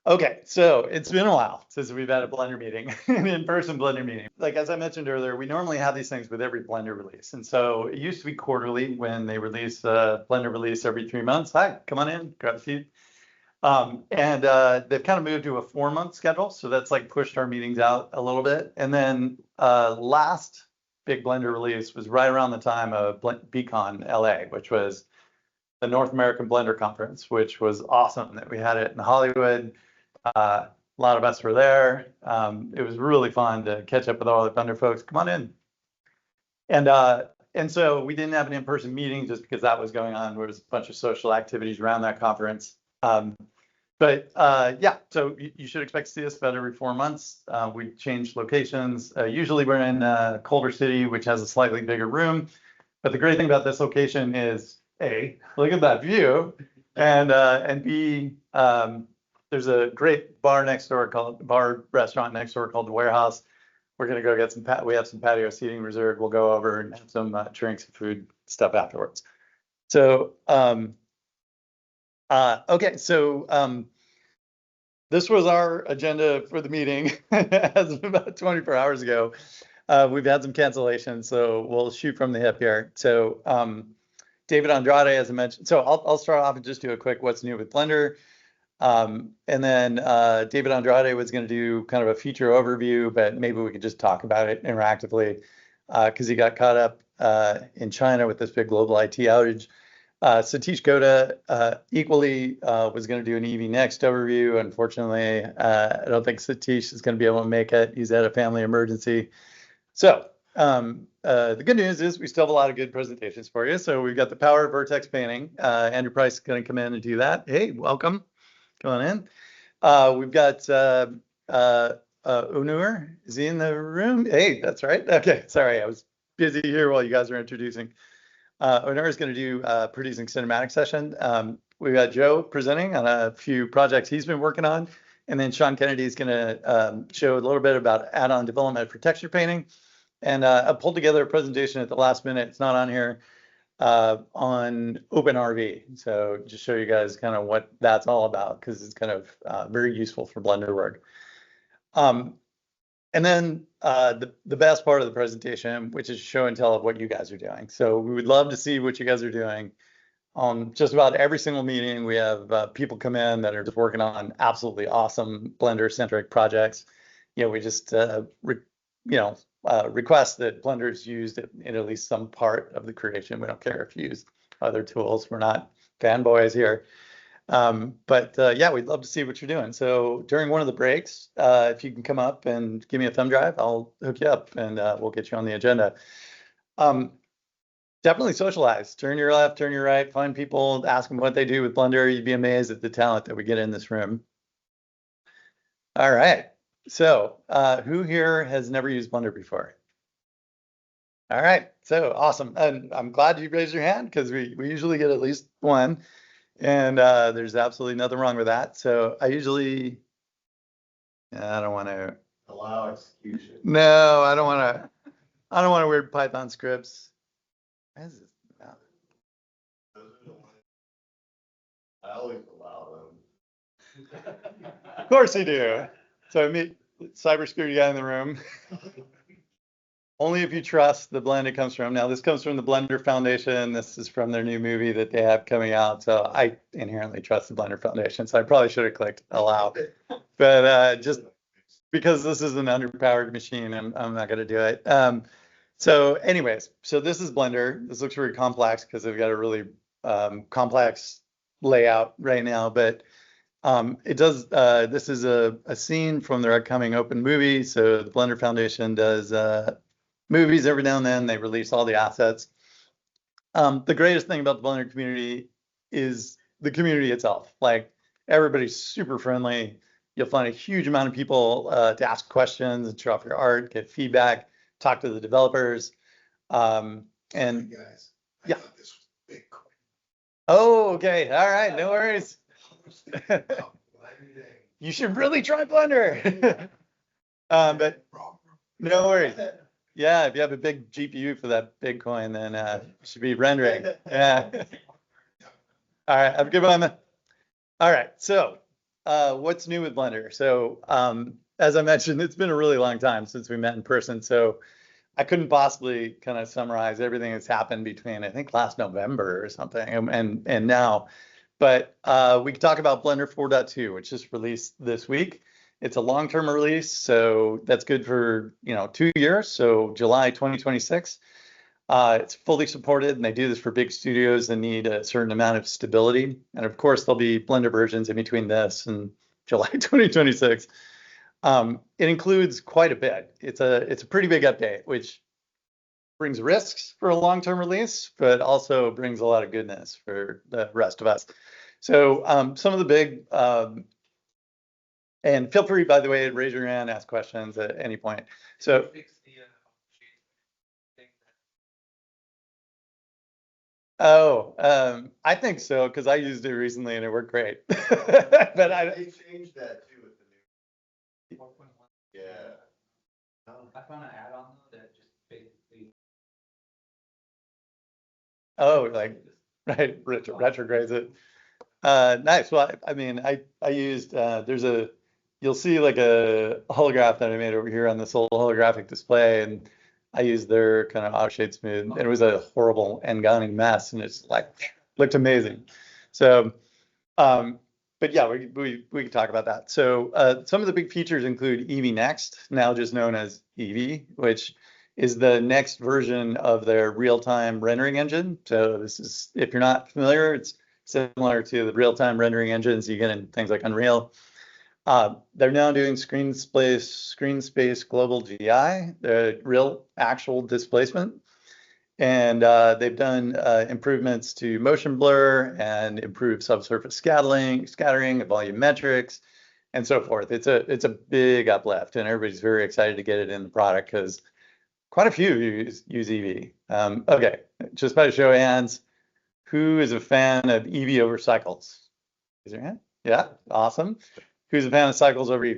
Okay, so it's been a while since we've had a Blender meeting, an in-person Blender meeting. Like as I mentioned earlier, we normally have these things with every Blender release, and so it used to be quarterly when they release a Blender release every 3 months. Hi, come on in, grab a seat. And they've kind of moved to a 4 month schedule, so that's like pushed our meetings out a little bit. And then last big Blender release was right around the time of BCon LA, which was the North American Blender Conference, which was awesome that we had it in Hollywood. A lot of us were there. It was really fun to catch up with all the Blender folks. Come on in. And so we didn't have an in-person meeting just because that was going on. There was a bunch of social activities around that conference. Yeah, so you should expect to see us about every 4 months. We change locations. Usually we're in Culver City, which has a slightly bigger room. But the great thing about this location is, A, look at that view, and B, there's a great bar restaurant next door called The Warehouse. We're gonna go get we have some patio seating reserved. We'll go over and have some drinks and food stuff afterwards. So, okay, so this was our agenda for the meeting as of about 24 hours ago. We've had some cancellations, so we'll shoot from the hip here. So David Andrade, as I mentioned, so I'll start off and just do a quick what's new with Blender. And then David Andrade was going to do kind of a feature overview, but maybe we could just talk about it interactively because he got caught up in China with this big global IT outage. Satish Goda equally was going to do an EV Next overview. Unfortunately, I don't think Satish is going to be able to make it. He's had a family emergency. So the good news is we still have a lot of good presentations for you. So we've got the power of Vertex painting. Andrew Price is going to come in and do that. Hey, welcome. Come on in. We've got Onur. Is he in the room? Hey, that's right. Okay, sorry. I was busy here while you guys are introducing. Onur is going to do a producing cinematic session. We've got Joe presenting on a few projects he's been working on. And then Sean Kennedy is going to show a little bit about add-on development for texture painting. And I pulled together a presentation at the last minute. It's not on here on OpenRV. So just show you guys kind of what that's all about because it's kind of very useful for Blender work. And then the best part of the presentation, which is show and tell of what you guys are doing. So we would love to see what you guys are doing. Just about every single meeting, we have people come in that are just working on absolutely awesome Blender-centric projects. We just, request that Blender is used in at least some part of the creation. We don't care if you use other tools. We're not fanboys here. Yeah, we'd love to see what you're doing. So during one of the breaks, if you can come up and give me a thumb drive, I'll hook you up and we'll get you on the agenda. Definitely socialize. Turn your left, turn your right, find people, ask them what they do with Blender. You'd be amazed at the talent that we get in this room. All right. So who here has never used Blender before? All right. So awesome. And I'm glad you raised your hand because we usually get at least one. And there's absolutely nothing wrong with that. So I usually, I don't want to allow execution. No, I don't want to weird Python scripts. Why is this? No. I always allow them. Of course you do. So meet cybersecurity guy in the room. Only if you trust the blend it comes from. Now, this comes from the Blender Foundation. This is from their new movie that they have coming out. So I inherently trust the Blender Foundation. So I probably should have clicked allow. But just because this is an underpowered machine, I'm not going to do it. So anyways, so this is Blender. This looks really complex because they've got a really complex layout right now. But it does, this is a scene from their upcoming open movie. So the Blender Foundation does movies every now and then. They release all the assets. The greatest thing about the Blender community is the community itself. Like everybody's super friendly. You'll find a huge amount of people to ask questions and show off your art, get feedback, talk to the developers. And guys, I yeah. thought this was Bitcoin. Oh, okay. All right. No worries. You should really try Blender. But no worries. Yeah, if you have a big GPU for that Bitcoin, then you should be rendering. Yeah. All right, have a good one. All right, so what's new with Blender? So, as I mentioned, it's been a really long time since we met in person. So I couldn't possibly kind of summarize everything that's happened between, I think, last November or something and now. But we can talk about Blender 4.2, which just released this week. It's a long-term release, so that's good for 2 years. So July 2026. It's fully supported, and they do this for big studios that need a certain amount of stability. And of course, there'll be Blender versions in between this and July 2026. It includes quite a bit. It's a pretty big update, which brings risks for a long-term release, but also brings a lot of goodness for the rest of us. So some of the big, and feel free, by the way, to raise your hand, ask questions at any point. So I think so, because I used it recently and it worked great. But They changed that too with the new. Yeah. I found an add-on though that just basically. like right, retrogrades it. Nice. Well, I mean, I used you'll see like a holograph that I made over here on this old holographic display, and I used their kind of auto shade smooth. And it was a horrible Ngani mess, and it's like looked amazing. So, but yeah, we can talk about that. So some of the big features include EV Next, now just known as EV, which is the next version of their real-time rendering engine. So this is, if you're not familiar, it's similar to the real-time rendering engines you get in things like Unreal. They're now doing screen space global GI, the real actual displacement. And they've done improvements to motion blur and improved subsurface scattering, volumetrics, and so forth. It's a big uplift, and everybody's very excited to get it in the product because quite a few use EV. Okay, just by show of hands, who is a fan of EV over cycles? Raise your hand. Yeah, awesome. Who's a fan of cycles over EV?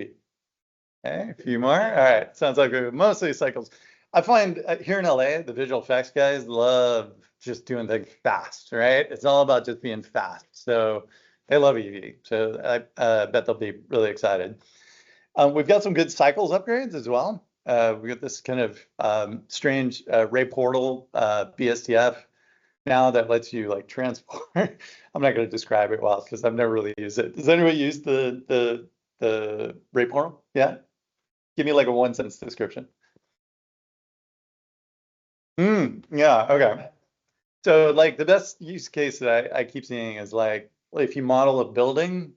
Okay, a few more. All right, sounds like mostly cycles. I find here in LA, the visual effects guys love just doing things fast, right? It's all about just being fast. So they love EV. So I bet they'll be really excited. We've got some good cycles upgrades as well. We got this kind of strange ray portal BSTF now that lets you like transport. I'm not going to describe it well because I've never really used it. Does anyone use the ray portal? Yeah. Give me like a 1 sentence description. Yeah. Okay. So like the best use case that I keep seeing is like if you model a building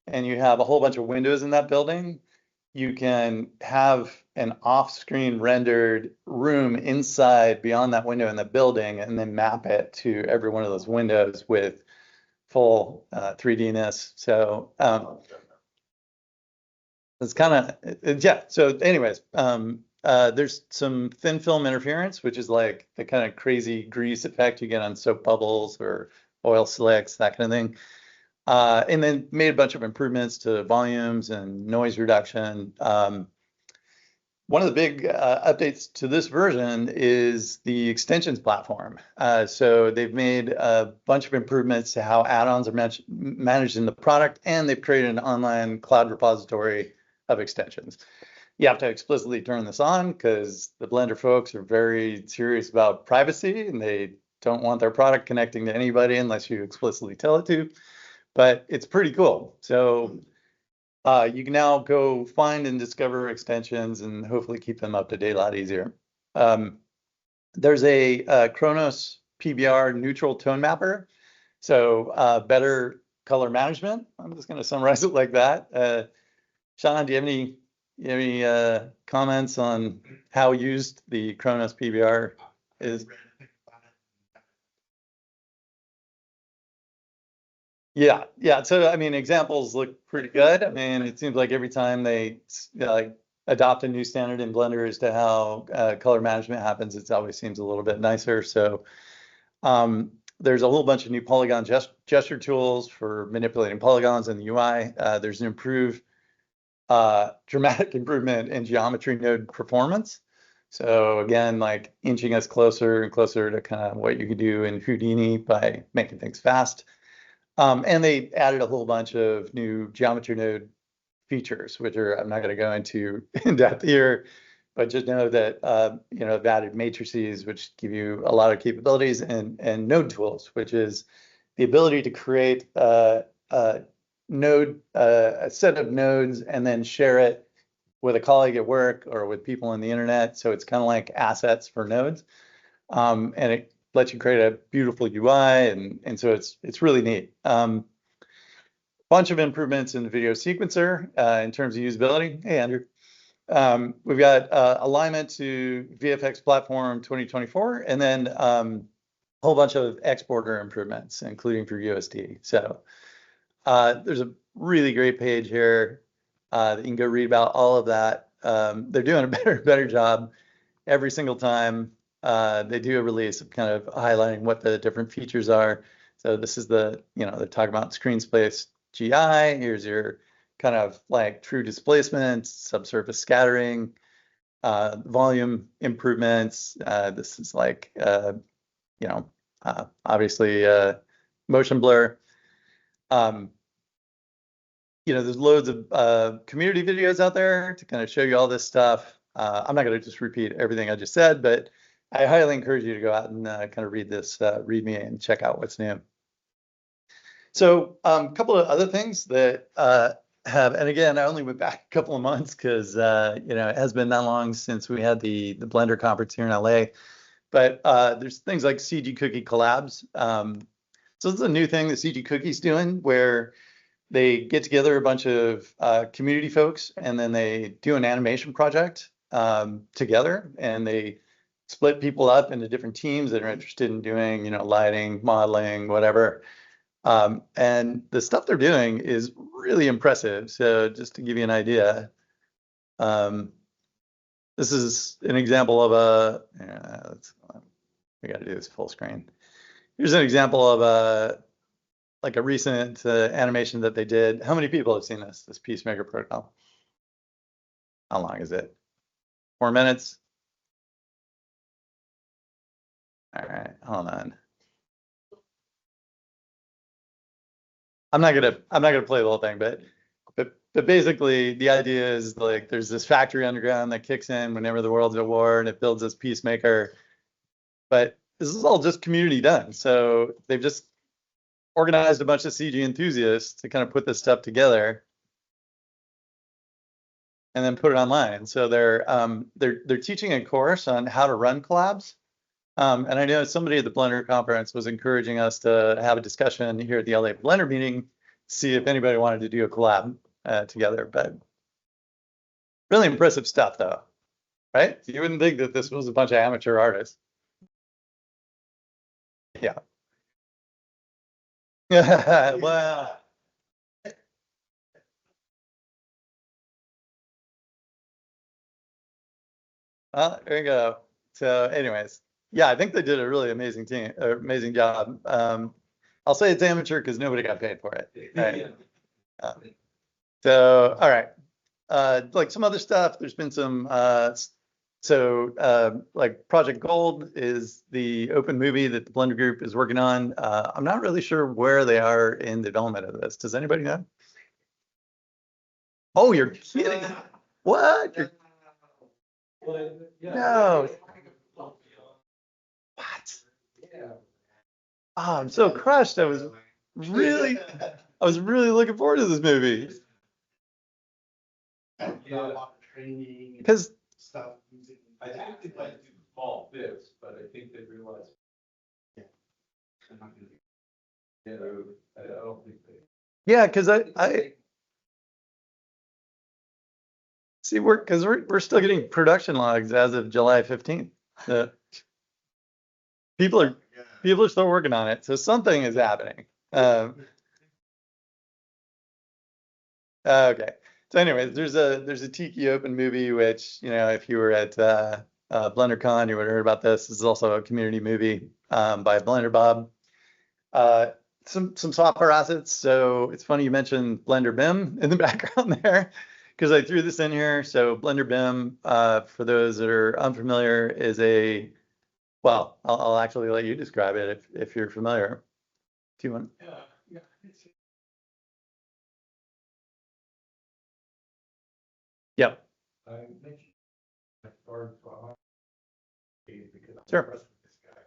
and you have a whole bunch of windows in that building, you can have an off-screen rendered room inside beyond that window in the building and then map it to every one of those windows with full 3D-ness. So it's kind of, yeah. So anyways, there's some thin film interference, which is like the kind of crazy grease effect you get on soap bubbles or oil slicks, that kind of thing. And then made a bunch of improvements to volumes and noise reduction. One of the big updates to this version is the extensions platform. So they've made a bunch of improvements to how add-ons are managed in the product, and they've created an online cloud repository of extensions. You have to explicitly turn this on because the Blender folks are very serious about privacy, and they don't want their product connecting to anybody unless you explicitly tell it to. But it's pretty cool. So you can now go find and discover extensions and hopefully keep them up to date a lot easier. There's a Kronos PBR neutral tone mapper. So better color management. I'm just going to summarize it like that. Sean, do you have any comments on how used the Kronos PBR is? Yeah. So I mean, examples look pretty good. I mean, it seems like every time they like adopt a new standard in Blender as to how color management happens, it always seems a little bit nicer. So there's a whole bunch of new polygon gesture tools for manipulating polygons in the UI. There's an improved dramatic improvement in geometry node performance. So again, like inching us closer and closer to kind of what you could do in Houdini by making things fast. And they added a whole bunch of new geometry node features, which are, I'm not going to go into in depth here, but just know that, they've added matrices, which give you a lot of capabilities, and node tools, which is the ability to create a node, a set of nodes, and then share it with a colleague at work or with people on the internet. So it's kind of like assets for nodes. And it lets you create a beautiful UI, and so it's really neat. Bunch of improvements in the video sequencer in terms of usability. Hey, Andrew. We've got alignment to VFX platform 2024, and then a whole bunch of exporter improvements, including for USD. So there's a really great page here that you can go read about all of that. They're doing a better job every single time they do a release of kind of highlighting what the different features are. So this is they're talking about screen space GI. Here's your kind of like true displacement, subsurface scattering, volume improvements. This is like, obviously motion blur. There's loads of community videos out there to kind of show you all this stuff. I'm not going to just repeat everything I just said, but I highly encourage you to go out and kind of read this, read me and check out what's new. So a couple of other things that and again, I only went back a couple of months because, it has been that long since we had the Blender conference here in LA. But there's things like CG Cookie collabs. So this is a new thing that CG Cookie's doing, where they get together a bunch of community folks, and then they do an animation project together, and they split people up into different teams that are interested in doing, lighting, modeling, whatever. And the stuff they're doing is really impressive. So just to give you an idea, this is an example of we got to do this full screen. Here's an example of a recent animation that they did. How many people have seen this Peacemaker protocol? How long is it? 4 minutes? All right, hold on. I'm not gonna play the whole thing, but basically the idea is like there's this factory underground that kicks in whenever the world's at war, and it builds this Peacemaker. But this is all just community done. So they've just organized a bunch of CG enthusiasts to kind of put this stuff together and then put it online. So they're teaching a course on how to run collabs. And I know somebody at the Blender conference was encouraging us to have a discussion here at the LA Blender meeting, see if anybody wanted to do a collab together. But really impressive stuff, though, right? You wouldn't think that this was a bunch of amateur artists. Yeah. Well, there you go. So anyways, yeah, I think they did a really amazing job. I'll say it's amateur because nobody got paid for it. Right? So, all right. Like some other stuff, there's been some, like Project Gold is the open movie that the Blender group is working on. I'm not really sure where they are in the development of this. Does anybody know? Oh, you're kidding. What? No. What? Oh, I'm so crushed. I was really looking forward to this movie. Training Because stuff. I think they'd like to do small bits, but I think they realize. Yeah. I don't think they. yeah, because I see we're still getting production logs as of July 15th. People are still working on it, so something is happening. Okay. So anyways, there's a Tiki Open movie, which, if you were at BlenderCon, you would have heard about this. This is also a community movie by Blender Bob. Some software assets. So it's funny you mentioned Blender BIM in the background there, because I threw this in here. So Blender BIM, for those that are unfamiliar, is I'll actually let you describe it if you're familiar. Do you want? Yep. I mentioned I started because I'm Sure. impressed with this guy.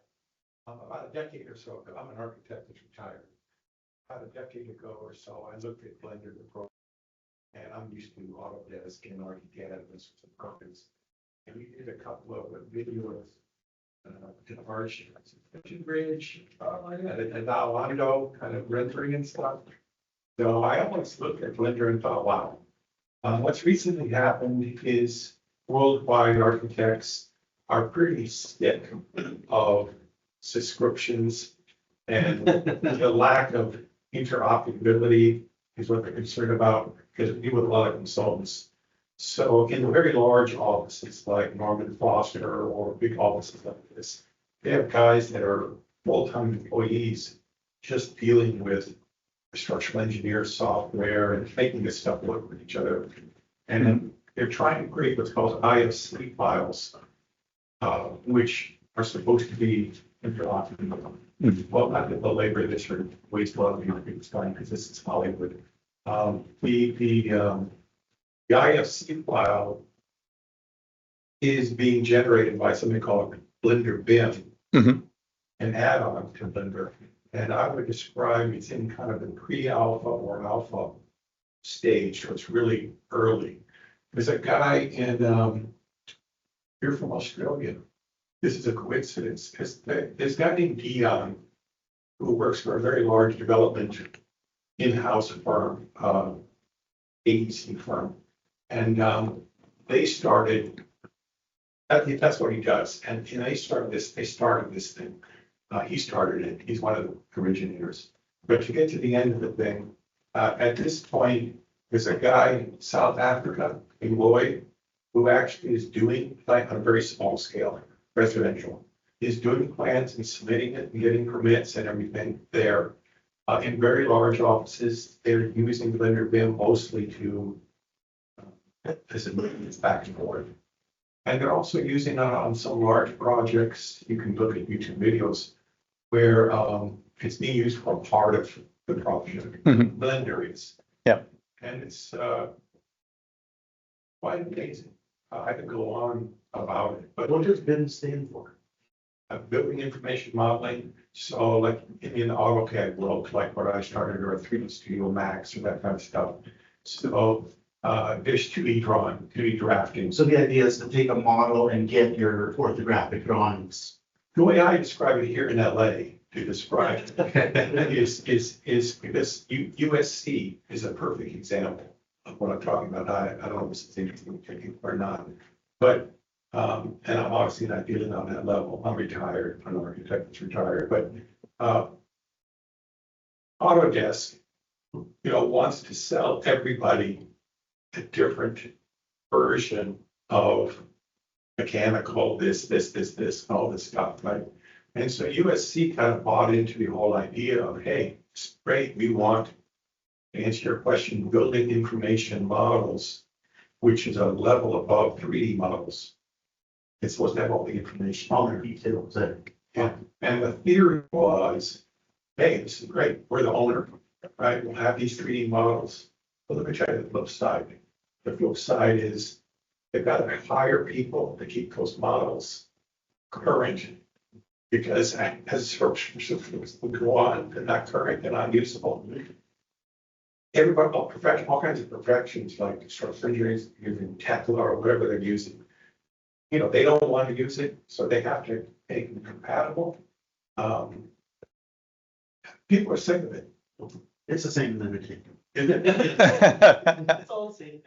About a decade or so ago, I'm an architect that's retired. About a decade ago or so, I looked at Blender, the program, and I'm used to Autodesk and ArchiCAD and sorts of programs. And we did a couple of videos, in Arch, Bridge, and now Ondo kind of rendering and stuff. So I almost looked at Blender and thought, wow. What's recently happened is worldwide architects are pretty sick of subscriptions, and the lack of interoperability is what they're concerned about, because we deal with a lot of consultants. So in the very large offices like Norman Foster or big offices like this, they have guys that are full-time employees just dealing with structural engineer software and making this stuff work with each other. And then they're trying to create what's called IFC files, which are supposed to be interoperable. Well, not to belabor this or waste a lot of your people's time, because this is Hollywood. The IFC file is being generated by something called Blender BIM, an add-on to Blender. And I would describe it's in kind of the pre-alpha or alpha stage, so it's really early. There's a guy in, here from Australia. This is a coincidence, because there's a guy named Addon who works for a very large development in-house firm, AEC firm. And they started, that's what he does. And they started this thing. He started it. He's one of the originators. But to get to the end of the thing, at this point, there's a guy in South Africa, in Lloyd, who actually is doing, like on a very small scale, residential, is doing plans and submitting it and getting permits and everything there. In very large offices, they're using Blender BIM mostly to as it moves back and forth. And they're also using it on some large projects. You can look at YouTube videos where it's being used for part of the project. Blender is. Yeah. And it's quite amazing. I could go on about it, but What does BIM stand for? Building information modeling. So like in the AutoCAD world, like what I started, or 3D Studio Max or that kind of stuff. So there's 2D drawing, 2D drafting. So the idea is to take a model and get your orthographic drawings. The way I describe it here in LA to describe it is because USC is a perfect example of what I'm talking about. I don't know if this is interesting to you or not, but and I'm obviously not dealing on that level. I'm retired. I'm an architect that's retired, but Autodesk, wants to sell everybody a different version of mechanical, this, all this stuff, right? And so USC kind of bought into the whole idea of, hey, it's great, we want, to answer your question, building information models, which is a level above 3D models. It's supposed to have all the information. All the details there. And the theory was, hey, this is great, we're the owner, right? We'll have these 3D models. But let me tell you the flip side. The flip side is they've got to hire people to keep those models current, because as subscriptions will go on, they're not current, they're not usable. Everybody, all kinds of professions like structural engineers using Tekla or whatever they're using. They don't want to use it, so they have to make them compatible. People are sick of it. It's the same limited. Isn't it? It's all the same.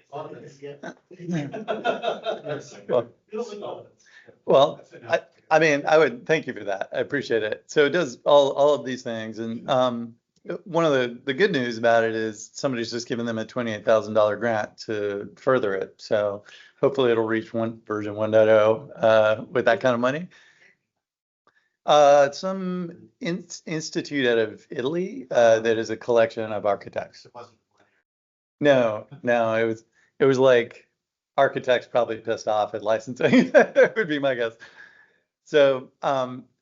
Well, I mean, I would thank you for that. I appreciate it. So it does all of these things. And one of the good news about it is somebody's just given them a $28,000 grant to further it. So hopefully it'll reach version 1.0 with that kind of money. Some institute out of Italy that is a collection of architects. No, it was like architects probably pissed off at licensing. Would be my guess. So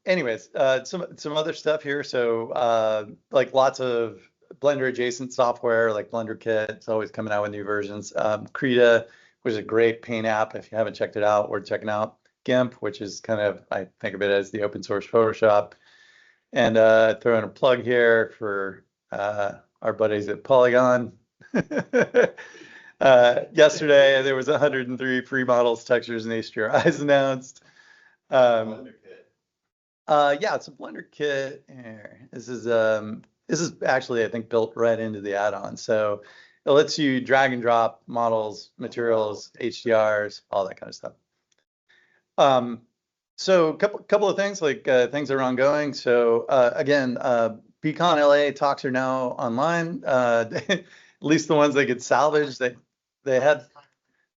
anyways, some other stuff here. So like lots of Blender adjacent software like Blender Kit. It's always coming out with new versions. Krita, which is a great paint app. If you haven't checked it out, worth checking out. GIMP, which is kind of, I think of it as the open source Photoshop. And throw in a plug here for our buddies at Polygon. Yesterday, there was 103 free models, textures, and HDRIs announced. Yeah, it's a Blender kit. Here. This is actually, I think, built right into the add-on. So it lets you drag and drop models, materials, HDRs, all that kind of stuff. So a couple of things, like things that are ongoing. So again, Beacon LA talks are now online. At least the ones that get salvaged. They had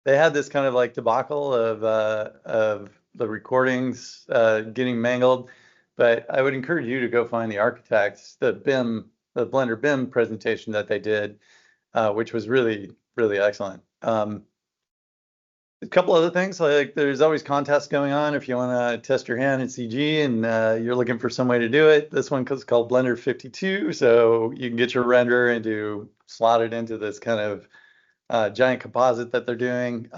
this kind of like debacle of the recordings getting mangled. But I would encourage you to go find the architects, the Blender BIM presentation that they did, which was really, really excellent. A couple other things, like there's always contests going on if you want to test your hand in CG and you're looking for some way to do it. This one is called Blender 52, so you can get your render and slot it into this kind of giant composite that they're doing.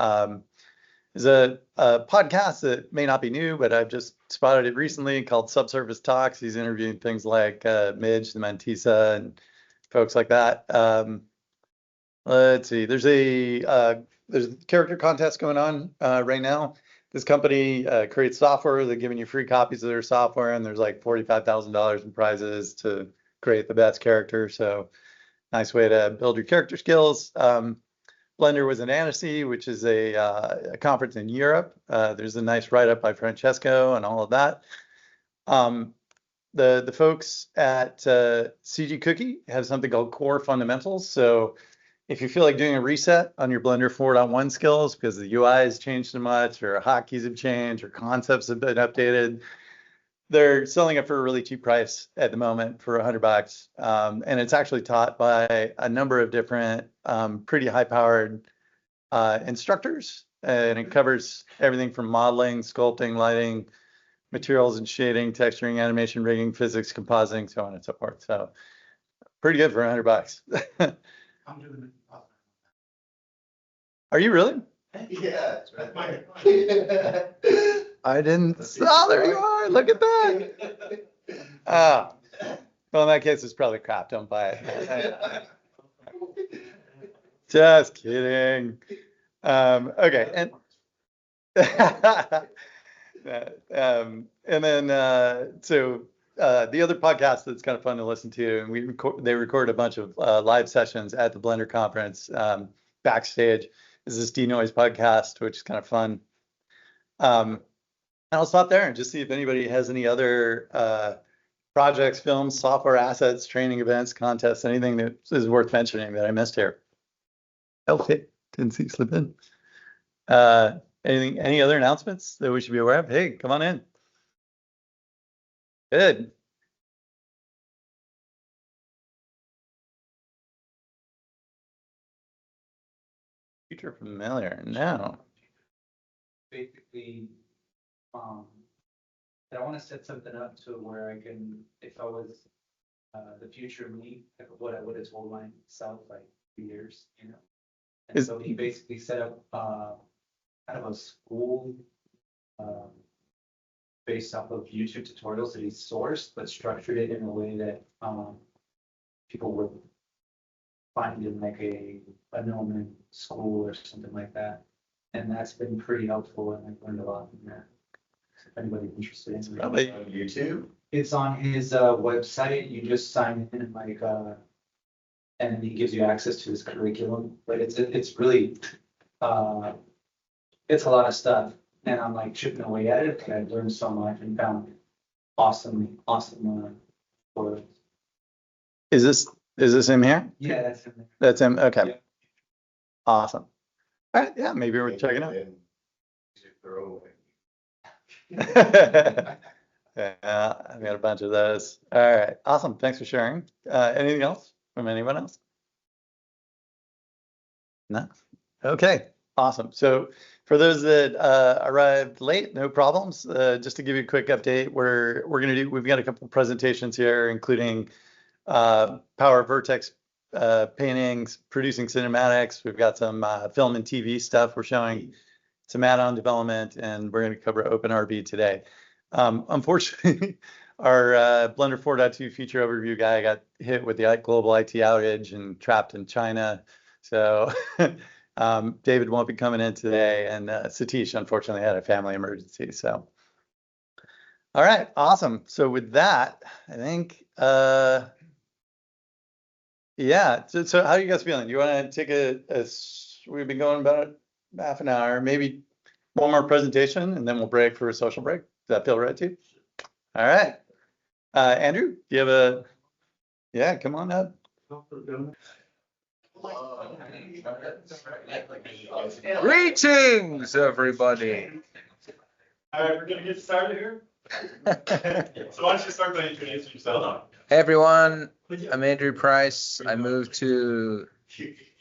There's a podcast that may not be new, but I've just spotted it recently called Subsurface Talks. He's interviewing things like Midge, the Mantisa, and folks like that. Let's see, there's a character contest going on right now. This company creates software. They're giving you free copies of their software, and there's like $45,000 in prizes to create the best character. So nice way to build your character skills. Blender was in Annecy, which is a conference in Europe. There's a nice write-up by Francesco and all of that. The folks at CG Cookie have something called Core Fundamentals. So if you feel like doing a reset on your Blender 4.1 skills because the UI has changed so much, or hotkeys have changed, or concepts have been updated, they're selling it for a really cheap price at the moment for $100. And it's actually taught by a number of different pretty high-powered instructors. And it covers everything from modeling, sculpting, lighting, materials and shading, texturing, animation, rigging, physics, compositing, so on and so forth. So pretty good for $100. I'm doing it. Are you really? Yeah. I didn't. Oh, there you are. Look at that. Ah. Well, in that case, it's probably crap. Don't buy it. Just kidding. Okay. And and then the other podcast that's kind of fun to listen to, and they record a bunch of live sessions at the Blender conference backstage, is this Denoise podcast, which is kind of fun. And I'll stop there and just see if anybody has any other projects, films, software assets, training events, contests, anything that is worth mentioning that I missed here. Okay, didn't see you slip in. Any other announcements that we should be aware of? Hey, come on in. Good. Future familiar. No. Basically, I want to set something up to where I can, if I was the future me, what I would have told myself like 2 years, you know. And so he basically set up kind of a school based off of YouTube tutorials that he sourced, but structured it in a way that people would find in like a known school or something like that. And that's been pretty helpful, and I've learned a lot from that. So if anybody's interested in it. Probably On YouTube? It's on his website. You just sign in and like and then he gives you access to his curriculum. But it's really it's a lot of stuff. And I'm like chipping away at it, and I've learned so much and found awesome for Is this him here? yeah, that's in there. That's him. Okay. Yeah. Awesome. All right. Yeah, maybe we're checking out. Yeah, I've got a bunch of those. All right. Awesome. Thanks for sharing. Anything else from anyone else? No. Okay. Awesome. So for those that arrived late, no problems. Just to give you a quick update, we've got a couple presentations here, including power Vertex paintings, producing cinematics. We've got some film and TV stuff. We're showing some add-on development, and we're going to cover OpenRV today. Unfortunately, our Blender 4.2 feature overview guy got hit with the global IT outage and trapped in China. So David won't be coming in today, and Satish unfortunately had a family emergency. So, all right, awesome. So with that, I think, yeah. So how are you guys feeling? Do you want to take we've been going about half an hour, maybe one more presentation, and then we'll break for a social break. Does that feel right to you? All right. Andrew, do you have yeah, come on up. Greetings, everybody. All right, we're gonna get started here. So why don't you start by introducing yourself? Hey everyone, I'm Andrew Price. I moved here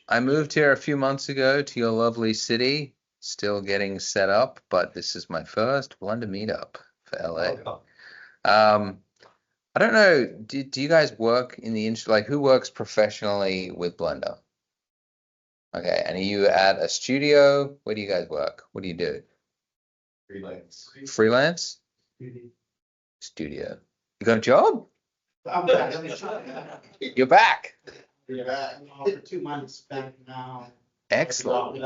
a few months ago to your lovely city. Still getting set up, but this is my first Blender meetup for LA. I don't know, do you guys work in the industry? Like, who works professionally with Blender? Okay, and are you at a studio? Where do you guys work? What do you do? Freelance. Freelance? Studio. You got a job? I'm back. You're back. We're back. For 2 months back now. Excellent.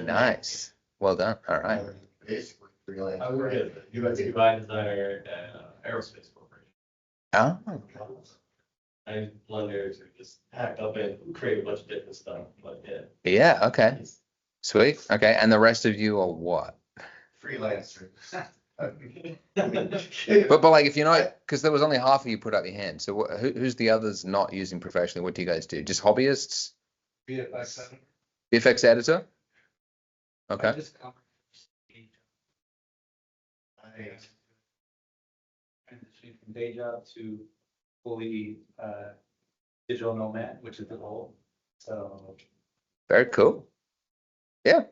Nice. Well done. All right. Basically freelance. I work at UX design designer at Aerospace Corporation. Oh, I Blender to just hack up and create a bunch of different stuff, but yeah. yeah. Okay. Sweet. Okay. And the rest of you are what? Freelancer. But like, if you're not, because there was only half of you put up your hand. So who's the others not using professionally? What do you guys do? Just hobbyists? VFX editor? Okay. Transitioning from day job to fully digital nomad, which is the goal. So Very cool. Yeah.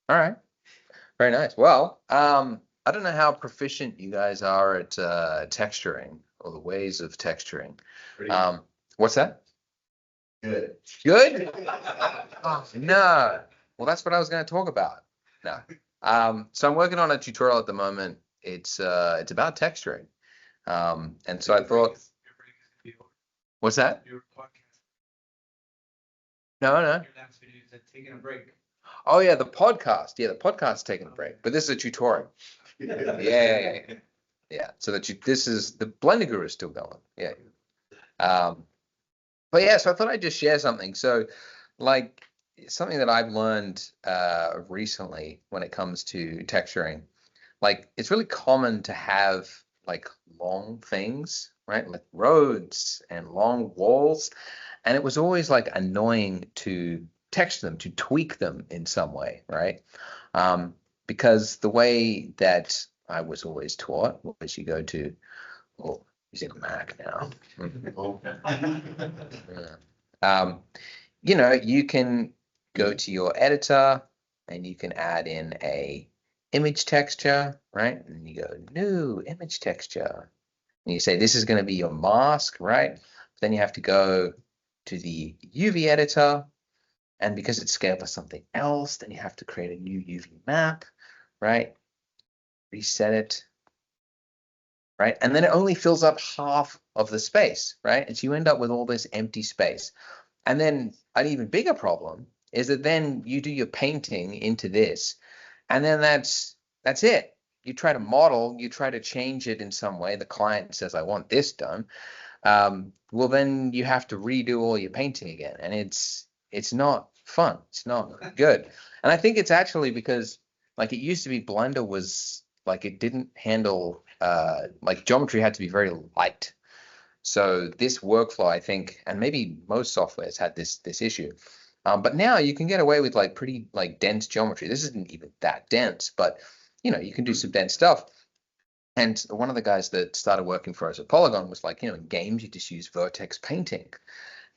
All right. Very nice. Well, I don't know how proficient you guys are at texturing or the ways of texturing. What's that? Good. Good? Oh, no. Well, that's what I was going to talk about. No. So I'm working on a tutorial at the moment. It's about texturing. And so I thought, what's that? No. taking a break. Oh yeah, the podcast. Yeah, the podcast's taking a break, but this is a tutorial. Yeah. So this is the Blender Guru is still going. Yeah. But yeah, so I thought I'd just share something. So, like, something that I've learned recently when it comes to texturing, like, it's really common to have like long things, right? Like roads and long walls, and it was always like annoying to texture them, to tweak them in some way, right? Because the way that I was always taught was you go to, using a Mac now. You can go to your editor and you can add in a image texture, right? And you go new image texture. And you say this is going to be your mask, right? Then you have to go to the UV editor. And because it's scaled to something else, then you have to create a new UV map, right? Reset it, right? And then it only fills up half of the space, right? And so you end up with all this empty space. And then an even bigger problem is that then you do your painting into this, and then that's it. You try to model, you try to change it in some way. The client says, I want this done. Well, then you have to redo all your painting again. And it's not fun. It's not good. And I think it's actually because, like, it used to be Blender was like, it didn't handle, like, geometry had to be very light. So this workflow, I think, and maybe most softwares had this issue. But now you can get away with like pretty like dense geometry. This isn't even that dense, but you can do some dense stuff. And one of the guys that started working for us at Polygon was like, in games you just use Vertex painting.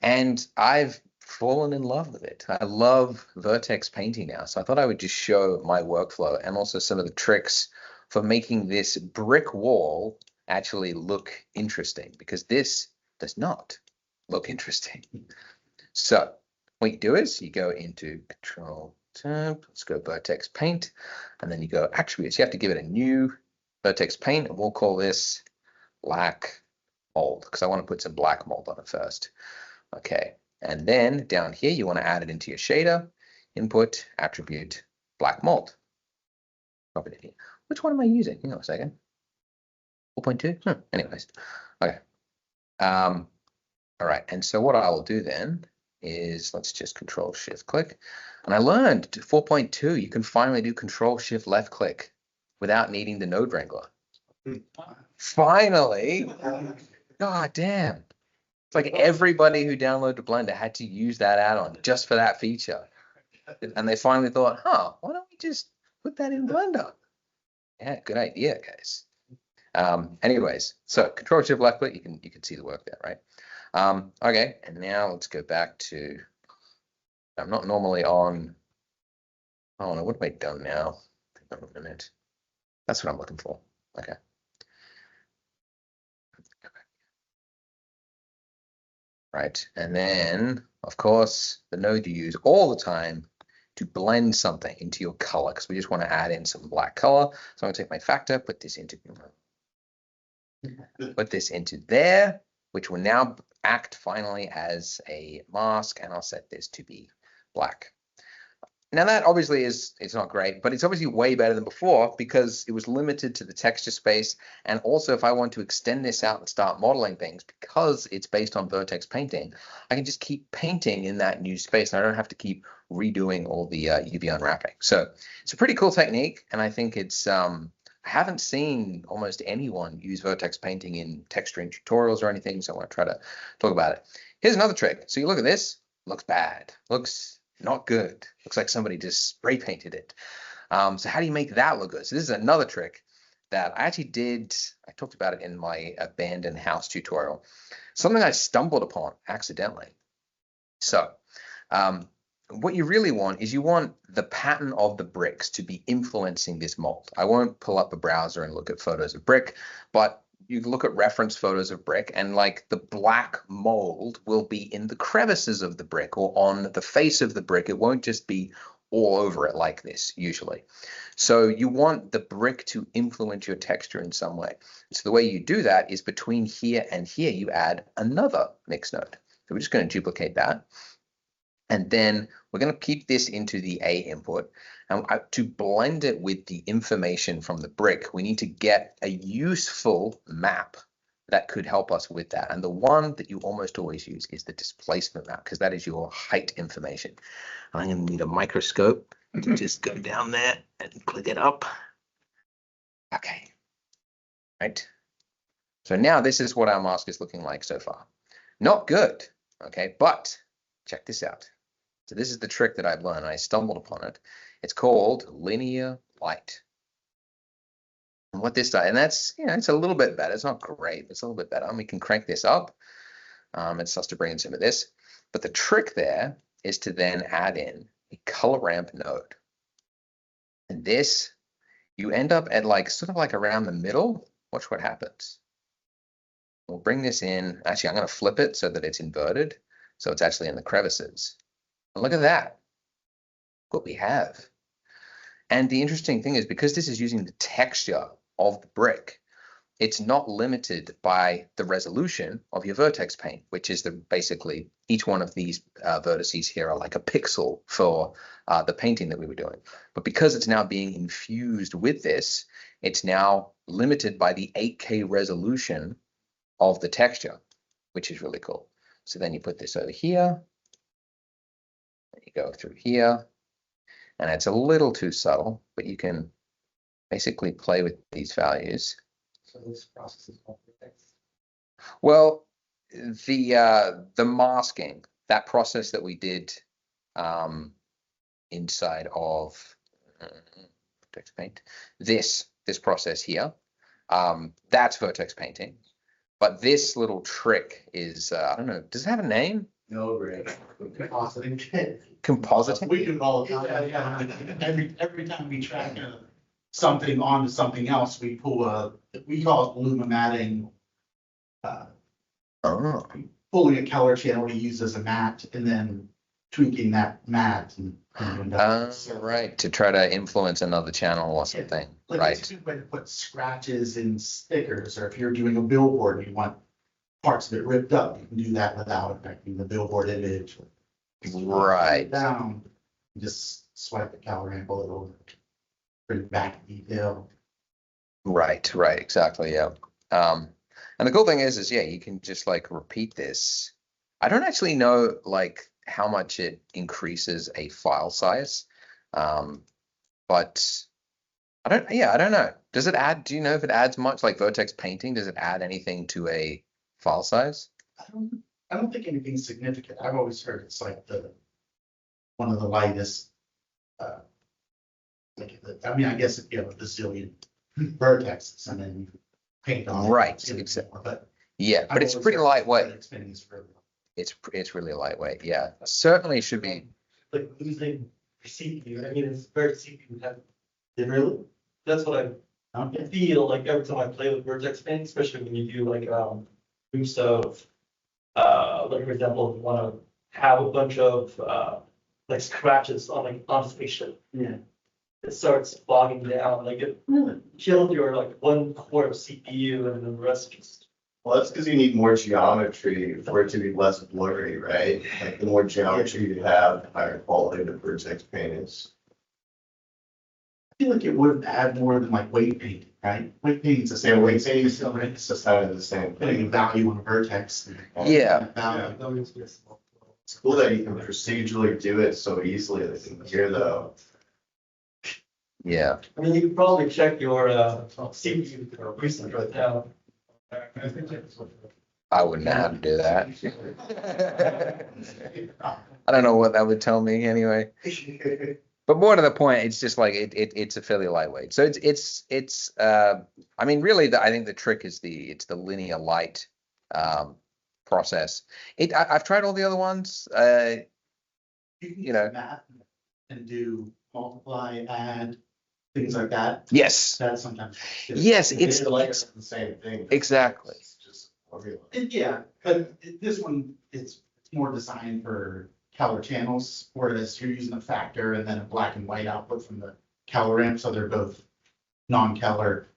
And I've fallen in love with it. I love Vertex painting now. So I thought I would just show my workflow and also some of the tricks for making this brick wall actually look interesting, because this does not. look interesting. So what you do is you go into Control Tab, let's go Vertex Paint, and then you go Attributes. You have to give it a new Vertex Paint, and we'll call this Black Mold, because I want to put some black mold on it first. Okay, and then down here, you want to add it into your shader, Input, Attribute, Black Mold. Copy it here. Which one am I using? Hang on a second. 4.2? Anyways, okay. All right, and so what I will do then is let's just Control Shift click. And I learned 4.2, you can finally do Control Shift left click without needing the node wrangler. Finally, god damn. It's like everybody who downloaded Blender had to use that add-on just for that feature. And they finally thought, why don't we just put that in Blender? Yeah, good idea, guys. Anyways, so Control Shift left click, you can see the work there, right? Okay, and now let's go back to, I'm not normally on, oh no, what have I done now? Hang on a minute. That's what I'm looking for. Okay. Right, and then, of course, the node you use all the time to blend something into your color, because we just want to add in some black color. So I'm going to take my factor, put this into there, which will now act finally as a mask, and I'll set this to be black. Now that obviously it's not great, but it's obviously way better than before because it was limited to the texture space. And also if I want to extend this out and start modeling things, because it's based on Vertex painting, I can just keep painting in that new space and I don't have to keep redoing all the UV unwrapping. So it's a pretty cool technique. And I think it's, I haven't seen almost anyone use Vertex painting in texturing tutorials or anything. So I want to try to talk about it. Here's another trick. So you look at this, looks bad, looks not good. Looks like somebody just spray painted it. So how do you make that look good? So this is another trick that I actually did. I talked about it in my abandoned house tutorial. Something I stumbled upon accidentally. So what you really want is you want the pattern of the bricks to be influencing this mold. I won't pull up a browser and look at photos of brick, but you look at reference photos of brick and like the black mold will be in the crevices of the brick or on the face of the brick. It won't just be all over it like this usually. So you want the brick to influence your texture in some way. So the way you do that is between here and here, you add another mix node. So we're just going to duplicate that. And then we're going to keep this into the A input. And to blend it with the information from the brick, we need to get a useful map that could help us with that. And the one that you almost always use is the displacement map, because that is your height information. I'm going to need a microscope to just go down there and click it up. Okay. Right. So now this is what our mask is looking like so far. Not good. Okay. But check this out. So this is the trick that I've learned. I stumbled upon it. It's called linear light. And what this does, and that's, it's a little bit better. It's not great, but it's a little bit better. And we can crank this up. It starts to bring in some of this. But the trick there is to then add in a color ramp node. And this, you end up at like, sort of like around the middle. Watch what happens. We'll bring this in. Actually, I'm going to flip it so that it's inverted. So it's actually in the crevices. And look at that. What we have. And the interesting thing is because this is using the texture of the brick, it's not limited by the resolution of your vertex paint, which is basically each one of these vertices here are like a pixel for the painting that we were doing. But because it's now being infused with this, it's now limited by the 8K resolution of the texture, which is really cool. So then you put this over here. You go through here, and it's a little too subtle, but you can basically play with these values. So this process is called Vertex. Well, the masking, that process that we did inside of Vertex Paint, this process here, that's Vertex painting. But this little trick is, I don't know, does it have a name? No, Greg. Compositing. Compositing? We do all the time. Every time we track something onto something else, we pull we call it lumimatting. Oh. pulling a color channel to use as a matte and then tweaking that matte Right, to try to influence another channel or something, Like right? it's a good way to put scratches in stickers, or if you're doing a billboard and you want parts of it ripped up, you can do that without affecting the billboard image. Right. Down, you just swipe the color ramp a little, bring it back detail. Right, exactly, yeah. And the cool thing is yeah, you can just like repeat this. I don't actually know like how much it increases a file size, but I don't know. Does it add? Do you know if it adds much? Like Vertex painting, does it add anything to a file size? I don't think anything's significant. I've always heard it's like one of the lightest. I mean, I guess if you have a bazillion vertexes and then you paint on it. Right, exactly. But yeah, but it's pretty lightweight. It's really lightweight. Yeah, certainly should be. Like losing CPU. I mean, it's very CPU heavy. Really? That's what I feel like every time I play with Vertex paint, especially when you do like boost of like for example, you want to have a bunch of like scratches on a spaceship. Yeah. It starts bogging down, like it killed your like 1 core of CPU and then the rest just. Well, that's because you need more geometry for it to be less blurry, right? Like the more geometry you have, the higher quality the Vertex paint is. I feel like it wouldn't add more than like weight painting, right? Weight painting is the same. Yeah, Weight weight painting is painting still It's just kind of the same putting a thing. value on a vertex. Yeah. Value. It's cool that you can procedurally do it so easily in here, though. Yeah. I mean, you could probably check your CPU recent right now. I wouldn't know how to do that. I don't know what that would tell me anyway. But more to the point, it's just like it's a fairly lightweight. So it's I mean really I think the trick is it's the linear light process. I've tried all the other ones. You can You use know. math and do multiply, add, things like that. Yes. That sometimes. Yes, it's the same thing. Exactly. It's just formula. Yeah, but this one is more designed for color channels, whereas you're using a factor and then a black and white output from the color ramp, so they're both non-color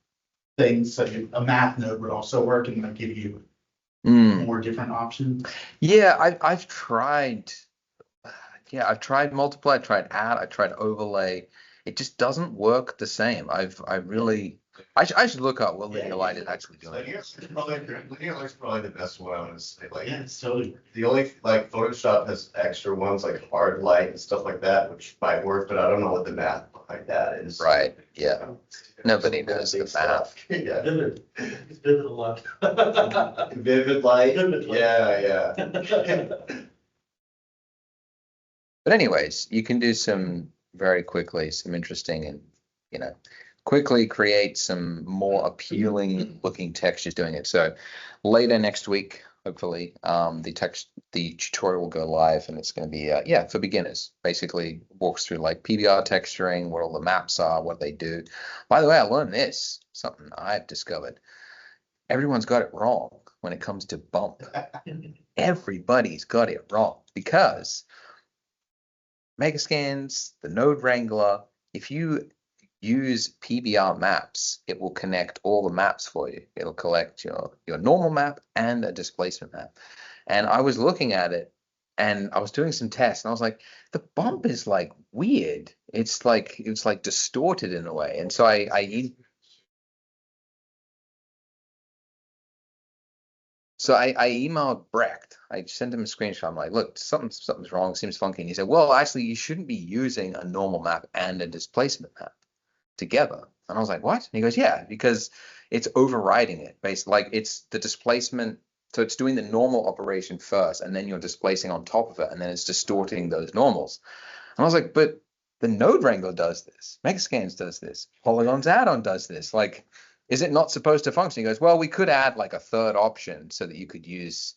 things. So a math node would also work and might give you more different options. Yeah, I've tried. Yeah, I've tried multiply, I tried add, I tried overlay. It just doesn't work the same. I should look up what linear light is actually doing. Linear light's probably the best one, I would say. Like, Yeah, it's totally. the only, like, Photoshop has extra ones like hard light and stuff like that, which might work, but I don't know what the math behind that is. Right. Yeah. Nobody knows the math. Yeah. Vivid. It's vivid a lot. Vivid light. Vivid light. Yeah. But anyways, you can do some very quickly, some interesting and, quickly create some more appealing looking textures doing it. So later next week, hopefully, the tutorial will go live and it's going to be, for beginners. Basically walks through like PBR texturing, what all the maps are, what they do. By the way, I learned this, something I've discovered. Everyone's got it wrong when it comes to bump. Everybody's got it wrong because Megascans, the Node Wrangler, if you use PBR maps, it will connect all the maps for you. It'll collect your normal map and a displacement map. And I was looking at it and I was doing some tests and I was like, the bump is like weird. It's like distorted in a way. And so I emailed Brecht. I sent him a screenshot. I'm like, look, something's wrong. Seems funky. And he said, well, actually, you shouldn't be using a normal map and a displacement map together. And I was like, what? And he goes, yeah, because it's overriding it. Basically, like it's the displacement. So it's doing the normal operation first, and then you're displacing on top of it, and then it's distorting those normals. And I was like, but the Node Wrangler does this. Megascans does this. Polygon's Addon does this. Like, is it not supposed to function? He goes, well, we could add like a third option so that you could use.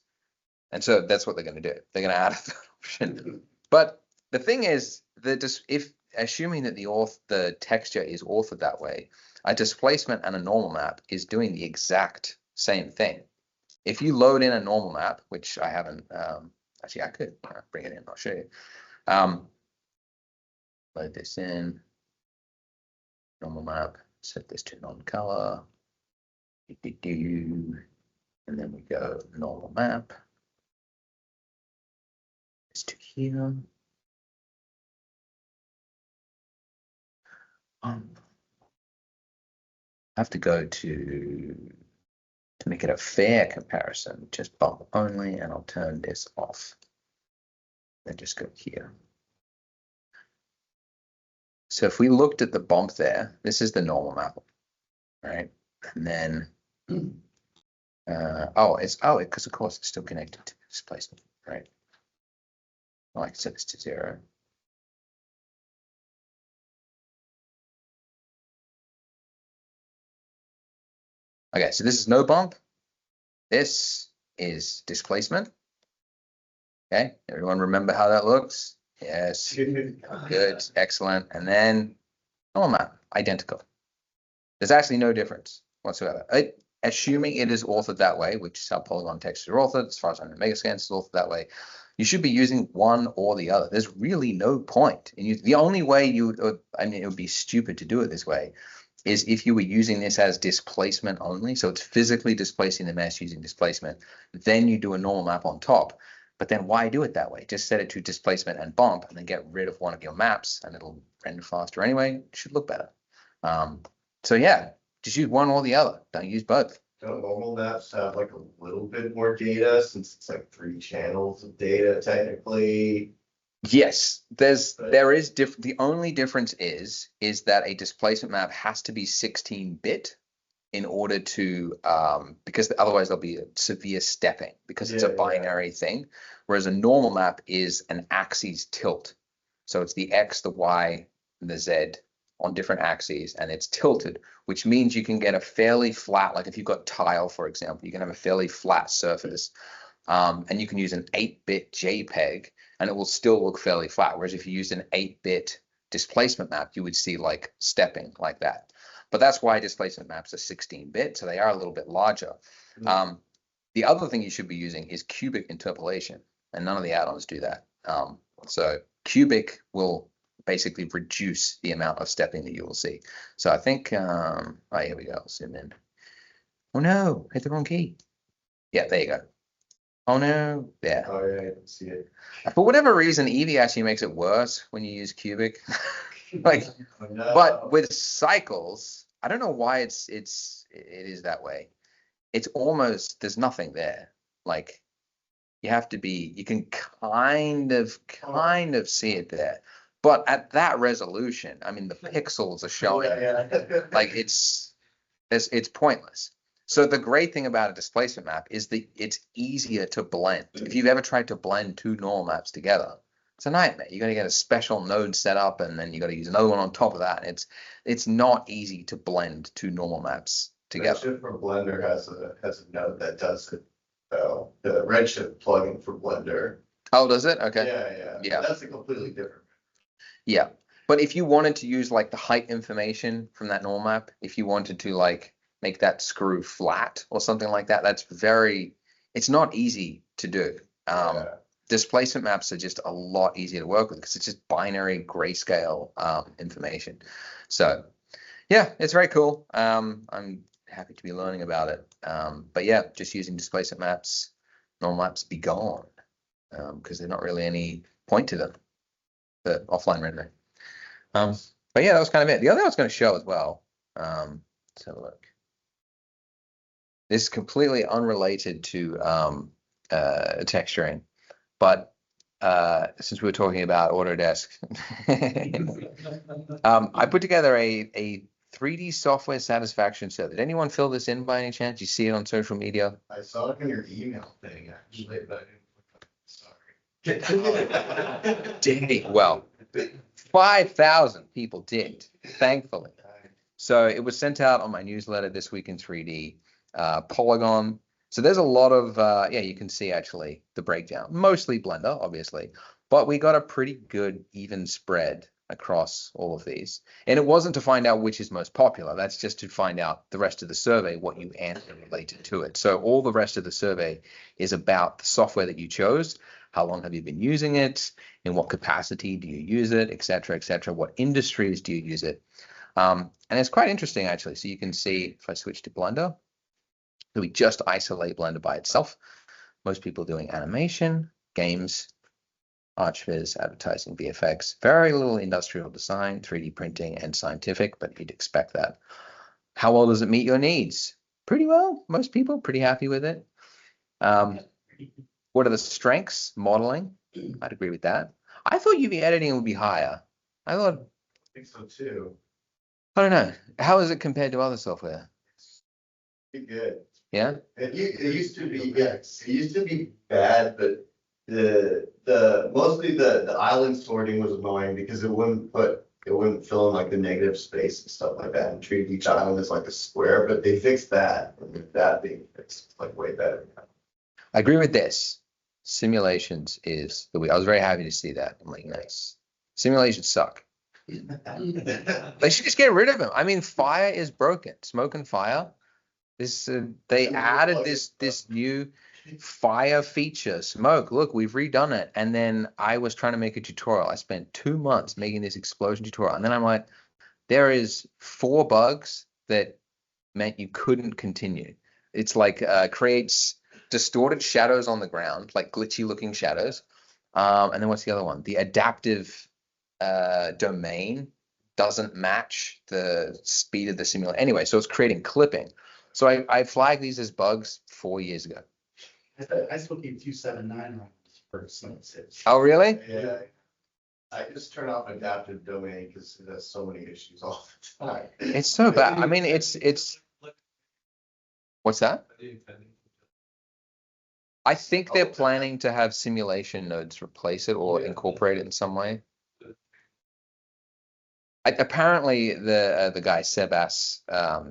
And so that's what they're going to do. They're going to add a third option. But the thing is that if assuming that the texture is authored that way, a displacement and a normal map is doing the exact same thing. if you load in a normal map, which I haven't, actually I could bring it in, I'll show you. Load this in, normal map, set this to non-color, and then we go normal map. It's to here. I have to go to make it a fair comparison, just bump only, and I'll turn this off. Then just go here. So if we looked at the bump there, this is the normal map, right? And then, because of course it's still connected to displacement, right? I can set this to 0. Okay, so this is no bump. This is displacement. Okay, everyone remember how that looks? Yes, good, excellent. And then normal map, identical. There's actually no difference whatsoever. Assuming it is authored that way, which is how polygon textures are authored, as far as I know, Megascans is authored that way, you should be using one or the other. There's really no point. The only way it would be stupid to do it this way, is if you were using this as displacement only, so it's physically displacing the mesh using displacement, then you do a normal map on top. But then why do it that way? Just set it to displacement and bump, and then get rid of one of your maps, and it'll render faster anyway. It should look better. So yeah, just use one or the other. Don't use both. Don't normal maps have like a little bit more data, since it's like 3 channels of data technically? Yes, there is the only difference is that a displacement map has to be 16-bit in order to because otherwise there'll be a severe stepping, because it's a binary thing, whereas a normal map is an axis tilt. So it's the X, the Y, and the Z on different axes, and it's tilted, which means you can get a fairly flat, like if you've got tile, for example, you can have a fairly flat surface, and you can use an 8-bit JPEG, and it will still look fairly flat. Whereas if you used an 8-bit displacement map, you would see like stepping like that. But that's why displacement maps are 16-bit, so they are a little bit larger. The other thing you should be using is cubic interpolation, and none of the add-ons do that. So cubic will basically reduce the amount of stepping that you will see. So I think, here we go, I'll zoom in. Oh no, hit the wrong key. Yeah, there you go. Oh no, yeah. Oh yeah, I didn't see it. For whatever reason, Eevee actually makes it worse when you use cubic. Like, Oh, no. but with cycles, I don't know why it is that way. It's almost, there's nothing there. Like, you can kind of see it there. But at that resolution, I mean, the pixels are showing, like it's pointless. So the great thing about a displacement map is that it's easier to blend. If you've ever tried to blend 2 normal maps together, it's a nightmare. You're going to get a special node set up, and then you got to use another one on top of that. It's not easy to blend 2 normal maps together. Redshift for Blender has a node that does it. So the Redshift plugin for Blender. Oh, does it? Okay. Yeah. That's a completely different. Yeah, but if you wanted to use like the height information from that normal map, if you wanted to like make that screw flat or something like that, it's not easy to do. Displacement maps are just a lot easier to work with because it's just binary grayscale information. So yeah, it's very cool. I'm happy to be learning about it. But yeah, just using displacement maps, normal maps be gone, because there's not really any point to them, the offline rendering. But yeah, that was kind of it. The other thing I was going to show as well, let's have a look. This is completely unrelated to texturing, but since we were talking about Autodesk, I put together a 3D software satisfaction survey. Did anyone fill this in by any chance? You see it on social media? I saw it in your email thing actually, but Dang, well, 5,000 people did, thankfully. So it was sent out on my newsletter, This Week in 3D, Polygon. So there's a lot of, you can see actually the breakdown, mostly Blender, obviously, but we got a pretty good even spread across all of these. And it wasn't to find out which is most popular. That's just to find out the rest of the survey, what you answer related to it. So all the rest of the survey is about the software that you chose. How long have you been using it? In what capacity do you use it, et cetera, et cetera? What industries do you use it? And it's quite interesting, actually. So you can see, if I switch to Blender, that we just isolate Blender by itself. Most people doing animation, games, archviz, advertising, VFX, very little industrial design, 3D printing, and scientific, but you'd expect that. How well does it meet your needs? Pretty well. Most people pretty happy with it. What are the strengths? Modeling. I'd agree with that. I thought UV editing would be higher. I think so too. I don't know. How is it compared to other software? Pretty good. Yeah. It used to be, yes, it used to be bad, but mostly the island sorting was annoying because it wouldn't fill in like the negative space and stuff like that and treat each island as like a square, but they fixed that. And with that being fixed, it's like way better. I agree with this. Simulations is the way. I was very happy to see that. I'm like, nice. Simulations suck. They should just get rid of them. I mean, fire is broken. Smoke and fire. They added this new fire feature. Smoke. Look, we've redone it. And then I was trying to make a tutorial. I spent 2 months making this explosion tutorial. And then I'm like, there is 4 bugs that meant you couldn't continue. It's like creates distorted shadows on the ground, like glitchy looking shadows. And then what's the other one? The adaptive domain doesn't match the speed of the simulation. Anyway, so it's creating clipping. So I flagged these as bugs 4 years ago. I still keep 279 rounds for synthesis. Oh, really? Yeah. I just turn off adaptive domain because it has so many issues all the time. It's so bad. I mean, it's what's that? I think they're planning to have simulation nodes replace it or incorporate it in some way. Apparently, the guy Sebas,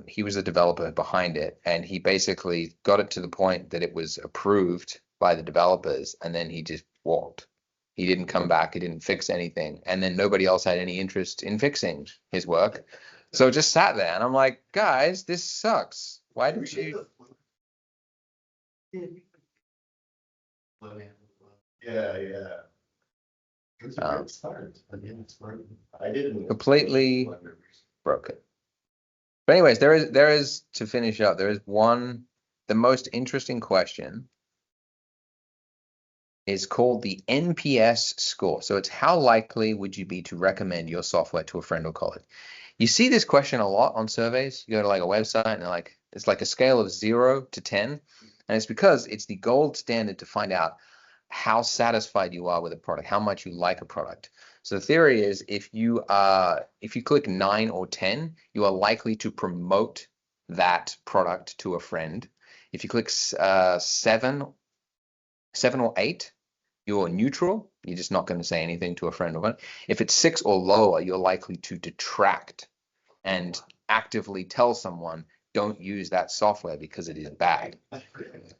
he was the developer behind it, and he basically got it to the point that it was approved by the developers, and then he just walked. He didn't come back. He didn't fix anything, and then nobody else had any interest in fixing his work, so it just sat there. And I'm like, guys, this sucks. Why didn't you? Yeah. It's a good start. I didn't Completely broken. But anyways, there is to finish up. There is one. The most interesting question is called the NPS score. So it's how likely would you be to recommend your software to a friend or colleague? You see this question a lot on surveys. You go to like a website and it's like a scale of 0 to 10, and it's because it's the gold standard to find out how satisfied you are with a product, how much you like a product. So the theory is if you click 9 or 10, you are likely to promote that product to a friend. If you click 7 or 8, you're neutral. You're just not going to say anything to a friend or one. If it's 6 or lower, you're likely to detract and actively tell someone, don't use that software because it is bad.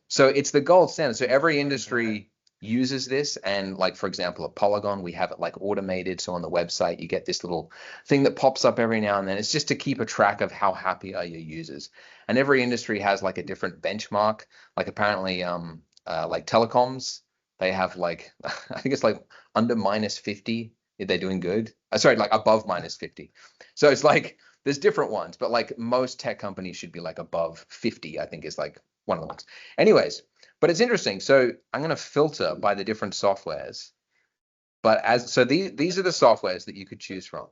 So it's the gold standard. So every industry uses this, and like for example at Polygon we have it like automated, so on the website you get this little thing that pops up every now and then. It's just to keep a track of how happy are your users, and every industry has like a different benchmark. Like apparently like telecoms, they have like I think it's like under -50 if they're doing good. Sorry, like above -50. So it's like there's different ones, but like most tech companies should be like above 50, I think is like one of the ones. Anyways, but it's interesting. So I'm going to filter by the different softwares. But these are the softwares that you could choose from.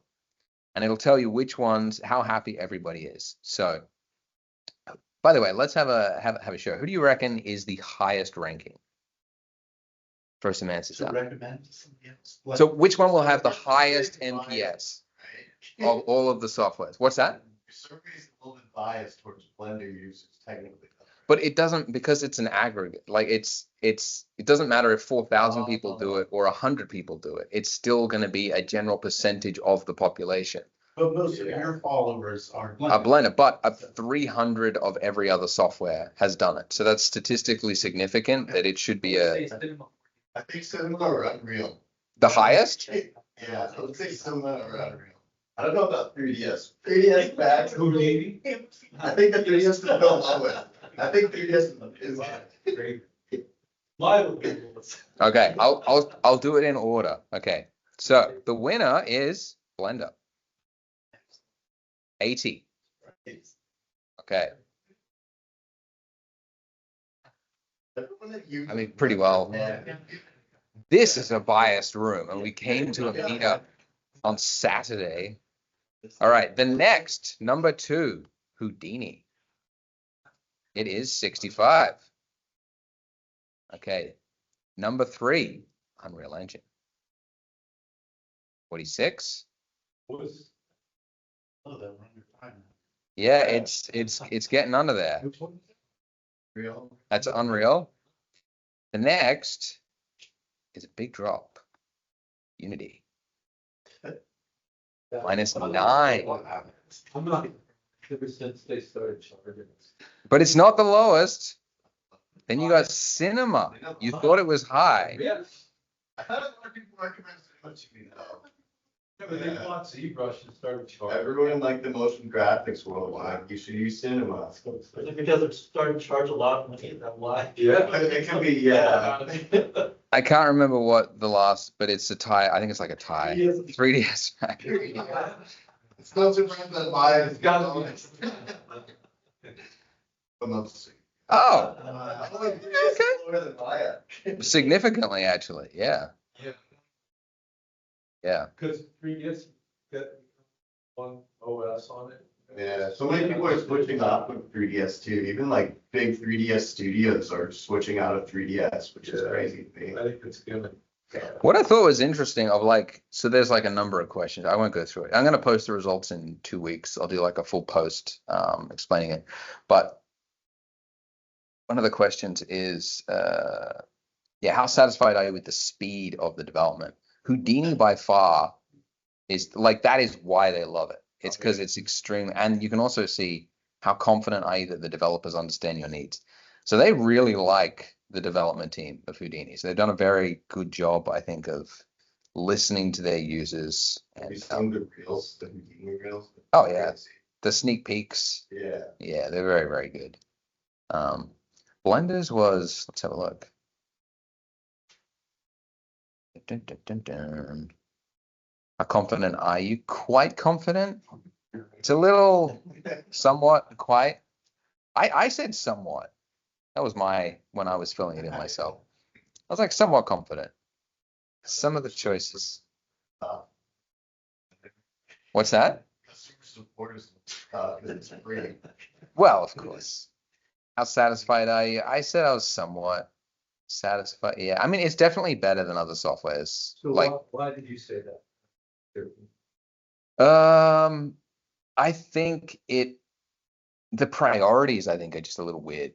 And it'll tell you which ones, how happy everybody is. So by the way, let's have a show. Who do you reckon is the highest ranking? Throw some answers out. So which one will have the highest NPS of all of the softwares? What's that? Your survey is a little bit biased towards Blender users technically. But it doesn't, because it's an aggregate. Like it doesn't matter if 4,000 people do it or 100 people do it. It's still going to be a general percentage of the population. But most of your followers are A Blender, but 300 of every other software has done it. So that's statistically significant that it should be I think Cinema or Unreal. the highest. Yeah, I would say somewhere around Unreal. I don't know about 3DS. 3DS bad. Houdini. I think the 3DS is the lowest. I think 3DS is Great. Mine would be the lowest. Okay, I'll do it in order. Okay, so the winner is Blender. 80. Okay, I mean, pretty well. This is a biased room, and we came to a meetup on Saturday. All right, the next, number 2, Houdini. It is 65. Okay, number 3, Unreal Engine. 46. Was- Oh, they're under time. Yeah, it's getting under there. real. That's Unreal. The next is a big drop. Unity. -9. I'm not, ever since they started charging. But it's not the lowest. Then you got Cinema. You thought it was high. Yes. I thought a lot of people recommend Cinema to me though. Yeah, but they bought ZBrush and started charging. Everyone in like the motion graphics world, like, you should use Cinema. Is it because they're starting to charge a lot of money? Is that why? Yeah. It could be, yeah. I can't remember what the last, but it's a tie. I think it's like a tie. 3DS. It's not too bad that buy it. It's gotta be. But not to see. Oh, Okay. significantly, actually. Yeah. Yeah. Yeah. Because 3DS got one OS on it. Yeah, so many people are switching off of 3DS too. Even like big 3DS studios are switching out of 3DS, which is crazy to me. I think it's good. What I thought was interesting of like, so there's like a number of questions. I won't go through it. I'm going to post the results in 2 weeks. I'll do like a full post explaining it. But one of the questions is, how satisfied are you with the speed of the development? Houdini by far is like, that is why they love it. It's because it's extreme. And you can also see how confident are you that the developers understand your needs. So they really like the development team of Houdini. So they've done a very good job, I think, of listening to their users. Have you And, seen the reels, the Houdini reels? oh yeah, the sneak peeks. Yeah. Yeah, they're very, very good. Blenders was, let's have a look. Dun, dun, dun, dun. How confident are you? Quite confident? It's a little, somewhat, quite. I said somewhat. That was when I was filling it in myself. I was like somewhat confident. Some of the choices. What's that? Customer support is, it's free. Well, of course. How satisfied are you? I said I was somewhat satisfied. Yeah, I mean, it's definitely better than other softwares. So Like, why did you say that? I think the priorities, I think, are just a little weird.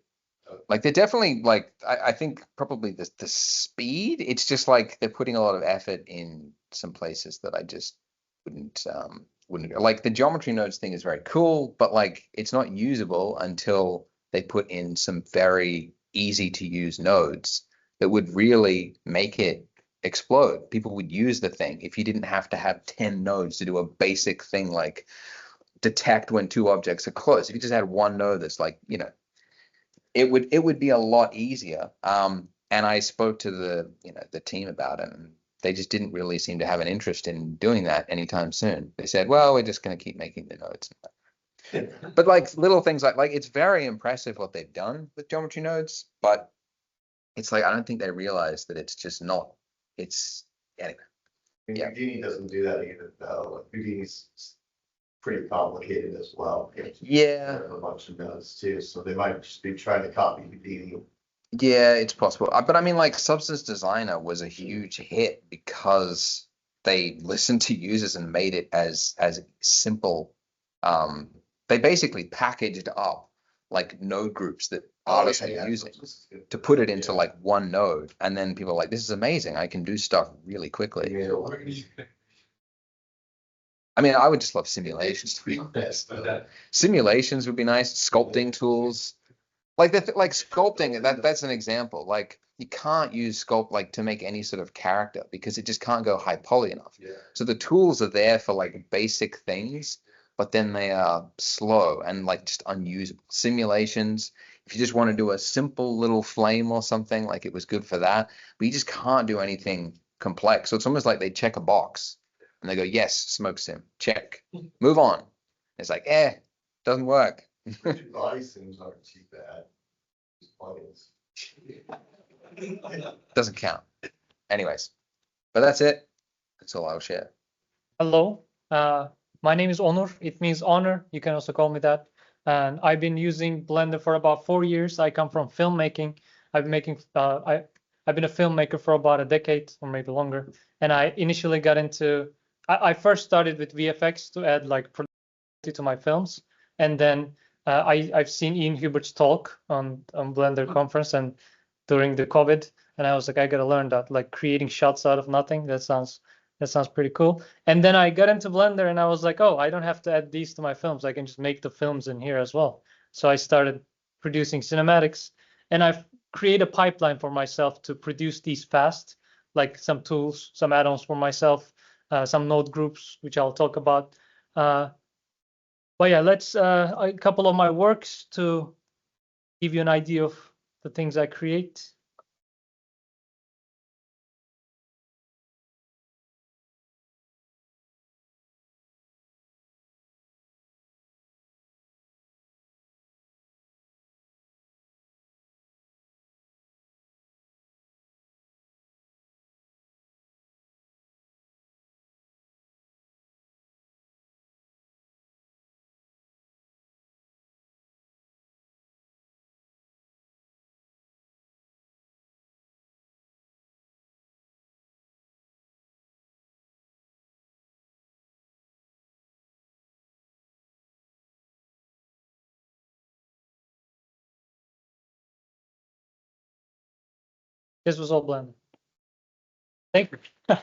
Like they're definitely like, I think probably the speed, it's just like they're putting a lot of effort in some places that I just wouldn't like. The geometry nodes thing is very cool, but like it's not usable until they put in some very easy to use nodes that would really make it explode. People would use the thing if you didn't have to have 10 nodes to do a basic thing like detect when 2 objects are close. If you just had one node that's like, it would be a lot easier. And I spoke to the team about it, and they just didn't really seem to have an interest in doing that anytime soon. They said, well, we're just going to keep making the nodes. But like little things like it's very impressive what they've done with geometry nodes, but it's like I don't think they realize that it's just not. It's anyway. Yeah. Houdini doesn't do that either though. Like, Houdini's pretty complicated as well. Yeah. There are a bunch of nodes too, so they might just be trying to copy Houdini. Yeah, it's possible. But I mean, like Substance Designer was a huge hit because they listened to users and made it as simple. They basically packaged up like node groups that artists are using to put it into like one node, and then people are like, this is amazing, I can do stuff really quickly. I mean, I would just love simulations, to be honest. Simulations would be nice. Sculpting tools, like like sculpting. That's an example. Like you can't use sculpt like to make any sort of character because it just can't go high poly enough. Yeah. So the tools are there for like basic things, but then they are slow and like just unusable. Simulations, if you just want to do a simple little flame or something, like it was good for that, but you just can't do anything complex. So it's almost like they check a box and they go, yes, smoke sim, check, move on. It's like, doesn't work. Body sims aren't too bad. Just plugins. Doesn't count. Anyways, but that's it. That's all I'll share. Hello, my name is Onur. It means honor. You can also call me that. And I've been using Blender for about 4 years. I come from filmmaking. I've been making. I've been a filmmaker for about a decade or maybe longer. And I initially got into. I first started with VFX to add like to my films, and then I've seen Ian Hubert's talk on Blender conference and during the COVID, and I was like, I gotta learn that, like creating shots out of nothing. That sounds pretty cool. And then I got into Blender and I was like, oh, I don't have to add these to my films. I can just make the films in here as well. So I started producing cinematics, and I've created a pipeline for myself to produce these fast, like some tools, some add-ons for myself, some node groups, which I'll talk about. But yeah, let's a couple of my works to give you an idea of the things I create. This was all Blender. Thank you.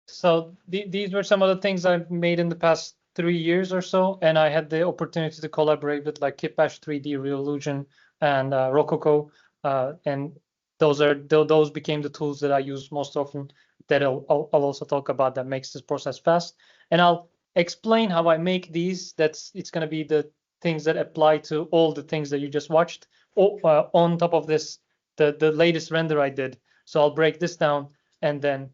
So these were some of the things I've made in the past 3 years or so, and I had the opportunity to collaborate with like Kitbash 3D, Revolution, and Rococo, and those became the tools that I use most often. That I'll also talk about that makes this process fast, and I'll explain how I make these. It's going to be the things that apply to all the things that you just watched. On top of this, the latest render I did. So I'll break this down, and then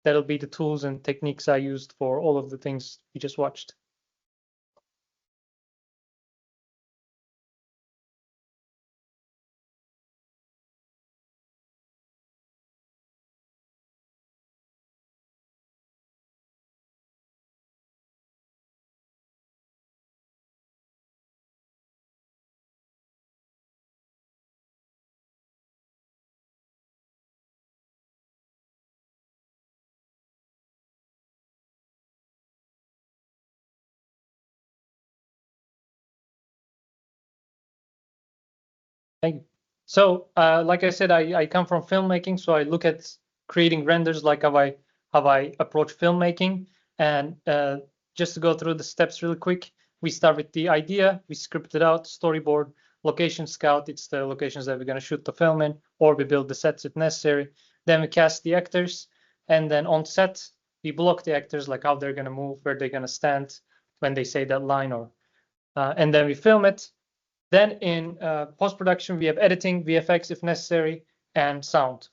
that'll be the tools and techniques I used for all of the things you just watched. Thank you. So, like I said, I come from filmmaking, so I look at creating renders like how I approach filmmaking. And just to go through the steps really quick, we start with the idea, we script it out, storyboard, location scout, it's the locations that we're going to shoot the film in, or we build the sets if necessary. Then we cast the actors, and then on set, we block the actors, like how they're going to move, where they're going to stand when they say that line, or and then we film it. Then in post-production, we have editing, VFX if necessary, and sound.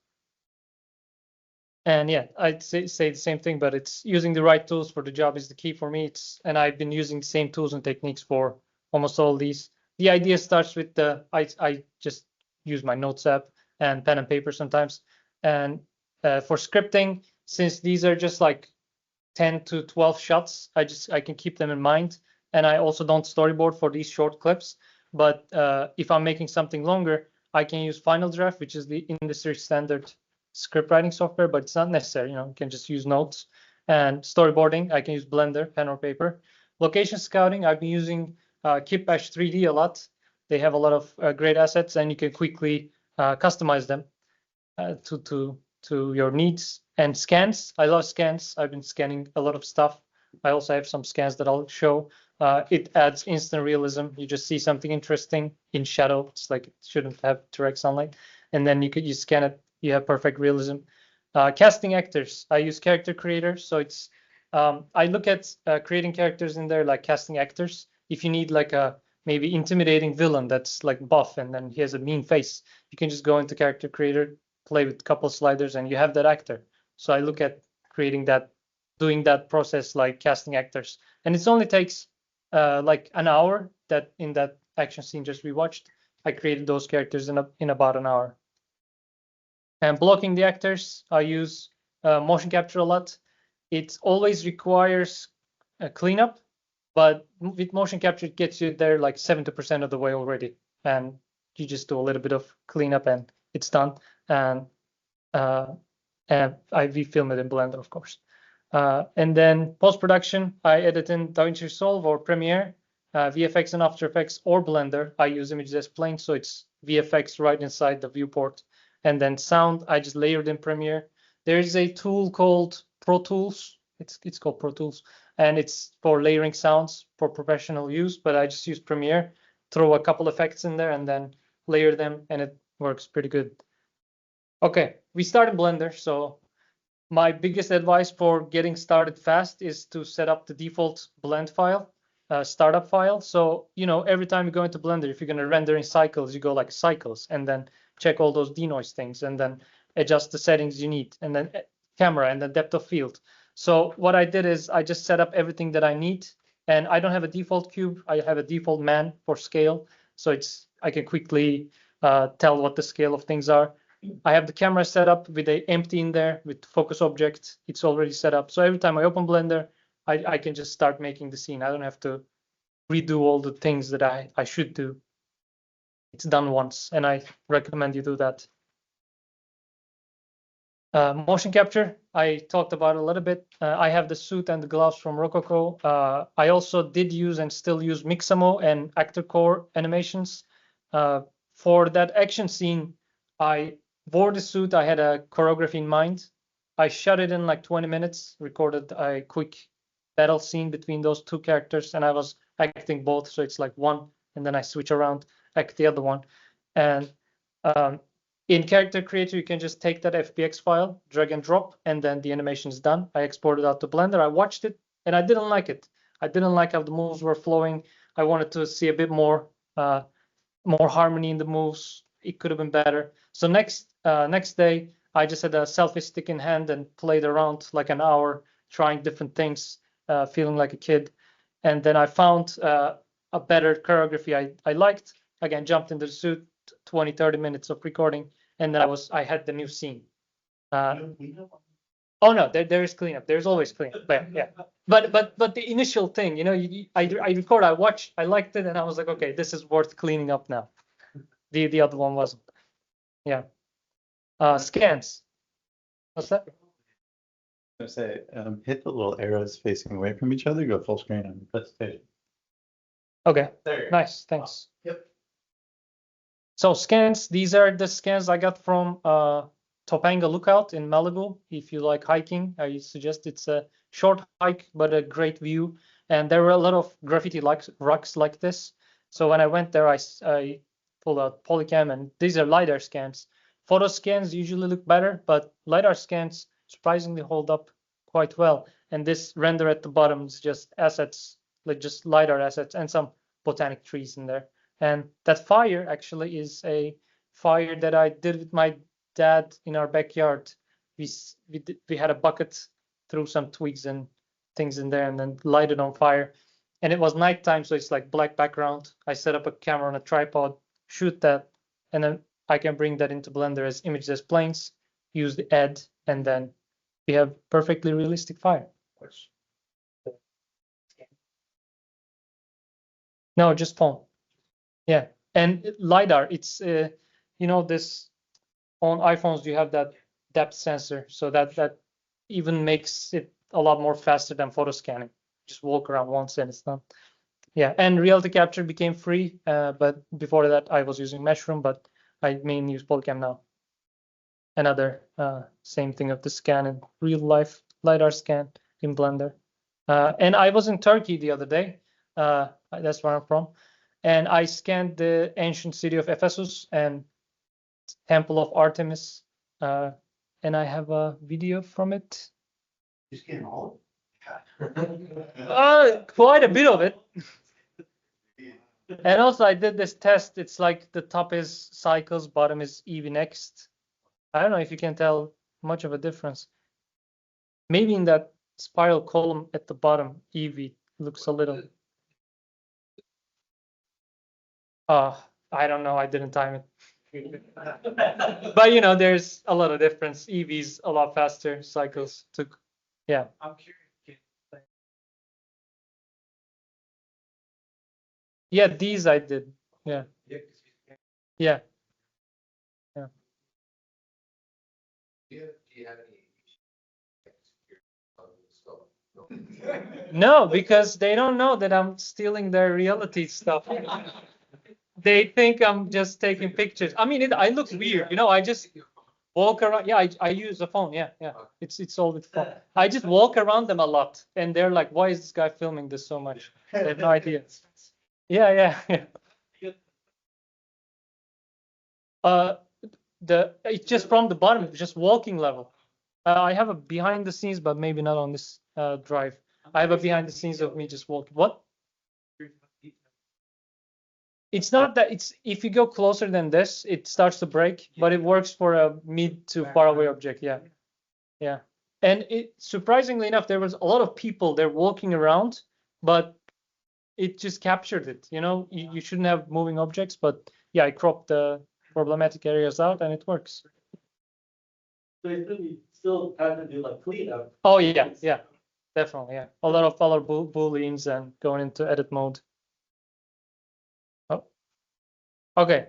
And yeah, I'd say the same thing, but it's using the right tools for the job is the key for me. And I've been using the same tools and techniques for almost all these. The idea starts with I just use my notes app and pen and paper sometimes. And for scripting, since these are just like 10 to 12 shots, I can keep them in mind. And I also don't storyboard for these short clips. But if I'm making something longer, I can use Final Draft, which is the industry standard script writing software, but it's not necessary. You can just use notes. And storyboarding, I can use Blender, pen or paper. Location scouting, I've been using Kitbash 3D a lot. They have a lot of great assets, and you can quickly customize them to your needs. And scans, I love scans. I've been scanning a lot of stuff. I also have some scans that I'll show. It adds instant realism. You just see something interesting in shadow. It's like it shouldn't have direct sunlight. and then you scan it, you have perfect realism. Casting actors, I use character creator, so it's I look at creating characters in there like casting actors. If you need like a maybe intimidating villain that's like buff and then he has a mean face, you can just go into character creator, play with a couple sliders, and you have that actor. So I look at creating that, doing that process like casting actors, and it only takes like an hour. That in that action scene just we watched, I created those characters in about an hour. And blocking the actors, I use motion capture a lot. It always requires a cleanup, but with motion capture, it gets you there like 70% of the way already. And you just do a little bit of cleanup and it's done. And we film it in Blender, of course. And then post-production, I edit in DaVinci Resolve or Premiere, VFX and After Effects or Blender. I use images as plain, so it's VFX right inside the viewport. And then sound, I just layered in Premiere. There is a tool called Pro Tools. It's called Pro Tools, and it's for layering sounds for professional use. But I just use Premiere, throw a couple effects in there, and then layer them, and it works pretty good. Okay, we start in Blender. So my biggest advice for getting started fast is to set up the default blend file, startup file. So every time you go into Blender, if you're going to render in cycles, you go like cycles, and then check all those denoise things, and then adjust the settings you need, and then camera, and then depth of field. So what I did is I just set up everything that I need, and I don't have a default cube. I have a default man for scale. So I can quickly tell what the scale of things are. I have the camera set up with a empty in there with focus object. It's already set up. So every time I open Blender, I can just start making the scene. I don't have to redo all the things that I should do. It's done once, and I recommend you do that. Motion capture, I talked about a little bit. I have the suit and the gloves from Rococo. I also did use and still use Mixamo and Actor Core animations. For that action scene, I wore the suit. I had a choreography in mind. I shot it in like 20 minutes, recorded a quick battle scene between those two characters, and I was acting both. So it's like one, and then I switch around, act the other one. And in Character Creator, you can just take that FBX file, drag and drop, and then the animation is done. I exported out to Blender. I watched it, and I didn't like it. I didn't like how the moves were flowing. I wanted to see a bit more harmony in the moves. It could have been better. So next day, I just had a selfie stick in hand and played around like an hour, trying different things, feeling like a kid. And then I found a better choreography I liked. Again, jumped into the suit, 20, 30 minutes of recording, and then I had the new scene. Oh no, there is cleanup. There's always cleanup. But yeah. But the initial thing, I record, I watch, I liked it, and I was like, okay, this is worth cleaning up now. The other one wasn't. Yeah. Scans. What's that? I was gonna say, hit the little arrows facing away from each other, go full screen on the presentation. Okay. There. Nice. Thanks. Yep. So scans, these are the scans I got from Topanga Lookout in Malibu. If you like hiking, I suggest it's a short hike, but a great view. And there were a lot of graffiti rocks like this. So when I went there, I pulled out Polycam, and these are LiDAR scans. Photo scans usually look better, but LiDAR scans surprisingly hold up quite well. And this render at the bottom is just assets, like just LiDAR assets and some botanic trees in there. And that fire actually is a fire that I did with my dad in our backyard. We had a bucket, threw some twigs and things in there, and then light it on fire. And it was nighttime, so it's like black background. I set up a camera on a tripod, shoot that, and then I can bring that into Blender as images as planes, use the add, and then we have perfectly realistic fire. No, just phone. Yeah, and LiDAR, it's this on iPhones you have that depth sensor, so that even makes it a lot more faster than photo scanning. Just walk around once and it's done. Yeah, and reality capture became free, but before that I was using Mushroom, but I mainly use Polycam now. Another same thing of the scan in real life LiDAR scan in Blender. And I was in Turkey the other day. That's where I'm from. And I scanned the ancient city of Ephesus, and Temple of Artemis, and I have a video from it. Just getting all. Quite a bit of it. And also I did this test. It's like the top is cycles, bottom is EV next. I don't know if you can tell much of a difference. Maybe in that spiral column at the bottom, EV looks a little. I don't know. I didn't time it. But you know, there's a lot of difference. EV's a lot faster. Cycles took. Yeah. I'm curious. Yeah, these I did. Yeah. Yeah. Yeah. Do you have any? No, because they don't know that I'm stealing their reality stuff. They think I'm just taking pictures. I mean, I look weird, you know. I just walk around. Yeah, I use a phone. Yeah, yeah. It's all with phone. I just walk around them a lot, and they're like, "Why is this guy filming this so much?" They have no idea. Yeah, yeah, yeah. It's just from the bottom, just walking level. I have a behind the scenes, but maybe not on this drive. I have a behind the scenes of me just walking. What? It's not that it's if you go closer than this, it starts to break, but it works for a mid to far away object. Yeah, yeah. And it surprisingly enough, there was a lot of people there walking around, but it just captured it. You know, you shouldn't have moving objects, but yeah, I cropped the problematic areas out, and it works. So you still have to do like cleanup. Oh yeah, yeah, definitely. Yeah, a lot of other booleans and going into edit mode. Oh, okay.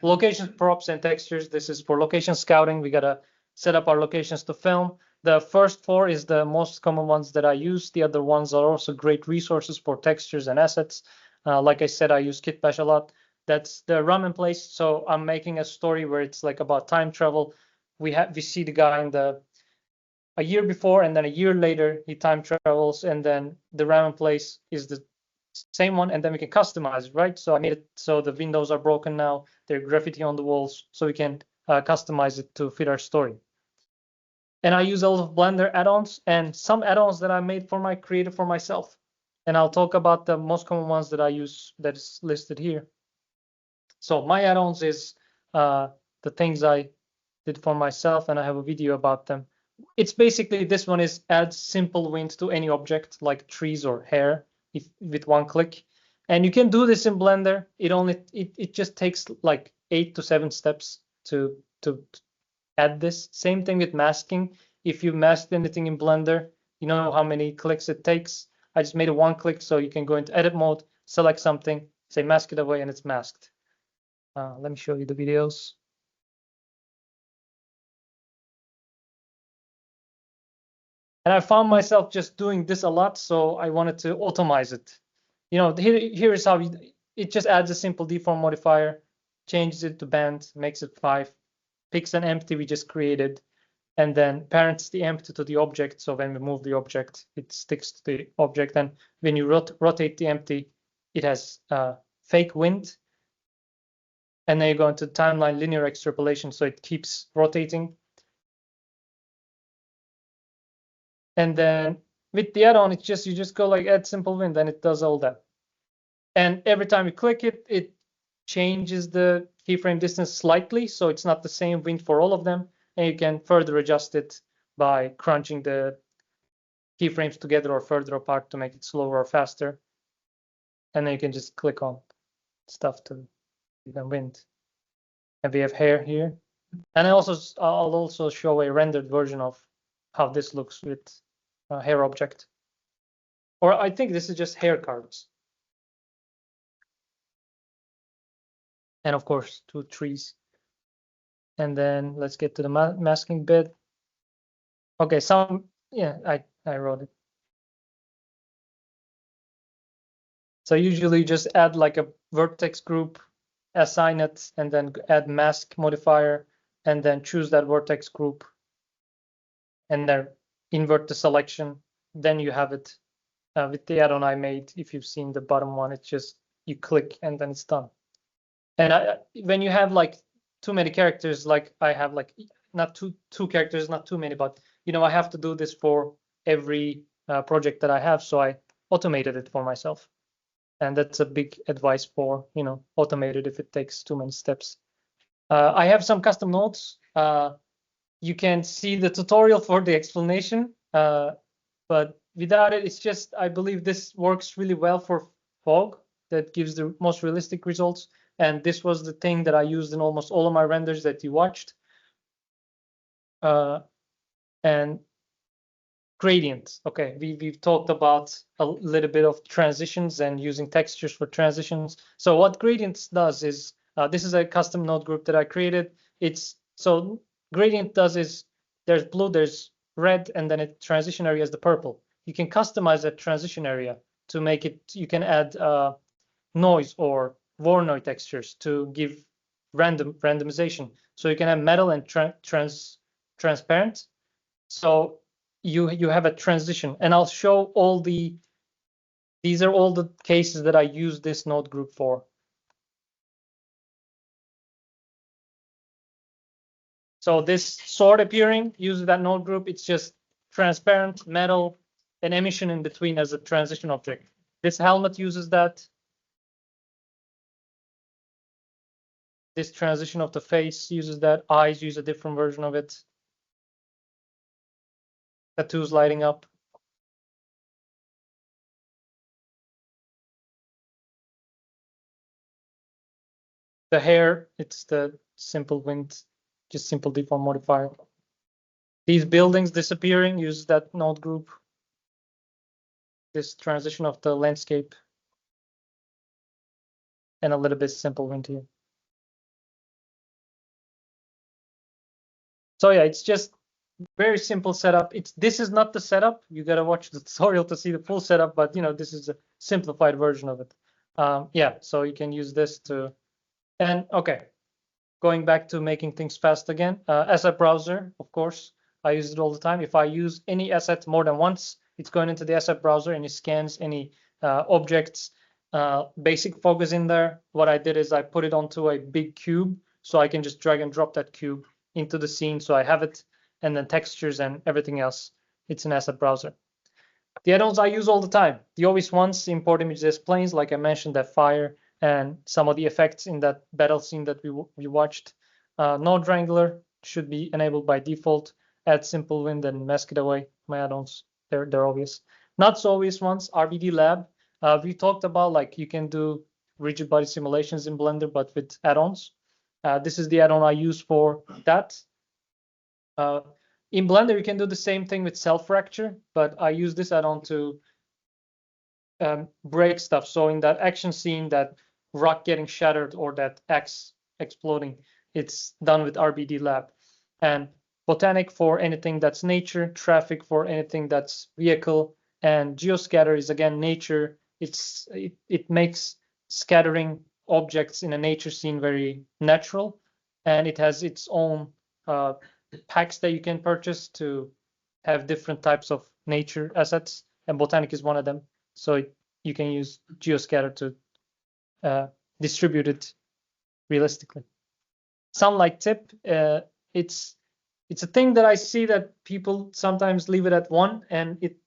Location props and textures. This is for location scouting. We gotta set up our locations to film. The first 4 is the most common ones that I use. The other ones are also great resources for textures and assets. Like I said, I use Kitbash a lot. That's the ramen place. So I'm making a story where it's like about time travel. We see the guy in a year before, and then a year later he time travels, and then the ramen place is the same one, and then we can customize it, right? So I made it so the windows are broken now. There are graffiti on the walls, so we can customize it to fit our story. And I use a lot of Blender add-ons and some add-ons that I made created for myself. And I'll talk about the most common ones that I use that is listed here. So my add-ons is the things I did for myself, and I have a video about them. It's basically, this one is add simple wind to any object like trees or hair with one click. And you can do this in Blender. It just takes like 8 to 7 steps to add this. Same thing with masking. If you masked anything in Blender, you know how many clicks it takes. I just made it 1 click, so you can go into edit mode, select something, say mask it away, and it's masked. Let me show you the videos. And I found myself just doing this a lot, so I wanted to automate it. You know, here is how it just adds a simple deform modifier, changes it to band, makes it 5, picks an empty we just created, and then parents the empty to the object. So when we move the object, it sticks to the object. And when you rotate the empty, it has fake wind. And then you go into timeline linear extrapolation, so it keeps rotating. And then with the add-on, it's just you just go like add simple wind, and it does all that. And every time you click it, it changes the keyframe distance slightly, so it's not the same wind for all of them. And you can further adjust it by crunching the keyframes together or further apart to make it slower or faster. And then you can just click on stuff to the wind. And we have hair here. And I'll also show a rendered version of how this looks with a hair object. Or I think this is just hair cards. And of course, 2 trees. And then let's get to the masking bit. Okay, I wrote it. So usually you just add like a vertex group, assign it, and then add mask modifier, and then choose that vertex group, and then invert the selection. Then you have it with the add-on I made. If you've seen the bottom one, it's just you click and then it's done. And when you have like too many characters, like I have like not two characters, not too many, but I have to do this for every project that I have, so I automated it for myself. And that's a big advice for automate it if it takes too many steps. I have some custom nodes. You can see the tutorial for the explanation, but without it, it's just, I believe this works really well for fog. That gives the most realistic results. And this was the thing that I used in almost all of my renders that you watched. And gradients. Okay, we've talked about a little bit of transitions and using textures for transitions. So what gradients does is, this is a custom node group that I created. So gradient does is, there's blue, there's red, and then a transition area is the purple. You can customize that transition area to make it, you can add noise or Voronoi textures to give randomization. So you can have metal and transparent. So you have a transition, and I'll show all these are all the cases that I use this node group for. So this sword appearing uses that node group. It's just transparent, metal, and emission in between as a transition object. This helmet uses that. This transition of the face uses that. Eyes use a different version of it. Tattoos lighting up. The hair, it's the simple wind, just simple deform modifier. These buildings disappearing uses that node group. This transition of the landscape. And a little bit simple wind here. So yeah, it's just very simple setup. This is not the setup. You gotta watch the tutorial to see the full setup, but this is a simplified version of it. Yeah, so you can use this to, and okay, going back to making things fast again. Asset browser, of course, I use it all the time. If I use any asset more than once, it's going into the asset browser and it scans any objects. Basic fog is in there. What I did is I put it onto a big cube, so I can just drag and drop that cube into the scene, so I have it, and then textures and everything else. It's an asset browser. The add-ons I use all the time. The obvious ones, import images as planes, like I mentioned, that fire and some of the effects in that battle scene that we watched. Node Wrangler should be enabled by default. Add simple wind and mask it away. My add-ons, they're obvious. Not so obvious ones, RBD Lab. We talked about, like, you can do rigid body simulations in Blender, but with add-ons. This is the add-on I use for that. In Blender, you can do the same thing with self-fracture, but I use this add-on to break stuff. So in that action scene, that rock getting shattered or that axe exploding, it's done with RBD Lab. And Botanic for anything that's nature, Traffic for anything that's vehicle, and Geoscatter is again nature. It makes scattering objects in a nature scene very natural, and it has its own packs that you can purchase to have different types of nature assets, and Botanic is one of them. So you can use Geoscatter to distribute it realistically. Sunlight tip, it's a thing that I see that people sometimes leave it at 1, and it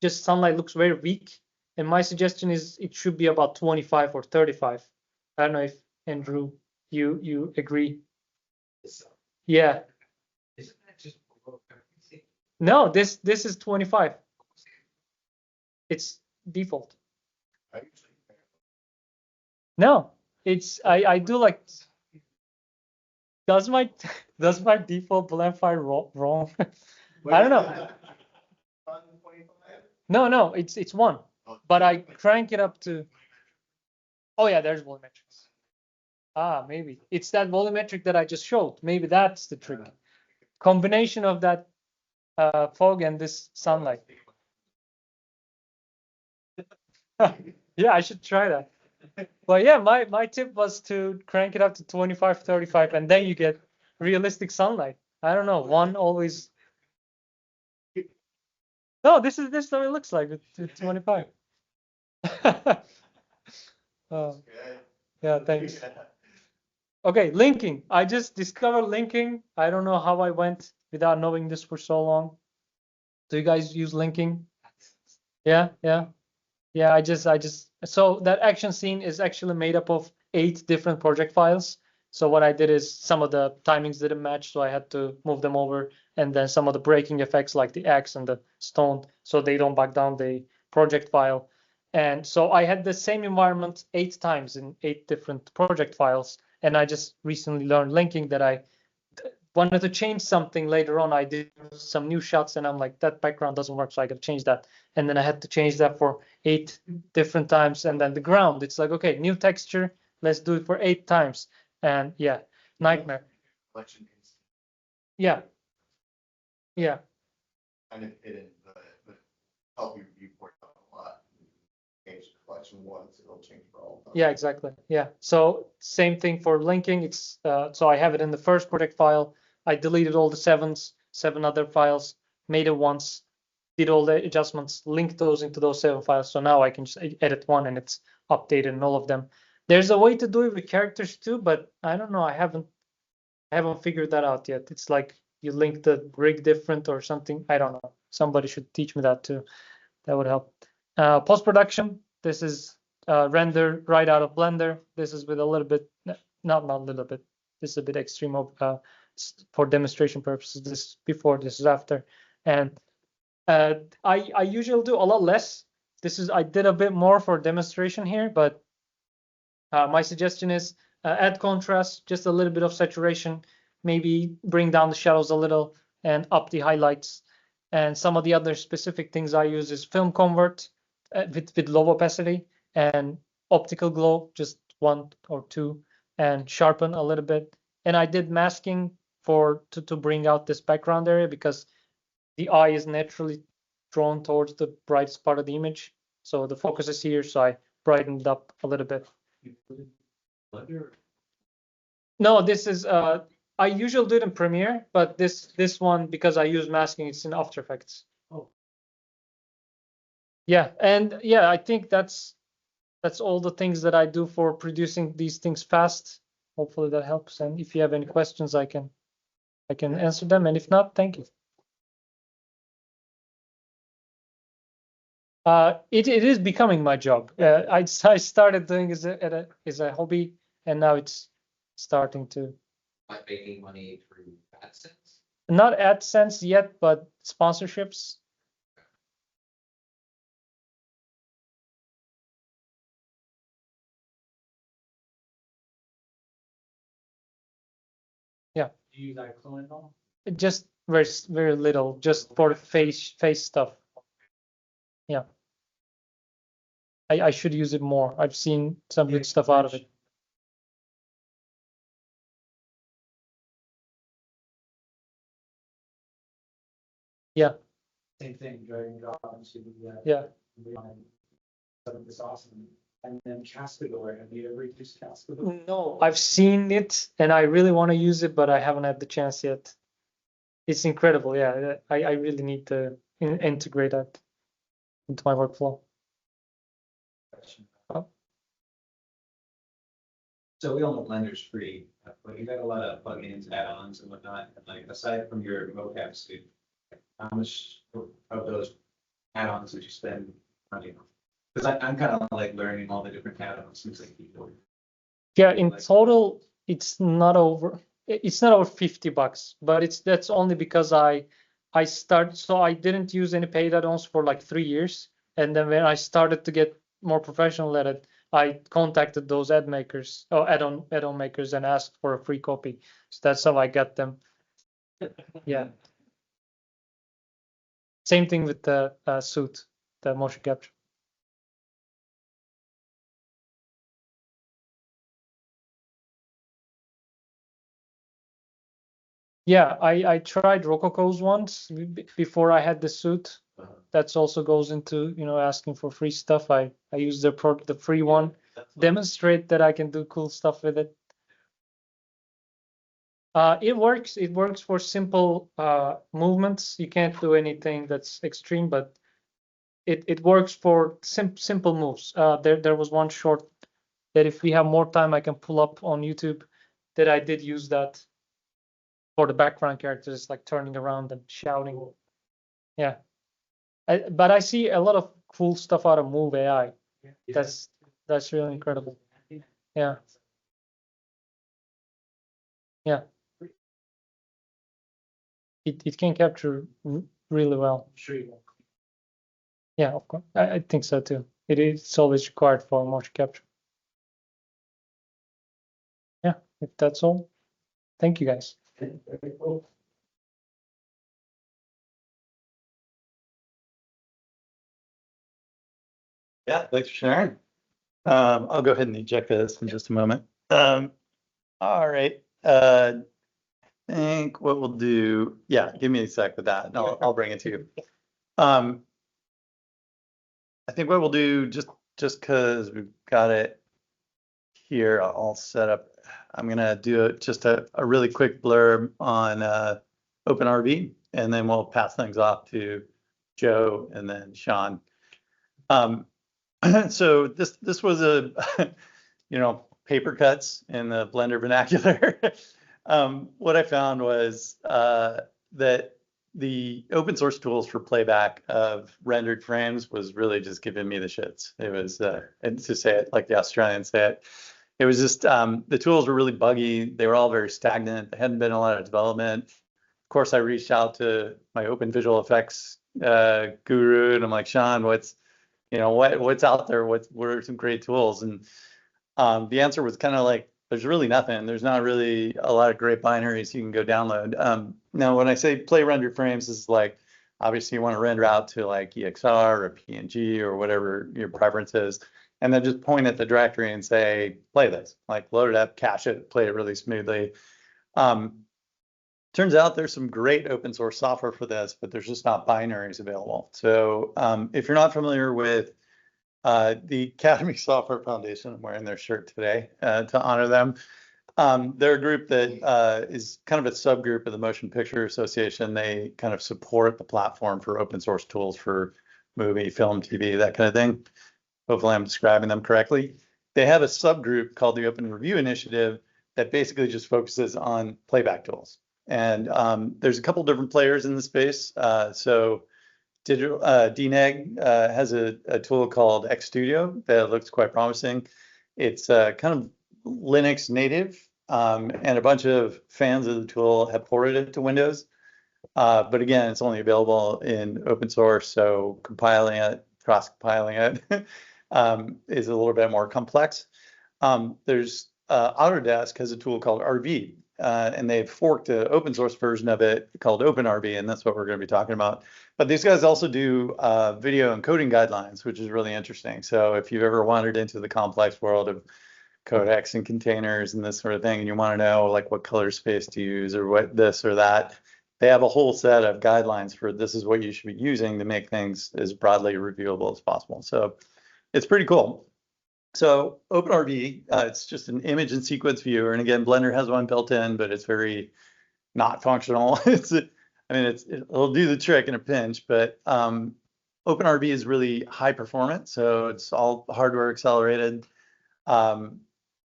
just sunlight looks very weak. And my suggestion is it should be about 25 or 35. I don't know if Andrew, you agree. Yeah. Isn't that just below everything? No, this is 25. It's default. No, it's I do like. Does my default blend file wrong? I don't know. No, it's 1, but I crank it up to. Oh yeah, there's volumetrics. Ah, maybe it's that volumetric that I just showed. Maybe that's the trick. Combination of that fog and this sunlight. Yeah, I should try that. But yeah, my tip was to crank it up to 25, 35, and then you get realistic sunlight. I don't know, 1 always. No, this is what it looks like with 25. Yeah, thanks. Okay, linking. I just discovered linking. I don't know how I went without knowing this for so long. Do you guys use linking? Yeah, yeah. Yeah, so that action scene is actually made up of 8 different project files. So what I did is some of the timings didn't match, so I had to move them over, and then some of the breaking effects like the axe and the stone, so they don't back down the project file. And so I had the same environment 8 times in 8 different project files, and I just recently learned linking that I wanted to change something later on. I did some new shots and I'm like, that background doesn't work, so I got to change that. And then I had to change that for 8 different times. And then the ground, it's like, okay, new texture, let's do it for 8 times. And yeah, nightmare. Yeah, yeah, Kind of hidden, but help you report a lot. Change the collection once, it'll change for all of them. yeah, exactly. Yeah. So same thing for linking. It's so I have it in the first project file. I deleted all the 7 other files, made it once, did all the adjustments, linked those into those 7 files. So now I can just edit one and it's updated in all of them. There's a way to do it with characters too, but I don't know. I haven't figured that out yet. It's like you link the rig different or something. I don't know. Somebody should teach me that too. That would help. Post-production. This is render right out of Blender. This is with a little bit, not a little bit. This is a bit extreme of for demonstration purposes. This before, this is after, and I usually do a lot less. I did a bit more for demonstration here, but my suggestion is add contrast, just a little bit of saturation, maybe bring down the shadows a little and up the highlights. And some of the other specific things I use is film convert with low opacity and optical glow, just 1 or 2, and sharpen a little bit. And I did masking to bring out this background area because the eye is naturally drawn towards the brightest part of the image. So the focus is here, so I brightened it up a little bit. No, this is I usually do it in Premiere, but this one, because I use masking, it's in After Effects. Oh. Yeah, and yeah, I think that's all the things that I do for producing these things fast. Hopefully that helps. And if you have any questions, I can answer them. And if not, thank you. It is becoming my job. I started doing it as a hobby, and now it's starting to. Like making money through AdSense? Not AdSense yet, but sponsorships. Yeah. Do you use iClone at all? Just very little, just for face stuff. Yeah. I should use it more. I've seen some good stuff out of it. Yeah. Same thing, drag and drop into the Yeah. This awesome. And then Cascador, have you ever used Cascador? No, I've seen it and I really want to use it, but I haven't had the chance yet. It's incredible. Yeah, I really need to integrate that into my workflow. Oh. So we all know Blender's free, but you got a lot of plugins, add-ons and whatnot. And like aside from your mocap suite, how much of those add-ons would you spend on you? Because I'm kind of like learning all the different add-ons since like people. Yeah, in total, it's not over $50, but that's only because I started, so I didn't use any paid add-ons for like 3 years, and then when I started to get more professional at it, I contacted those add-on makers and asked for a free copy. So that's how I got them. Yeah. Same thing with the suit, the motion capture. Yeah, I tried Rococo's once before I had the suit. That's also goes into, asking for free stuff. I use the free one, demonstrate that I can do cool stuff with it. It works. It works for simple movements. You can't do anything that's extreme, but it works for simple moves. There was one short that if we have more time, I can pull up on YouTube. that I did use that for the background characters, like turning around and shouting. Yeah. But I see a lot of cool stuff out of Move AI. That's really incredible. Yeah. Yeah. It can capture really well. Sure you will. Yeah, of course. I think so too. It's always required for motion capture. Yeah, if that's all. Thank you guys. Very cool. Yeah, thanks for sharing. I'll go ahead and eject this in just a moment. All right. I think what we'll do, yeah, give me a sec with that, and I'll bring it to you. I think what we'll do, just because we've got it here, I'll set up. I'm gonna do just a really quick blurb on OpenRV, and then we'll pass things off to Joe and then Sean. So this was a paper cuts in the Blender vernacular. What I found was that the open source tools for playback of rendered frames was really just giving me the shits. It was, and to say it like the Australians say it, it was just the tools were really buggy. They were all very stagnant. There hadn't been a lot of development. Of course, I reached out to my open visual effects guru, and I'm like, Sean, what's out there? What are some great tools? And the answer was kind of like, there's really nothing. There's not really a lot of great binaries you can go download. Now, when I say play render frames, this is like, obviously you want to render out to like EXR or PNG or whatever your preference is, and then just point at the directory and say, play this, like load it up, cache it, play it really smoothly. Turns out there's some great open source software for this, but there's just not binaries available. So if you're not familiar with the Academy Software Foundation, I'm wearing their shirt today to honor them. They're a group that is kind of a subgroup of the Motion Picture Association. They kind of support the platform for open source tools for movie, film, TV, that kind of thing. Hopefully I'm describing them correctly. They have a subgroup called the Open Review Initiative that basically just focuses on playback tools. And there's a couple different players in the space. So DNEG has a tool called XStudio that looks quite promising. It's kind of Linux native, and a bunch of fans of the tool have ported it to Windows. But again, it's only available in open source, so compiling it, cross-compiling it is a little bit more complex. There's Autodesk has a tool called RV, and they've forked an open source version of it called OpenRV, and that's what we're going to be talking about. But these guys also do video encoding guidelines, which is really interesting. So if you've ever wandered into the complex world of codecs and containers and this sort of thing, and you want to know like what color space to use or what this or that, they have a whole set of guidelines for this is what you should be using to make things as broadly reviewable as possible. So it's pretty cool. So OpenRV, it's just an image and sequence viewer. And again, Blender has one built in, but it's very not functional. It'll do the trick in a pinch, but OpenRV is really high performance. So it's all hardware accelerated. And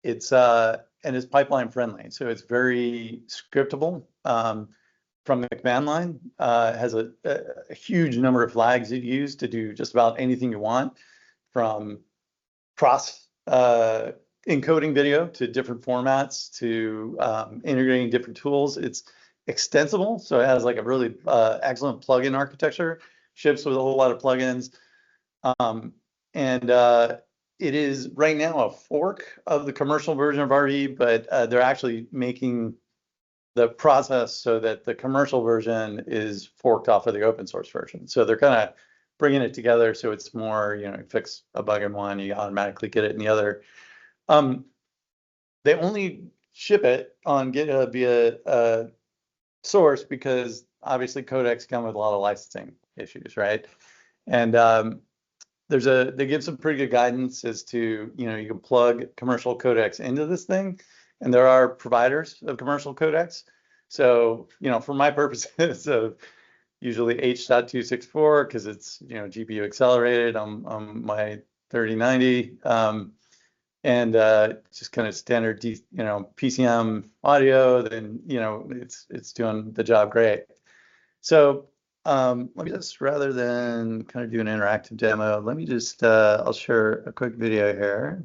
it's pipeline friendly. So it's very scriptable from the command line. Has a huge number of flags you use to do just about anything you want, from cross encoding video to different formats to integrating different tools. It's extensible, so it has like a really excellent plugin architecture, ships with a whole lot of plugins. It is right now a fork of the commercial version of RV, but they're actually making the process so that the commercial version is forked off of the open source version. So they're kind of bringing it together so it's more, fix a bug in one, you automatically get it in the other. They only ship it on GitHub via source because obviously codecs come with a lot of licensing issues, right? And they give some pretty good guidance as to, you can plug commercial codecs into this thing, and there are providers of commercial codecs. So, for my purposes of usually H.264, because it's, GPU accelerated on my 3090, and just kind of standard, PCM audio, then, it's doing the job great. So let me just, rather than kind of do an interactive demo, let me just, I'll share a quick video here.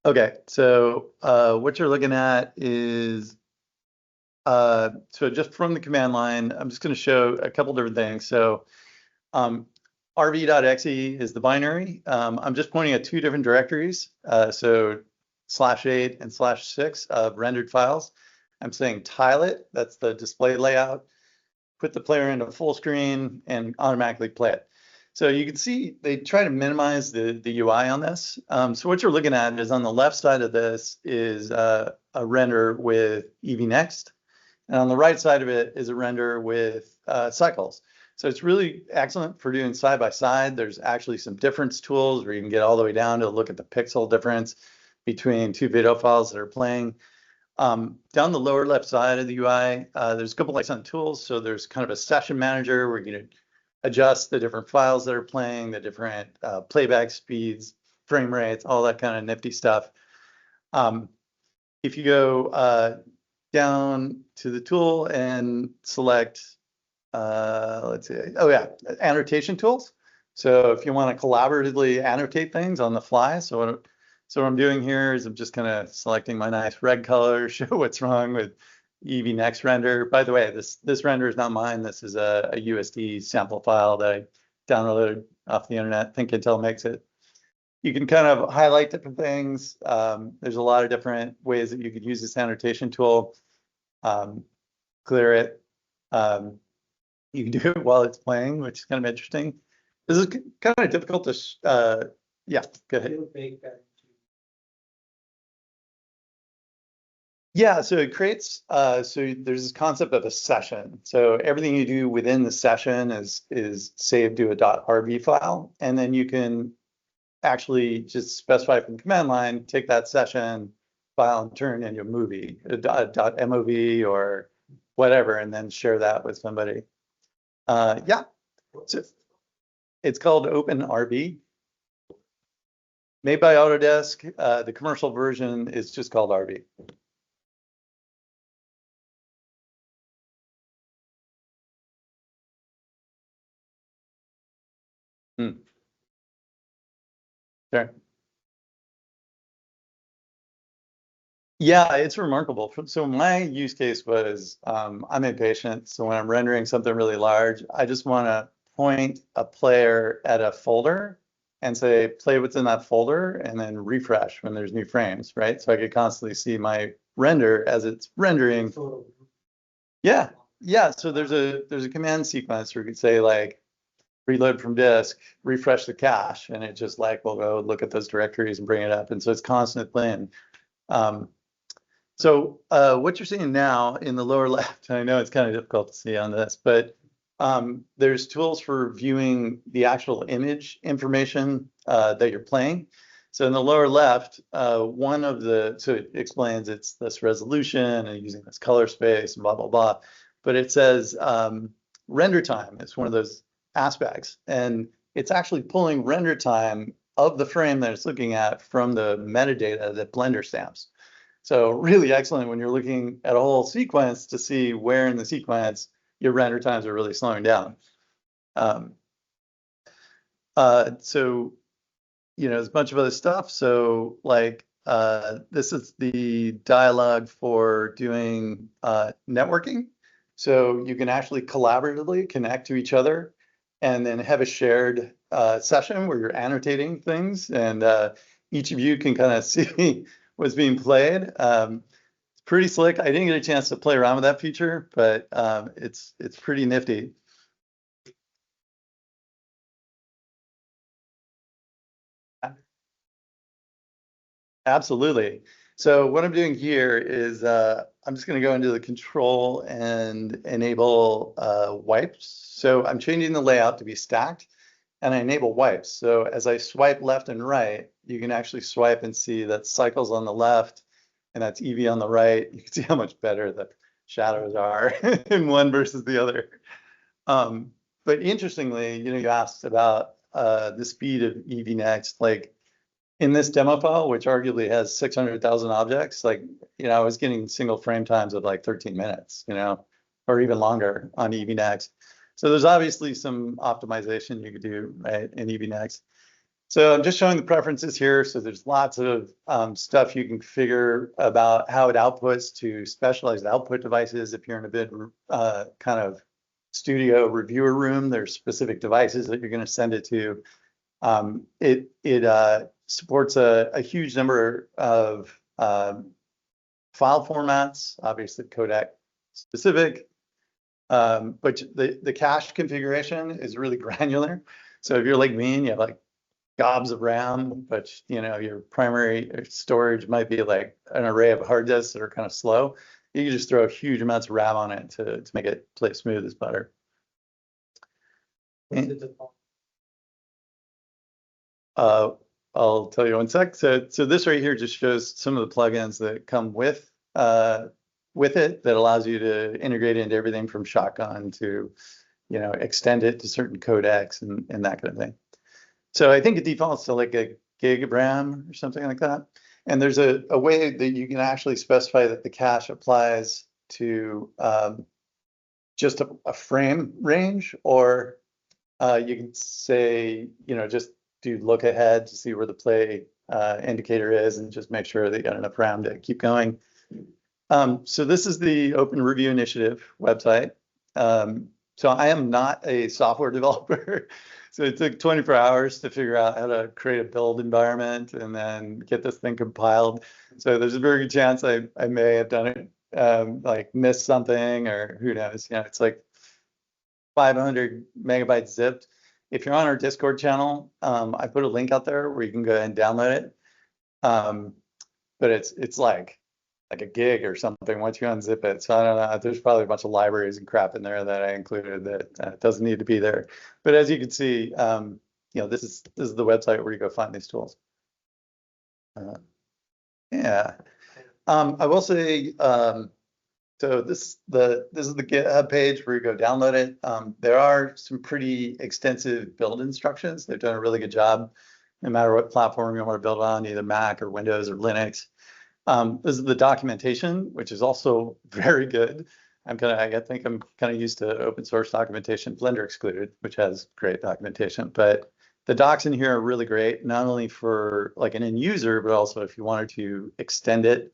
Okay, so what you're looking at is, so just from the command line, I'm just going to show a couple different things. So rv.exe is the binary. I'm just pointing at two different directories. So /8 and /6 of rendered files. I'm saying tile it, that's the display layout, put the player into full screen and automatically play it. So you can see they try to minimize the UI on this. So what you're looking at is on the left side of this is a render with EV Next. And on the right side of it is a render with cycles. So it's really excellent for doing side by side. There's actually some difference tools where you can get all the way down to look at the pixel difference between two video files that are playing. Down the lower left side of the UI, there's a couple excellent tools. So there's kind of a session manager where you can adjust the different files that are playing, the different playback speeds, frame rates, all that kind of nifty stuff. If you go down to the tool and select, let's see, oh yeah, annotation tools. So if you want to collaboratively annotate things on the fly, so what I'm doing here is I'm just kind of selecting my nice red color, show what's wrong with EV Next render. By the way, this render is not mine. This is a USD sample file that I downloaded off the internet. I think Intel makes it. You can kind of highlight different things. There's a lot of different ways that you could use this annotation tool. Clear it. You can do it while it's playing, which is kind of interesting. This is kind of difficult to, yeah, go ahead. Yeah, so it creates, so there's this concept of a session. So everything you do within the session is saved to a .rv file, and then you can actually just specify from the command line, take that session file and turn it into a movie, a .mov or whatever, and then share that with somebody. Yeah, so it's called OpenRV. Made by Autodesk. The commercial version is just called RV. Sure. Yeah, it's remarkable. So my use case was, I'm impatient. So when I'm rendering something really large, I just want to point a player at a folder and say, play what's in that folder, and then refresh when there's new frames, right? So I could constantly see my render as it's rendering. Yeah, yeah. So there's a command sequence where you could say like, reload from disk, refresh the cache, and it just like will go look at those directories and bring it up. And so it's constant playing. So what you're seeing now in the lower left, I know it's kind of difficult to see on this, but there's tools for viewing the actual image information that you're playing. So in the lower left, so it explains it's this resolution and using this color space and blah, blah, blah. But it says render time is one of those aspects. And it's actually pulling render time of the frame that it's looking at from the metadata that Blender stamps. So really excellent when you're looking at a whole sequence to see where in the sequence your render times are really slowing down. So, there's a bunch of other stuff. So like this is the dialogue for doing networking. So you can actually collaboratively connect to each other and then have a shared session where you're annotating things, and each of you can kind of see what's being played. It's pretty slick. I didn't get a chance to play around with that feature, but it's pretty nifty. Absolutely. So what I'm doing here is I'm just going to go into the control and enable wipes. So I'm changing the layout to be stacked, and I enable wipes. So as I swipe left and right, you can actually swipe and see that cycles on the left and that's EV on the right. You can see how much better the shadows are in one versus the other. But interestingly, you asked about the speed of EV Next, like in this demo file, which arguably has 600,000 objects, like, I was getting single frame times of like 13 minutes, or even longer on EV Next. So there's obviously some optimization you could do, right, in EV Next. So I'm just showing the preferences here. So there's lots of stuff you can configure about how it outputs to specialized output devices. If you're in a big kind of studio reviewer room, there's specific devices that you're going to send it to. It supports a huge number of file formats, obviously codec specific, but the cache configuration is really granular. So if you're like me and you have like gobs of RAM, but your primary storage might be like an array of hard disks that are kind of slow, you can just throw huge amounts of RAM on it to make it play smooth as butter. I'll tell you one sec. So this right here just shows some of the plugins that come with it that allows you to integrate into everything from Shotgun to, extend it to certain codecs and that kind of thing. So I think it defaults to like a gig of RAM or something like that. And there's a way that you can actually specify that the cache applies to just a frame range, or you can say, just do look ahead to see where the play indicator is and just make sure that you got enough RAM to keep going. So this is the OpenRV Initiative website. So I am not a software developer. So it took 24 hours to figure out how to create a build environment and then get this thing compiled. So there's a very good chance I may have done it, like missed something, or who knows. It's like 500 megabytes zipped. If you're on our Discord channel, I put a link out there where you can go ahead and download it. But it's like a gig or something once you unzip it. So I don't know, there's probably a bunch of libraries and crap in there that I included that doesn't need to be there. But as you can see, this is the website where you go find these tools. Yeah. I will say, so this is the GitHub page where you go download it. There are some pretty extensive build instructions. They've done a really good job, no matter what platform you want to build on, either Mac or Windows or Linux. This is the documentation, which is also very good. I think I'm kind of used to open source documentation, Blender excluded, which has great documentation. But the docs in here are really great, not only for like an end user, but also if you wanted to extend it,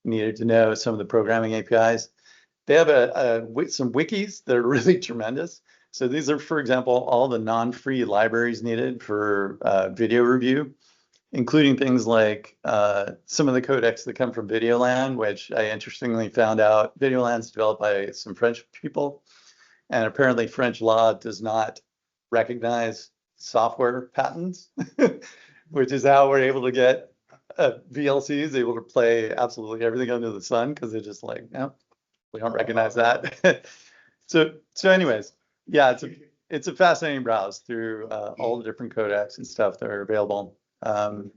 needed to know some of the programming APIs. They have some wikis that are really tremendous. So these are, for example, all the non-free libraries needed for video review, including things like some of the codecs that come from Videoland, which I interestingly found out Videoland's developed by some French people, and apparently French law does not recognize software patents, which is how we're able to get VLCs able to play absolutely everything under the sun, because they're just like, no, we don't recognize that. So anyways, yeah, it's a fascinating browse through all the different codecs and stuff that are available. There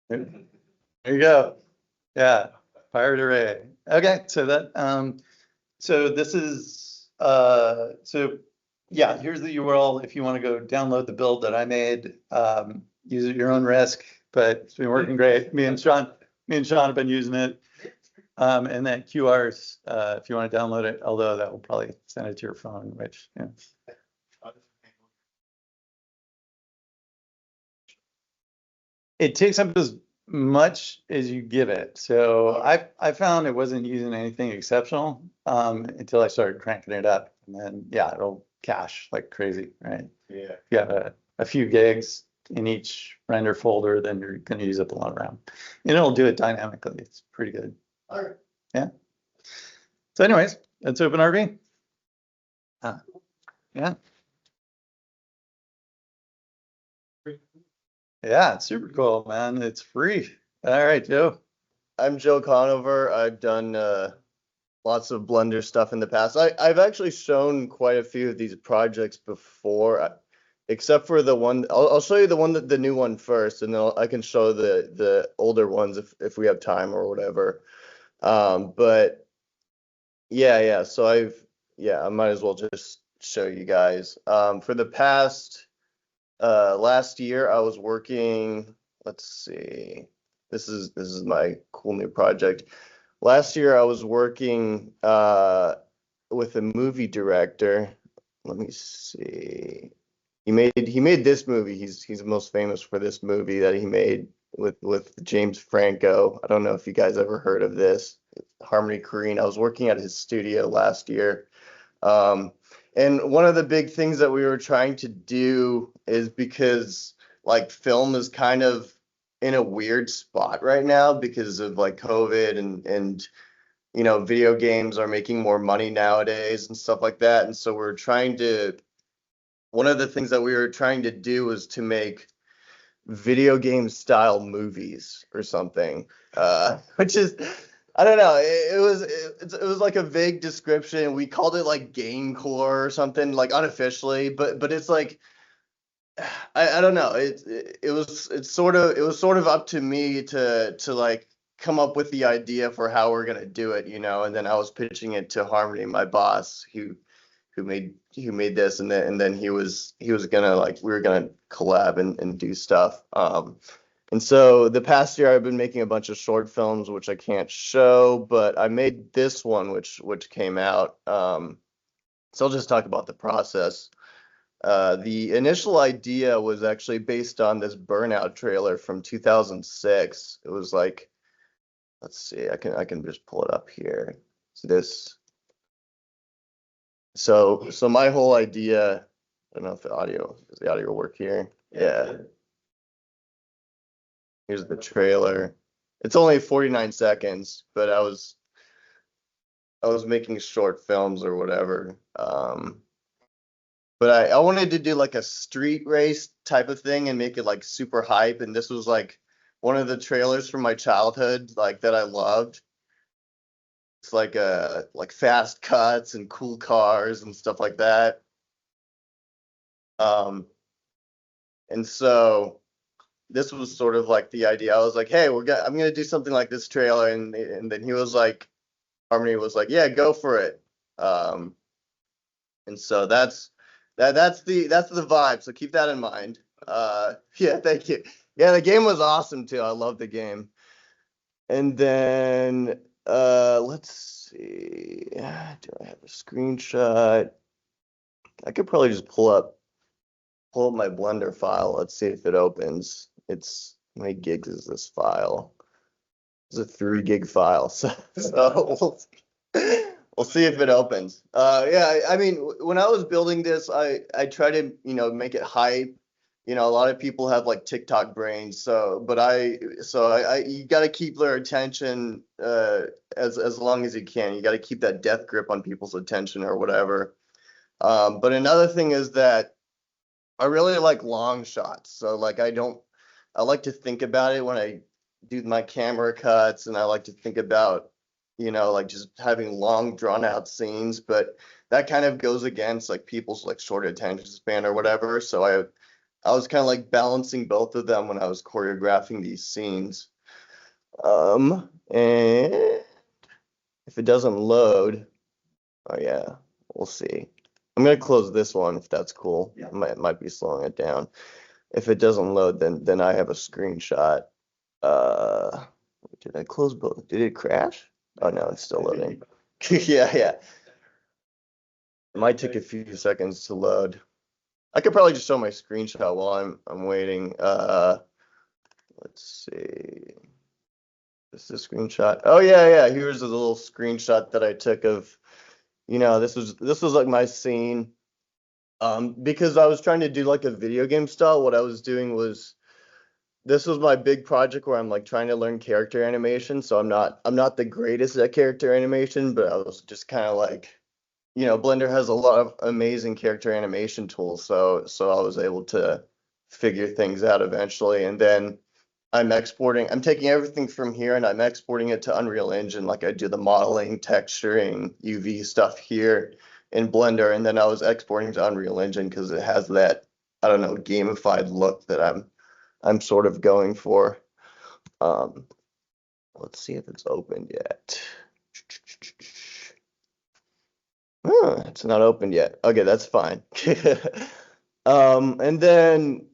you go. Yeah, pirate array. Okay, so that so this is yeah, here's the URL if you want to go download the build that I made. Use it at your own risk, but it's been working great. Me and Sean have been using it. And then QRs, if you want to download it, although that will probably send it to your phone, which, yeah. It takes up as much as you give it. So I found it wasn't using anything exceptional until I started cranking it up. And then, yeah, it'll cache like crazy, right? Yeah. If you have a few gigs in each render folder, then you're going to use up a lot of RAM. And it'll do it dynamically. It's pretty good. All right. Yeah. So anyways, that's OpenRV. Yeah. Yeah, it's super cool, man. It's free. All right, Joe. I'm Joe Conover. I've done lots of Blender stuff in the past. I've actually shown quite a few of these projects before, except for the one. I'll show you the new one first, and then I can show the older ones if we have time or whatever. But yeah. So I might as well just show you guys. For the past last year I was working, let's see, this is my cool new project. Last year I was working with a movie director. Let me see. He made this movie. He's most famous for this movie that he made with James Franco. I don't know if you guys ever heard of this. Harmony Korine. I was working at his studio last year. Um, and one of the big things that we were trying to do is because like film is kind of in a weird spot right now because of like COVID and video games are making more money nowadays and stuff like that. And so one of the things that we were trying to do was to make video game style movies or something, which is, I don't know, it was like a vague description. We called it like gamecore or something, like unofficially, but it's like, I don't know. It was sort of up to me to like come up with the idea for how we're gonna do it, and then I was pitching it to Harmony, my boss, who made this, and then he was gonna, like, we were gonna collab and do stuff. And so the past year I've been making a bunch of short films which I can't show, but I made this one which came out. So I'll just talk about the process. The initial idea was actually based on this Burnout trailer from 2006. It was like, let's see, I can just pull it up here. It's this. So my whole idea, I don't know if does the audio work here? Yeah. Here's the trailer. It's only 49 seconds, but I was making short films or whatever. But I wanted to do like a street race type of thing and make it like super hype. And this was like one of the trailers from my childhood, like that I loved. It's like fast cuts and cool cars and stuff like that. Um, and so this was sort of like the idea. I was like, hey, I'm gonna do something like this trailer, and then Harmony was like, yeah, go for it. And so that's the vibe. So keep that in mind. Yeah, thank you. Yeah, the game was awesome too. I love the game. And then let's see. Do I have a screenshot? I could probably just pull up my Blender file. Let's see if it opens. How many gigs is this file? It's a 3 gig file. So we'll see if it opens. Yeah, I mean, when I was building this, I try to, make it hype. A lot of people have like TikTok brains, you got to keep their attention as long as you can. You got to keep that death grip on people's attention or whatever. But another thing is that I really like long shots. So like I like to think about it when I do my camera cuts, and I like to think about, like just having long drawn out scenes, but that kind of goes against like people's like short attention span or whatever. So I was kind of like balancing both of them when I was choreographing these scenes. And if it doesn't load, oh yeah, we'll see. I'm gonna close this one if that's cool. Yeah. Might be slowing it down. If it doesn't load, then I have a screenshot. Did I close both? Did it crash? Oh no, it's still loading. Yeah. It might take a few seconds to load. I could probably just show my screenshot while I'm waiting. Let's see. This is a screenshot. Oh yeah. Here's a little screenshot that I took of, this was like my scene. Because I was trying to do like a video game style, what I was doing was, this was my big project where I'm like trying to learn character animation. So I'm not the greatest at character animation, but I was just kind of like, Blender has a lot of amazing character animation tools. So I was able to figure things out eventually. And then I'm taking everything from here and I'm exporting it to Unreal Engine. Like I do the modeling, texturing, UV stuff here in Blender. And then I was exporting to Unreal Engine because it has that, I don't know, gamified look that I'm sort of going for. Let's see if it's opened yet. It's not opened yet. Okay, that's fine. And then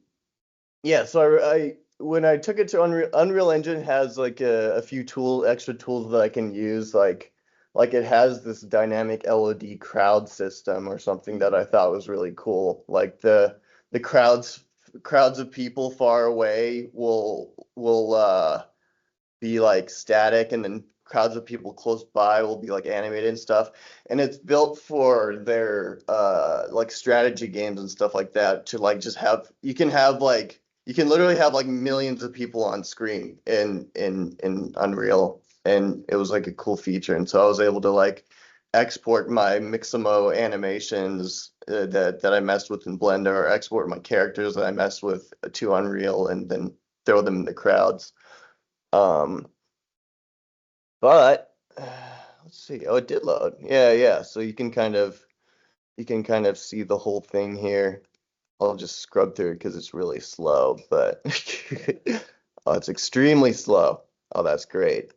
yeah, so I when I took it to Unreal Engine has like a few extra tools that I can use, like it has this dynamic LOD crowd system or something that I thought was really cool. Like the crowds of people far away will be like static, and then crowds of people close by will be like animated and stuff. And it's built for their like strategy games and stuff like that, to like just have you can literally have like millions of people on screen in Unreal. And it was like a cool feature. And so I was able to like export my Mixamo animations that I messed with in Blender, or export my characters that I messed with to Unreal, and then throw them in the crowds. But let's see. Oh, it did load. Yeah, yeah. So you can kind of see the whole thing here. I'll just scrub through it because it's really slow, but oh, it's extremely slow. Oh, that's great.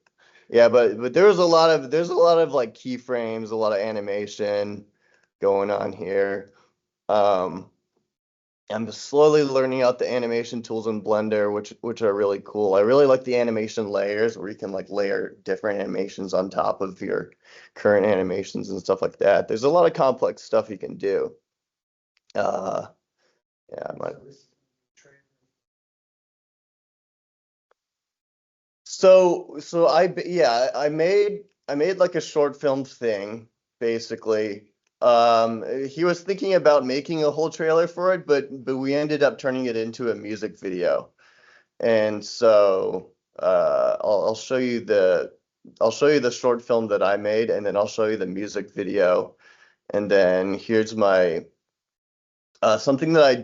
Yeah, but there's a lot of like keyframes, a lot of animation going on here. Um, I'm slowly learning out the animation tools in Blender, which are really cool. I really like the animation layers where you can like layer different animations on top of your current animations and stuff like that. There's a lot of complex stuff you can do. Uh, yeah, so yeah, I made like a short film thing basically. He was thinking about making a whole trailer for it, but we ended up turning it into a music video. And so I'll show you the short film that I made, and then I'll show you the music video. And then here's my something that I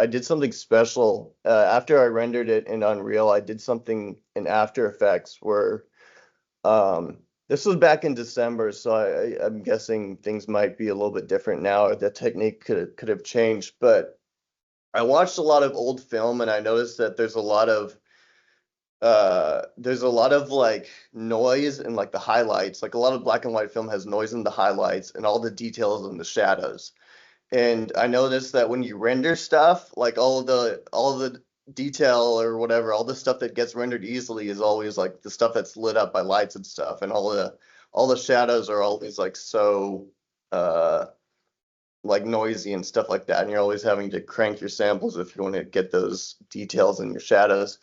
did something special after I rendered it in Unreal. I did something in After Effects where this was back in December, so I'm guessing things might be a little bit different now. The technique could have changed, but I watched a lot of old film, and I noticed that there's a lot of like noise and like the highlights. Like a lot of black and white film has noise in the highlights and all the details in the shadows. And I noticed that when you render stuff, like all of the detail or whatever, all the stuff that gets rendered easily is always like the stuff that's lit up by lights and stuff, and all the shadows are always like so uh like noisy and stuff like that, and you're always having to crank your samples if you want to get those details in your shadows.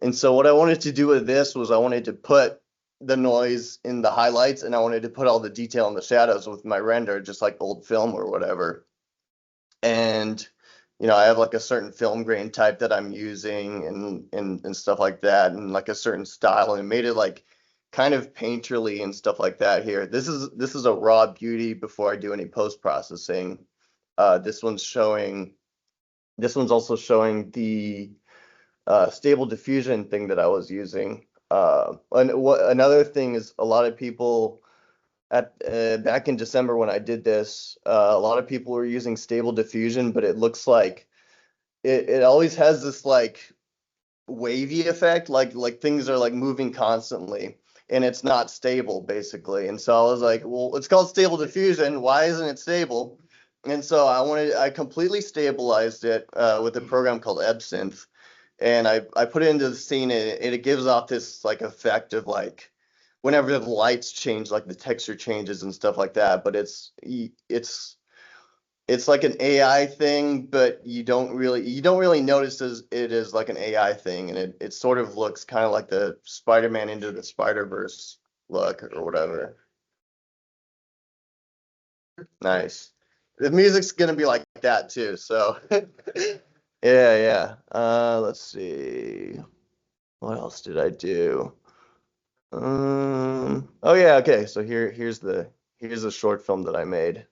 And so what I wanted to do with this was I wanted to put the noise in the highlights, and I wanted to put all the detail in the shadows with my render, just like old film or whatever. And I have like a certain film grain type that I'm using, and stuff like that, and like a certain style, and it made it like kind of painterly and stuff like that here. This is a raw beauty before I do any post processing. This one's also showing the stable diffusion thing that I was using. Another thing is, a lot of people at back in December when I did this, a lot of people were using stable diffusion, but it looks like it always has this like wavy effect, like things are like moving constantly, and it's not stable basically. And so I was like, well, it's called stable diffusion. Why isn't it stable? And so I completely stabilized it with a program called Ebsynth, and I put it into the scene, and it gives off this like effect of like whenever the lights change, like the texture changes and stuff like that. But it's like an AI thing, but you don't really notice it is like an AI thing, and it sort of looks kind of like the Spider-Man Into the Spider-Verse look or whatever. Nice. The music's gonna be like that too, so yeah, yeah. Let's see. What else did I do? Oh yeah, okay. So here's the short film that I made.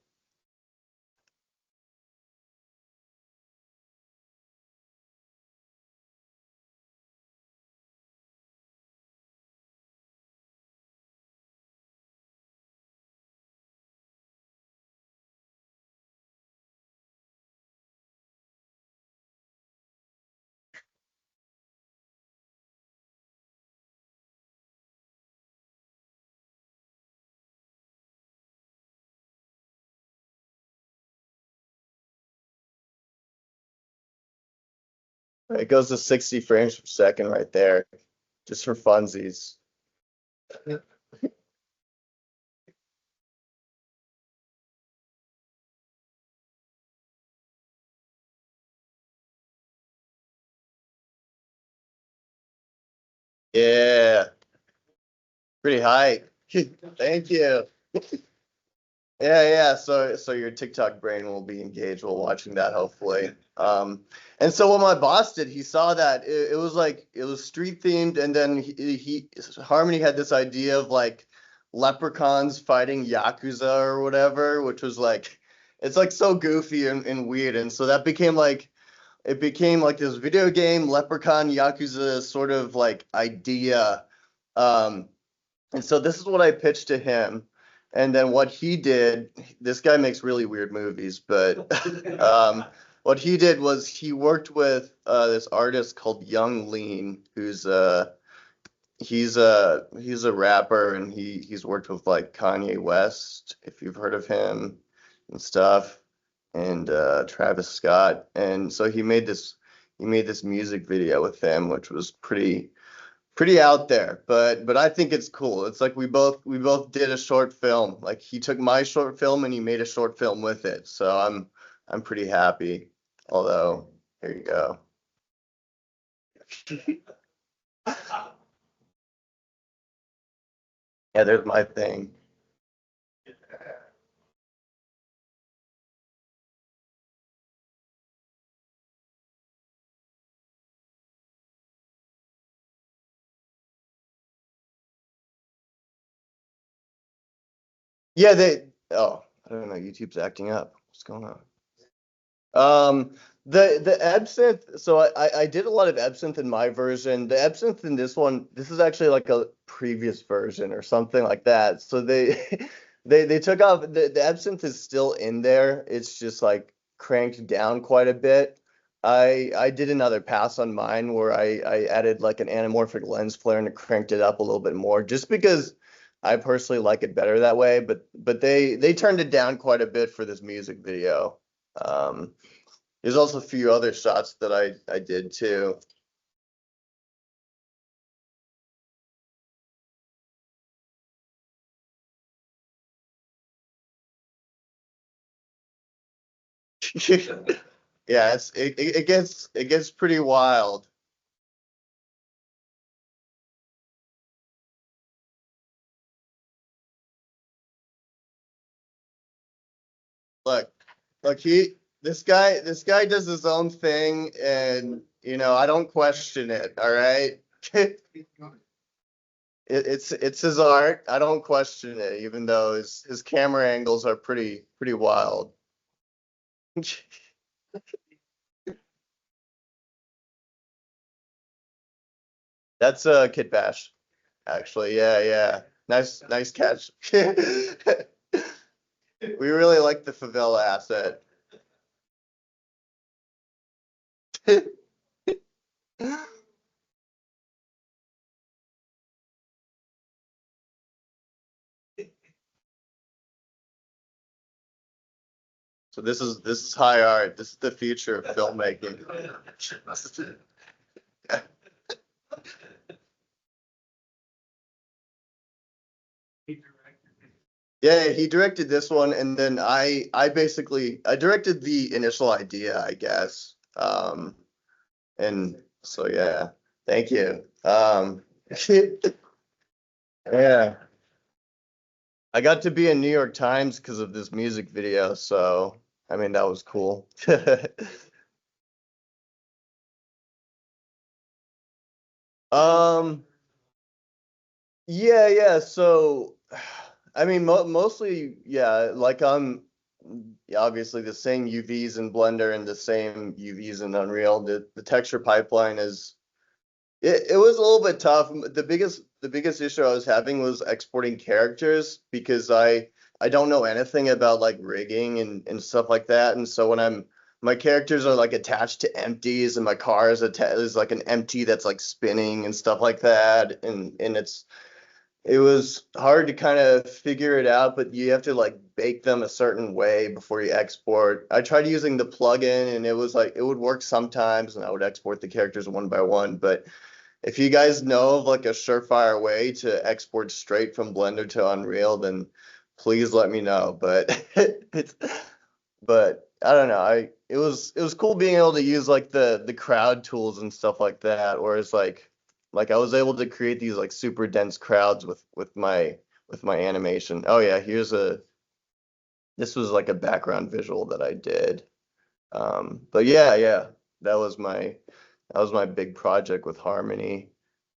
It goes to 60 frames per second right there, just for funsies. Yeah, pretty high. Thank you. Yeah. So your TikTok brain will be engaged while watching that, hopefully. And so what my boss did, he saw that it was like it was street themed, and then Harmony had this idea of like leprechauns fighting yakuza or whatever, which was like it's like so goofy and weird, and so that became like it became like this video game leprechaun yakuza sort of like idea. Um, and so this is what I pitched to him. And then what he did, this guy makes really weird movies, but what he did was he worked with this artist called Young Lean, who's he's a rapper, and he's worked with like Kanye West, if you've heard of him and stuff, and Travis Scott. And so he made this music video with him, which was pretty out there, but I think it's cool. It's like we both did a short film. Like he took my short film and he made a short film with it. So I'm pretty happy. Although, here you go. Yeah, there's my thing. Yeah, I don't know, YouTube's acting up. What's going on? The absinthe, so I did a lot of absinthe in my version. The absinthe in this one, this is actually like a previous version or something like that. So they they took off the absinthe is still in there. It's just like cranked down quite a bit. I did another pass on mine where I added like an anamorphic lens flare and cranked it up a little bit more just because I personally like it better that way, but they turned it down quite a bit for this music video. Um, there's also a few other shots that I did too. Yeah, it gets pretty wild. Look, look, this guy does his own thing, and I don't question it. All right, it's his art. I don't question it, even though his camera angles are pretty wild. That's Kit Bash, actually. Yeah. Nice catch. We really like the favela asset. So this is high art. This is the future of filmmaking. Yeah, he directed this one, and then I directed the initial idea, I guess. And so yeah, thank you. Yeah, I got to be in New York Times because of this music video, so I mean that was cool. Um, yeah. So, I mean, mostly, yeah. Like yeah, obviously the same UVs in Blender and the same UVs in Unreal. The texture pipeline it was a little bit tough. The biggest issue I was having was exporting characters because I don't know anything about like rigging and stuff like that. And so when my characters are like attached to empties and my car is like an empty that's like spinning and stuff like that. And it was hard to kind of figure it out, but you have to like bake them a certain way before you export. I tried using the plugin and it was like it would work sometimes and I would export the characters one by one, but if you guys know of like a surefire way to export straight from Blender to Unreal, then please let me know. But but I don't know. It was cool being able to use like the crowd tools and stuff like that. Whereas like I was able to create these like super dense crowds with my animation. Oh yeah, this was like a background visual that I did. But yeah, that was my big project with Harmony.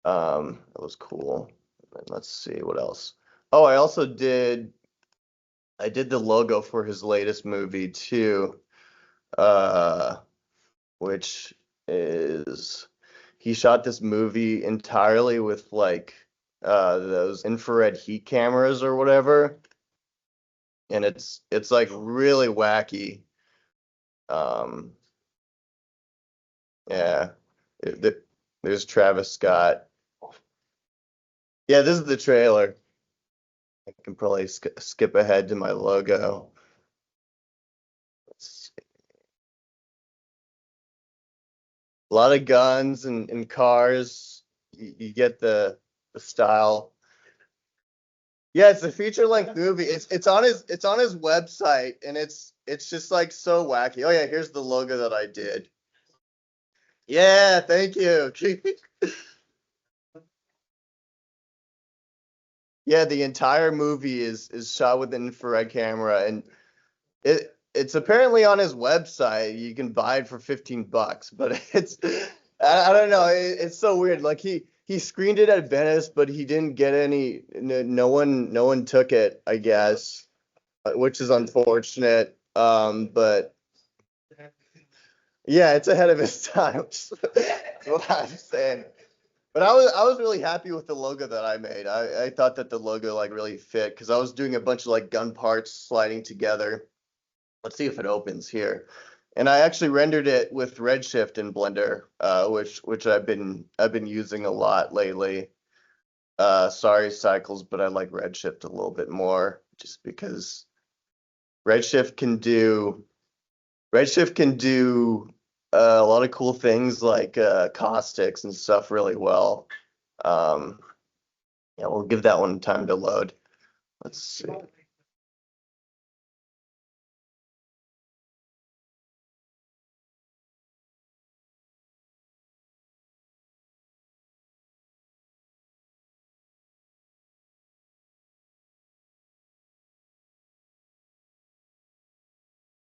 That was cool. And let's see what else. Oh, I did the logo for his latest movie too, uh, which is he shot this movie entirely with like those infrared heat cameras or whatever, and it's like really wacky. Um, yeah, there's Travis Scott. Yeah, this is the trailer. I can probably skip ahead to my logo. Let's see. A lot of guns and cars. You get the style. Yeah, it's a feature-length movie. It's on his website and it's just like so wacky. Oh yeah, here's the logo that I did. Yeah, thank you. Yeah, the entire movie is shot with an infrared camera and it's apparently on his website. You can buy it for $15, but I don't know. It's so weird. Like he screened it at Venice, but he didn't get any. No one took it, I guess, which is unfortunate. But yeah, it's ahead of his time. That's what I'm saying. But I was really happy with the logo that I made. I thought that the logo like really fit because I was doing a bunch of like gun parts sliding together. Let's see if it opens here. And I actually rendered it with Redshift in Blender, which I've been using a lot lately. Sorry, Cycles, but I like Redshift a little bit more just because Redshift can do Redshift can do a lot of cool things like caustics and stuff really well. Um, yeah, we'll give that one time to load. Let's see.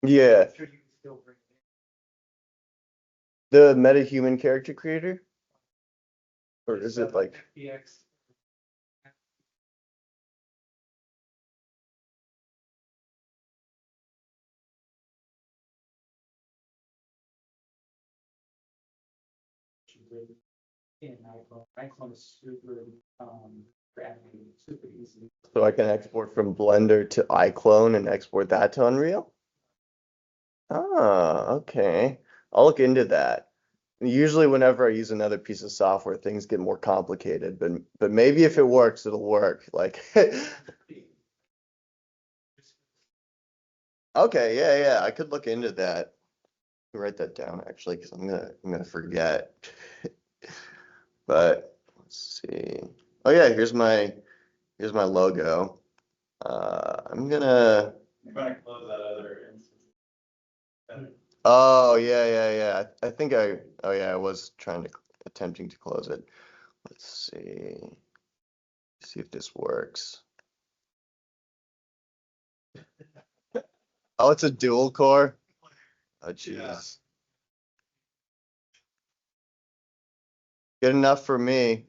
Yeah, I'm sure you can still bring it the MetaHuman character creator, or in. is it like? FBX. In iPhone. iPhone is super, rapid, super easy. So I can export from Blender to iClone and export that to Unreal? Ah, okay. I'll look into that. Usually whenever I use another piece of software, things get more complicated, but maybe if it works, it'll work. Like okay, yeah, I could look into that. Write that down actually, because I'm gonna forget. But let's see. Oh yeah, here's my logo. I'm gonna. I'm gonna close that other instance. Oh yeah. I think oh yeah, I was attempting to close it. Let's see if this works. Oh, it's a dual core. Oh jeez. Good enough for me.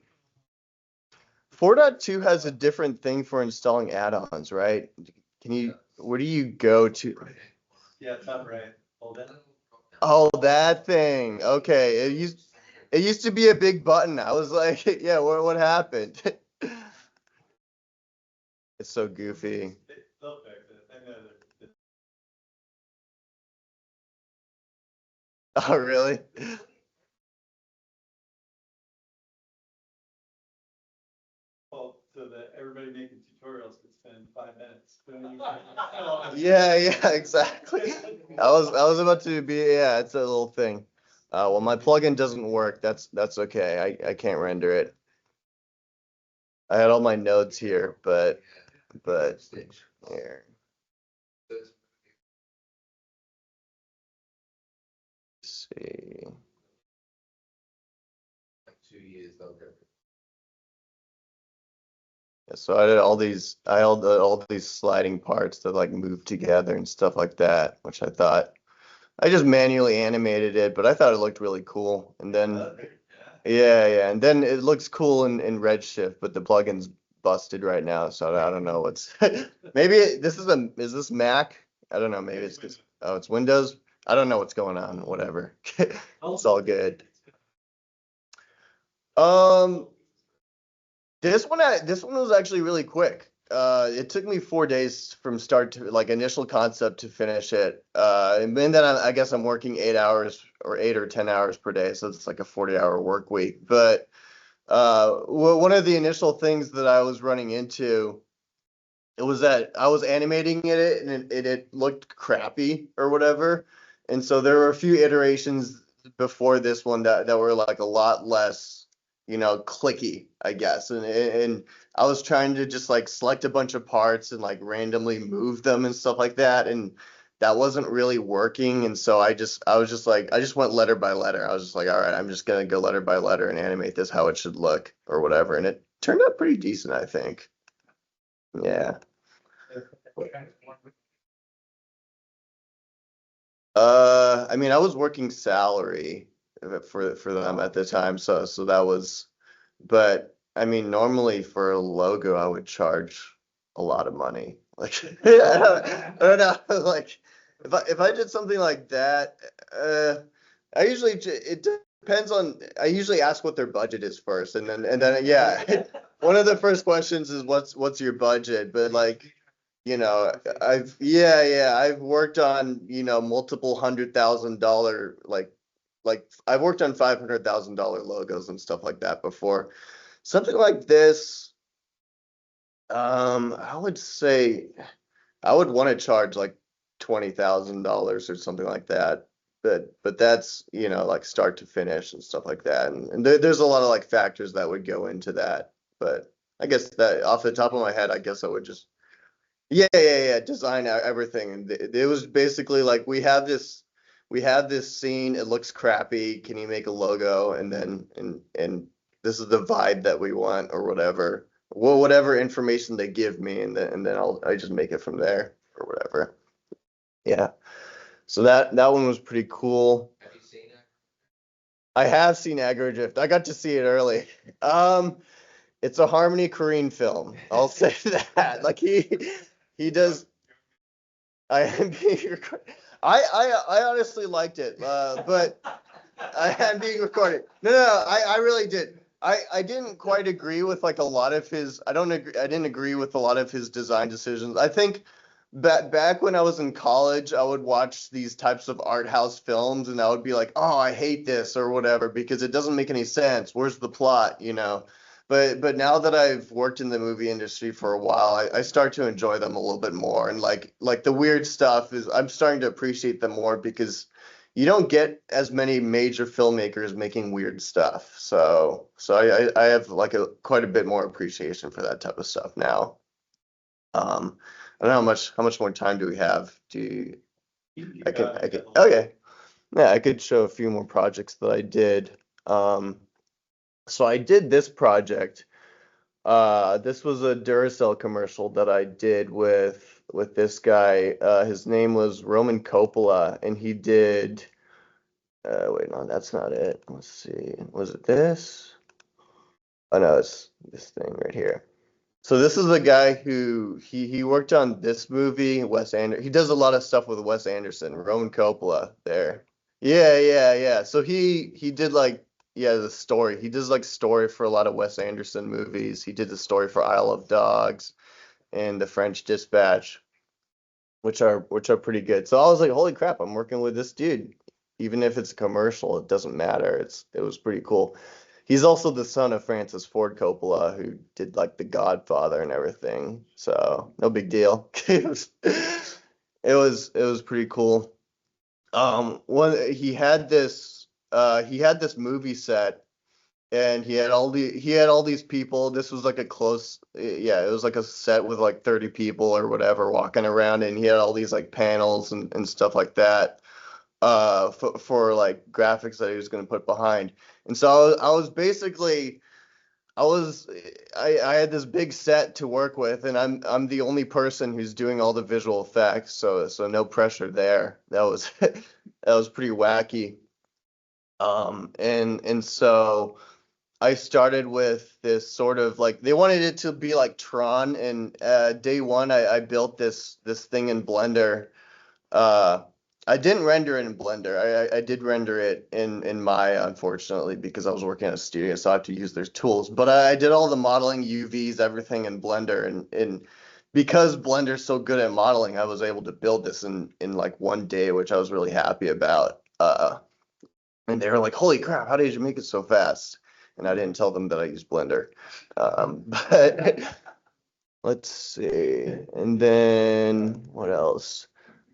4.2 has a different thing for installing add-ons, right? Where do you go to? Yeah, top right. Hold it. Oh, that thing. Okay. It used to be a big button. I was like, yeah, what happened? It's so goofy. They'll fix it. I know they're. Oh, really? Well, so so that everybody making tutorials could spend 5 minutes. Yeah, exactly. I was about to be, yeah, it's a little thing. Well, my plugin doesn't work. That's okay. I can't render it. I had all my nodes here, but here. Let's see. 2 years though. Yeah, so I did all these sliding parts that like move together and stuff like that, which I just manually animated it, but I thought it looked really cool. And then yeah, and then it looks cool in Redshift, but the plugin's busted right now, so I don't know what's maybe is this Mac? I don't know, maybe it's because it's Windows. I don't know what's going on, whatever. It's all good. Um this one was actually really quick. It took me 4 days from start to like initial concept to finish it. And then I guess I'm working 8 hours or 8 or 10 hours per day, so it's like a 40-hour work week. But one of the initial things that I was running into, it was that I was animating it and it looked crappy or whatever. And so there were a few iterations before this one that were like a lot less, clicky, I guess. And I was trying to just like select a bunch of parts and like randomly move them and stuff like that. And that wasn't really working. And so I just went letter by letter. I was just like, all right, I'm just gonna go letter by letter and animate this how it should look or whatever. And it turned out pretty decent, I think. Yeah. I mean, I was working salary for them at the time, so that was, but I mean, normally for a logo, I would charge a lot of money. Like, I don't know, like if I did something like that, it depends on. I usually ask what their budget is first, and then yeah, one of the first questions is what's your budget, but like. I've worked on, multiple $100,000 like I've worked on $500,000 logos and stuff like that before. Something like this, I would say I would want to charge like $20,000 or something like that. But that's, like start to finish and stuff like that. And there's a lot of like factors that would go into that. But I guess that off the top of my head, I guess I would just yeah. Design everything, and it was basically like we have this scene. It looks crappy. Can you make a logo? And then and this is the vibe that we want, or whatever. Well, whatever information they give me, and then I just make it from there, or whatever. Yeah. So that one was pretty cool. Have you seen it? I have seen Agrodrift. I got to see it early. It's a Harmony Korine film. I'll say that. Like he does. I am being recorded. I honestly liked it, but I am being recorded. No, I really did. I didn't quite agree with like a lot of his. I didn't agree with a lot of his design decisions. I think back when I was in college, I would watch these types of art house films, and I would be like, oh, I hate this or whatever because it doesn't make any sense. Where's the plot, But now that I've worked in the movie industry for a while, I start to enjoy them a little bit more. And like the weird stuff I'm starting to appreciate them more because you don't get as many major filmmakers making weird stuff. So I have like quite a bit more appreciation for that type of stuff now. I don't know how much more time do we have? I can okay. Yeah, I could show a few more projects that I did. So I did this project. This was a Duracell commercial that I did with this guy. His name was Roman Coppola, and he did. Wait, no, that's not it. Let's see. Was it this? Oh no, it's this thing right here. So this is a guy who he worked on this movie, Wes Anderson. He does a lot of stuff with Wes Anderson, Roman Coppola there. Yeah. So he did like the story. He does like story for a lot of Wes Anderson movies. He did the story for Isle of Dogs and The French Dispatch, which are pretty good. So I was like, holy crap, I'm working with this dude. Even if it's a commercial, it doesn't matter. It was pretty cool. he's also the son of Francis Ford Coppola, who did like The Godfather and everything. So no big deal. It was pretty cool. One he had this movie set, and he had all these people. This was like a yeah, it was like a set with like 30 people or whatever walking around, and he had all these like panels and stuff like that for like graphics that he was going to put behind. And so I was basically I was I had this big set to work with, and I'm the only person who's doing all the visual effects, so no pressure there. That was that was pretty wacky. And so I started with this sort of like they wanted it to be like Tron, and day one I built this thing in Blender. Uh, I didn't render it in Blender. I did render it in Maya, unfortunately, because I was working at a studio, so I have to use their tools. But I did all the modeling, UVs, everything in Blender, and because Blender's so good at modeling, I was able to build this in like one day, which I was really happy about. And they were like, "Holy crap, how did you make it so fast?" And I didn't tell them that I used Blender. But let's see. And then what else?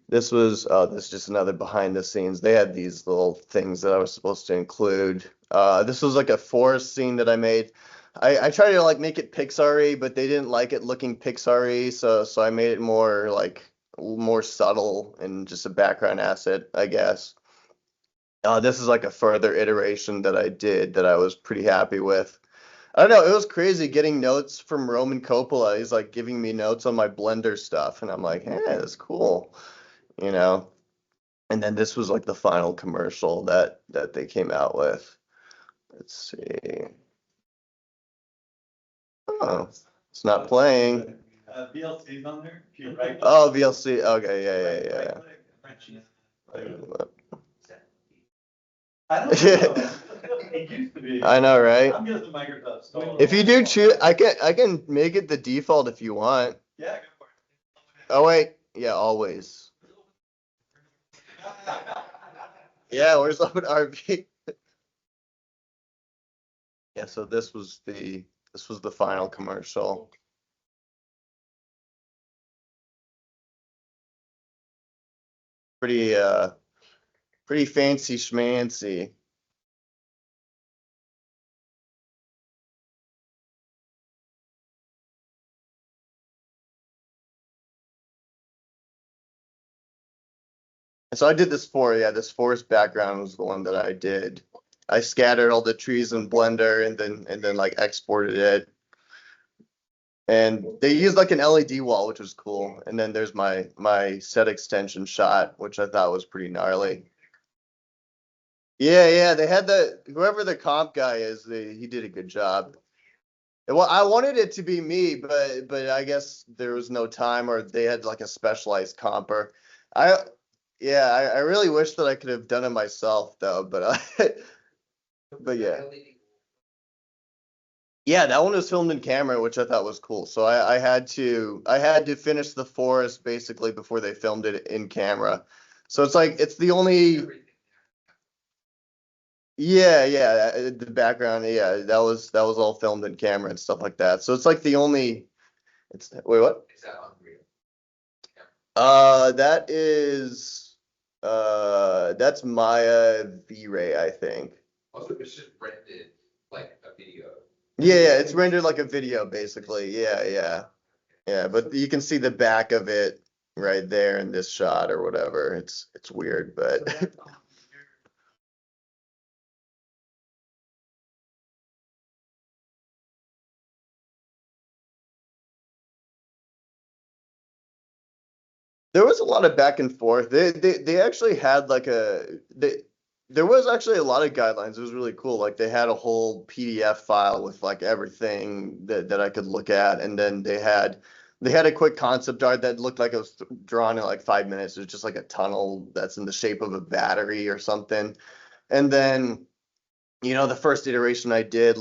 This is just another behind the scenes. They had these little things that I was supposed to include. This was like a forest scene that I made. I tried to like make it Pixar-y, but they didn't like it looking Pixar-y, so I made it more subtle and just a background asset, I guess. This is like a further iteration that I did that I was pretty happy with. I don't know, it was crazy getting notes from Roman Coppola. He's like giving me notes on my Blender stuff, and I'm like, hey, that's cool, you know. And then this was like the final commercial that they came out with. Let's see. Oh, it's not playing. VLC's on there. If you right. Oh, VLC. Okay, yeah. I don't know. It used to be. I know, right? I'm guessing Microsoft stole it. If you do choose, I can make it the default if you want. Yeah, go for it. Oh wait, yeah, always. Yeah, where's OpenRV? Yeah, so this was the final commercial. Pretty fancy schmancy. So I did this forest background was the one that I did. I scattered all the trees in Blender and then like exported it. And they used like an LED wall, which was cool. And then there's my set extension shot, which I thought was pretty gnarly. Yeah, they had whoever the comp guy is, he did a good job. Well, I wanted it to be me, but I guess there was no time, or they had like a specialized comper. I Yeah, I really wish that I could have done it myself though, but but yeah. Yeah, that one was filmed in camera, which I thought was cool. So I had to finish the forest basically before they filmed it in camera. So it's like it's the only yeah, the background, yeah, that was all filmed in camera and stuff like that. So it's like the only it's wait, what? Is that Unreal? That is that's Maya V-Ray, I think. Also, it's just rendered like a video. Yeah, it's rendered like a video basically. Yeah. But you can see the back of it right there in this shot or whatever. It's weird, but there was a lot of back and forth. They actually had like there was actually a lot of guidelines. It was really cool. Like they had a whole PDF file with like everything that I could look at, and then they had a quick concept art that looked like it was drawn in like 5 minutes. It was just like a tunnel that's in the shape of a battery or something. And then the first iteration I did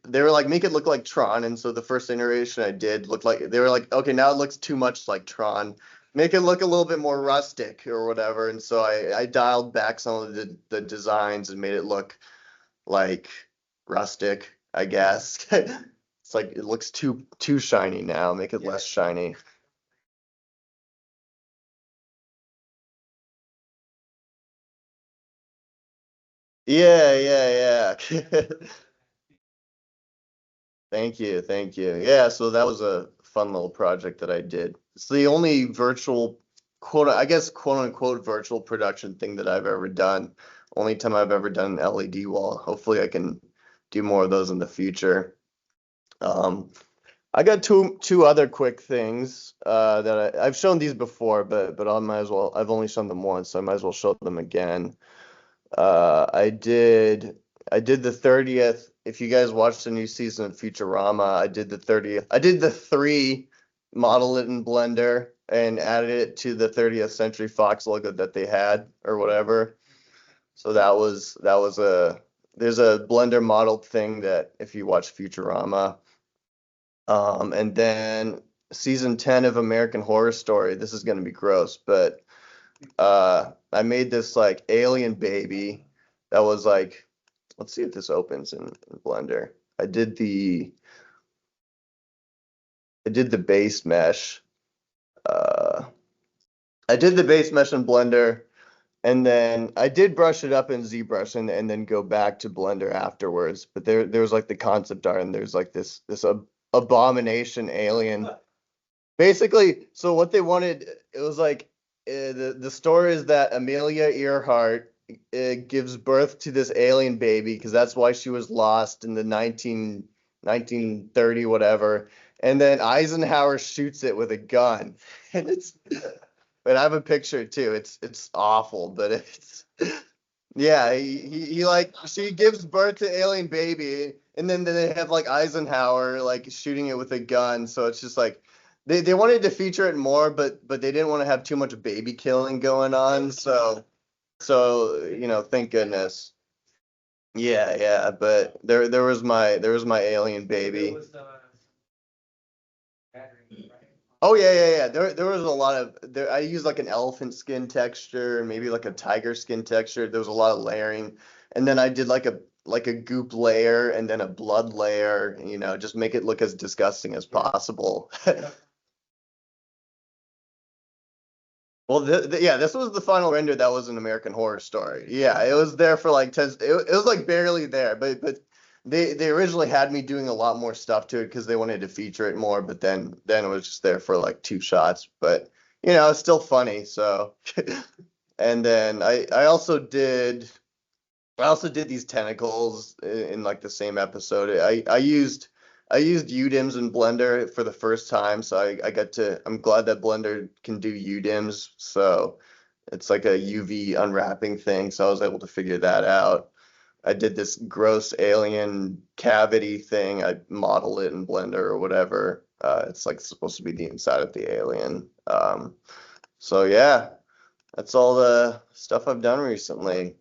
they were like, make it look like Tron. And so the first iteration I did looked like, they were like, okay, now it looks too much like Tron. Make it look a little bit more rustic or whatever. And so I dialed back some of the designs and made it look like rustic, I guess. It's like it looks too shiny now. Make it less shiny. Yeah, yeah, yeah. Thank you, thank you. Yeah, so that was a fun little project that I did. It's the only virtual I guess quote unquote virtual production thing that I've ever done. Only time I've ever done an LED wall. Hopefully I can do more of those in the future. I got two other quick things that I've shown these before, but I might as well. I've only shown them once, so I might as well show them again. I did the 30th. If you guys watched the new season of Futurama, I did the 30th. I did the 3, model it in Blender and added it to the 30th Century Fox logo that they had or whatever. So that was there's a Blender modeled thing that if you watch Futurama. And then season 10 of American Horror Story. This is gonna be gross, but I made this like alien baby that was like, let's see if this opens in Blender. I did the base mesh. I did the base mesh in Blender, and then I did brush it up in ZBrush and then go back to Blender afterwards. But there was like the concept art, and there's like this abomination alien. Basically, so what they wanted, it was like the story is that Amelia Earhart gives birth to this alien baby because that's why she was lost in the 1930 whatever, and then Eisenhower shoots it with a gun, and and I have a picture too. It's awful, but it's yeah. He like she gives birth to alien baby, and then they have like Eisenhower like shooting it with a gun. So it's just like they wanted to feature it more, but they didn't want to have too much baby killing going on. So thank goodness. Yeah, yeah. But there was my alien baby. Oh yeah, yeah, yeah. There was a lot of I used like an elephant skin texture, maybe like a tiger skin texture. There was a lot of layering, and then I did like a goop layer and then a blood layer. Just make it look as disgusting as possible. Well, yeah, this was the final render that was an American Horror Story. Yeah, it was there for like 10. It was like barely there, but they originally had me doing a lot more stuff to it because they wanted to feature it more. But then it was just there for like 2 shots. But it's still funny. So, and then I also did these tentacles in like the same episode. I used UDIMs in Blender for the first time, so I'm glad that Blender can do UDIMs. So it's like a UV unwrapping thing, so I was able to figure that out. I did this gross alien cavity thing. I modeled it in Blender or whatever. It's like supposed to be the inside of the alien. So yeah, that's all the stuff I've done recently.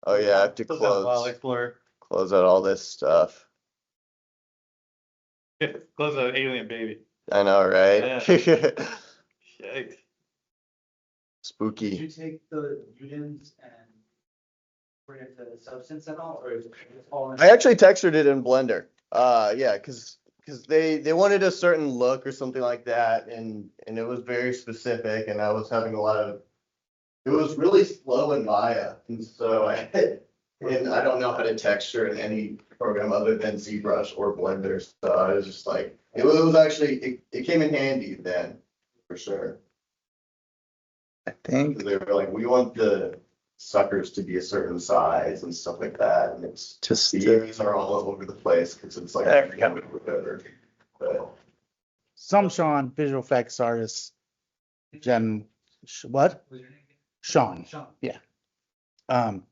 Oh yeah, I have to Close out File close Explorer. out all this stuff. Close out Alien Baby. I know, right? Yikes. Did Spooky. you take the UDIMs and bring it to Substance at all, or is it all in? I actually textured it in Blender. Yeah, because they wanted a certain look or something like that, and it was very specific, and I was having a lot of. It was really slow in Maya, and so I don't know how to texture in any program other than ZBrush or Blender. So I was just like, it was actually it came in handy then, for sure. I think They were like, we want the suckers to be a certain size and stuff like that, and it's just the earrings are all over the place because it's like There we go. whatever. But Some Sean, visual effects artist, what? Was your name again? Sean. Sean. Yeah. And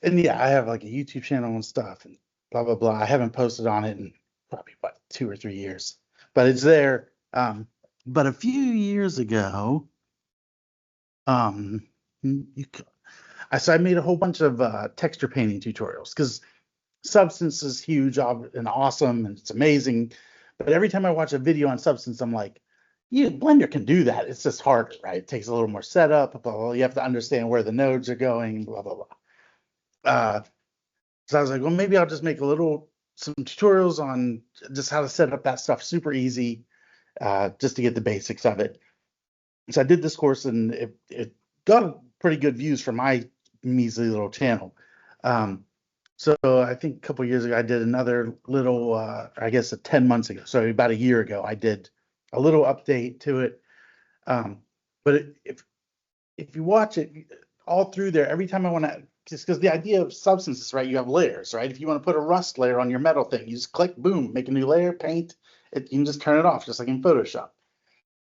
yeah, I have like a YouTube channel and stuff and blah, blah, blah. I haven't posted on it in probably 2 or 3 years, but it's there. But a few years ago, so I made a whole bunch of texture painting tutorials because Substance is huge and awesome and it's amazing. But every time I watch a video on Substance, I'm like, Blender can do that. It's just harder, right? It takes a little more setup, blah, blah, blah. You have to understand where the nodes are going, blah, blah, blah. So I was like, well, maybe I'll just make some tutorials on just how to set up that stuff super easy, just to get the basics of it. So I did this course and it got pretty good views for my measly little channel. So I think a couple years ago, I did another little, I guess 10 months ago, so about a year ago, I did a little update to it. But if you watch it all through there, every time I want to, just because the idea of substances, right? You have layers, right? If you want to put a rust layer on your metal thing, you just click, boom, make a new layer, paint it. You can just turn it off, just like in Photoshop.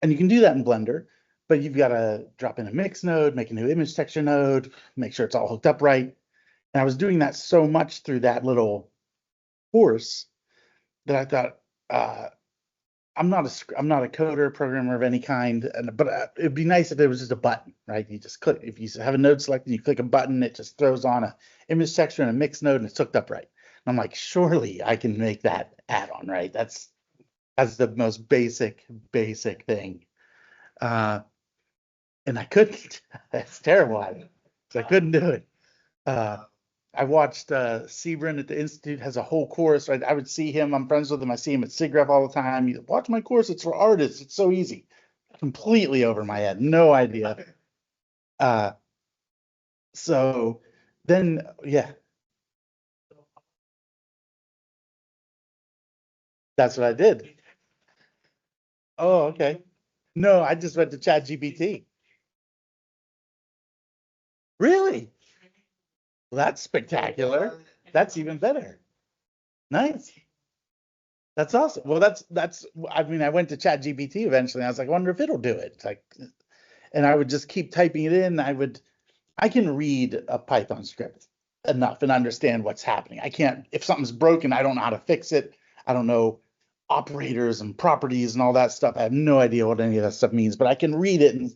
And you can do that in Blender, but you've got to drop in a mix node, make a new image texture node, make sure it's all hooked up right. And I was doing that so much through that little course that I thought, I'm not a coder, programmer of any kind, but it'd be nice if it was just a button, right? You just click, if you have a node selected, you click a button, it just throws on a image texture and a mix node and it's hooked up right. And I'm like, surely I can make that add-on, right? That's the most basic thing. And I couldn't. That's terrible at it. So I couldn't do it. I watched Sebrin at the Institute has a whole course. Right? I would see him. I'm friends with him. I see him at SIGGRAPH all the time. Watch my course. It's for artists. It's so easy. Completely over my head. No idea. So then, yeah, that's what I did. Oh, okay. No, I just went to ChatGPT. Really? Well, that's spectacular. That's even better. Nice. That's awesome. Well, I mean, I went to ChatGPT eventually. And I was like, I wonder if it'll do it. It's like, and I would just keep typing it in. I can read a Python script enough and understand what's happening. I can't, if something's broken, I don't know how to fix it. I don't know operators and properties and all that stuff. I have no idea what any of that stuff means, but I can read it and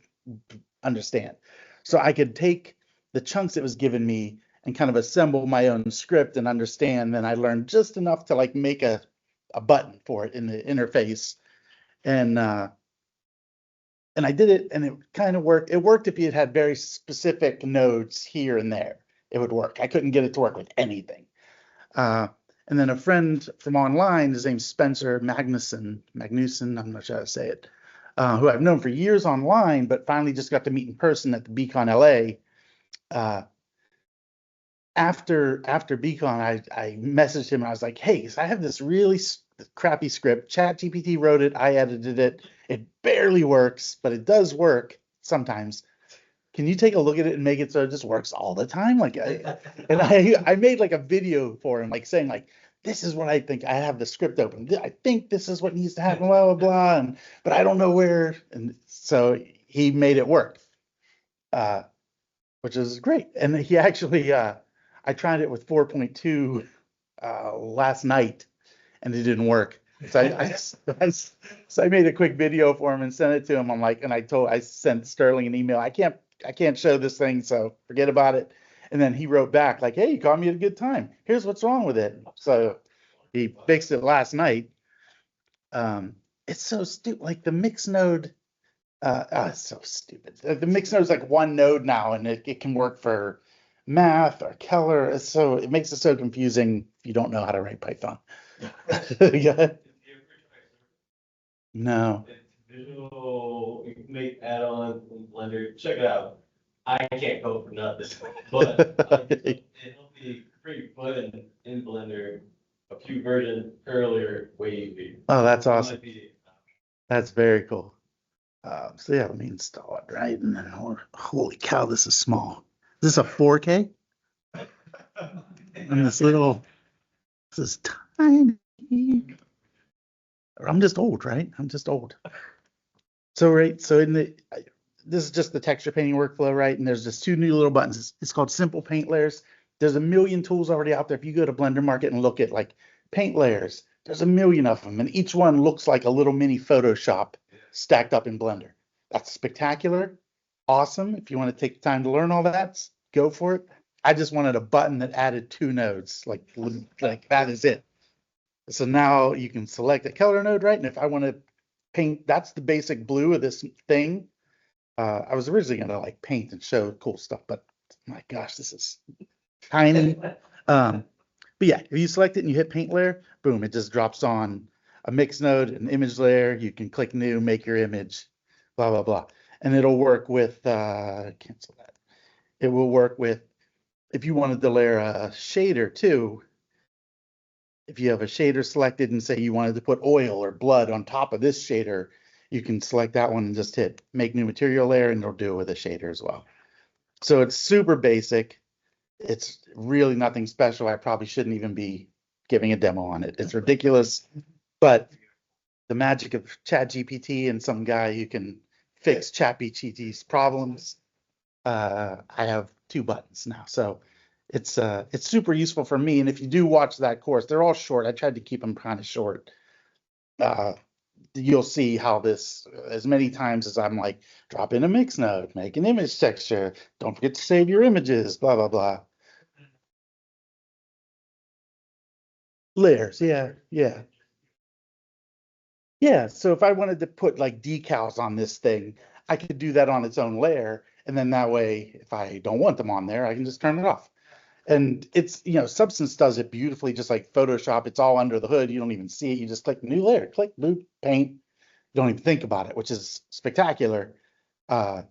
understand. So I could take the chunks it was giving me and kind of assemble my own script and understand. Then I learned just enough to like make a button for it in the interface. And I did it and it kind of worked. It worked if you had very specific nodes here and there. It would work. I couldn't get it to work with anything. And then a friend from online, his name's Spencer Magnuson, I'm not sure how to say it, who I've known for years online, but finally just got to meet in person at the Beacon LA. After Beacon, I messaged him and I was like, hey, so I have this really crappy script. ChatGPT wrote it. I edited it. It barely works, but it does work sometimes. Can you take a look at it and make it so it just works all the time? Like, I made like a video for him, like saying like, this is what I think. I have the script open. I think this is what needs to happen, blah, blah, blah. But I don't know where. And so he made it work, which is great. And he actually, I tried it with 4.2 last night and it didn't work. So I made a quick video for him and sent it to him. I'm like, and I sent Stirling an email. I can't show this thing, so forget about it. And then he wrote back like, hey, you caught me at a good time. Here's what's wrong with it. So he fixed it last night. It's so stupid. Like the mix node, it's so stupid. The mix node is like one node now, and it can work for math or color. It makes it so confusing if you don't know how to write Python. Yeah. No. Visual, you can make add-ons in Blender. Check it out. I can't code for nothing, but it helped me create fun in Blender a few versions earlier, way easier. Oh, that's awesome. That's very cool. So yeah, let me install it, right? And then, holy cow, this is small. Is this a 4K? And this is tiny. I'm just old, right? I'm just old. So this is just the texture painting workflow, right? And there's just two new little buttons. It's called Simple Paint Layers. There's a million tools already out there. If you go to Blender Market and look at like paint layers, there's a million of them, and each one looks like a little mini Photoshop stacked up in Blender. That's spectacular, awesome. If you want to take the time to learn all that, go for it. I just wanted a button that added two nodes, like that is it. So now you can select a color node, right? And if I want to paint. That's the basic blue of this thing. I was originally gonna like paint and show cool stuff, but my gosh, this is tiny. But yeah, if you select it and you hit paint layer, boom, it just drops on a mix node, an image layer. You can click new, make your image, blah, blah, blah. And it'll work with, cancel that. It will work with, if you wanted to layer a shader too, if you have a shader selected and say you wanted to put oil or blood on top of this shader, you can select that one and just hit make new material layer and it'll do it with a shader as well. So it's super basic. It's really nothing special. I probably shouldn't even be giving a demo on it. It's ridiculous, but the magic of ChatGPT and some guy who can fix ChatGPT's problems. I have 2 buttons now, so it's super useful for me. And if you do watch that course, they're all short. I tried to keep them kind of short. You'll see how this, as many times as I'm like, drop in a mix node, make an image texture, don't forget to save your images, blah, blah, blah. Layers, yeah, yeah. Yeah, so if I wanted to put like decals on this thing, I could do that on its own layer. And then that way, if I don't want them on there, I can just turn it off. And it's, Substance does it beautifully, just like Photoshop. It's all under the hood. You don't even see it. You just click new layer, click, boop, paint. You don't even think about it, which is spectacular. I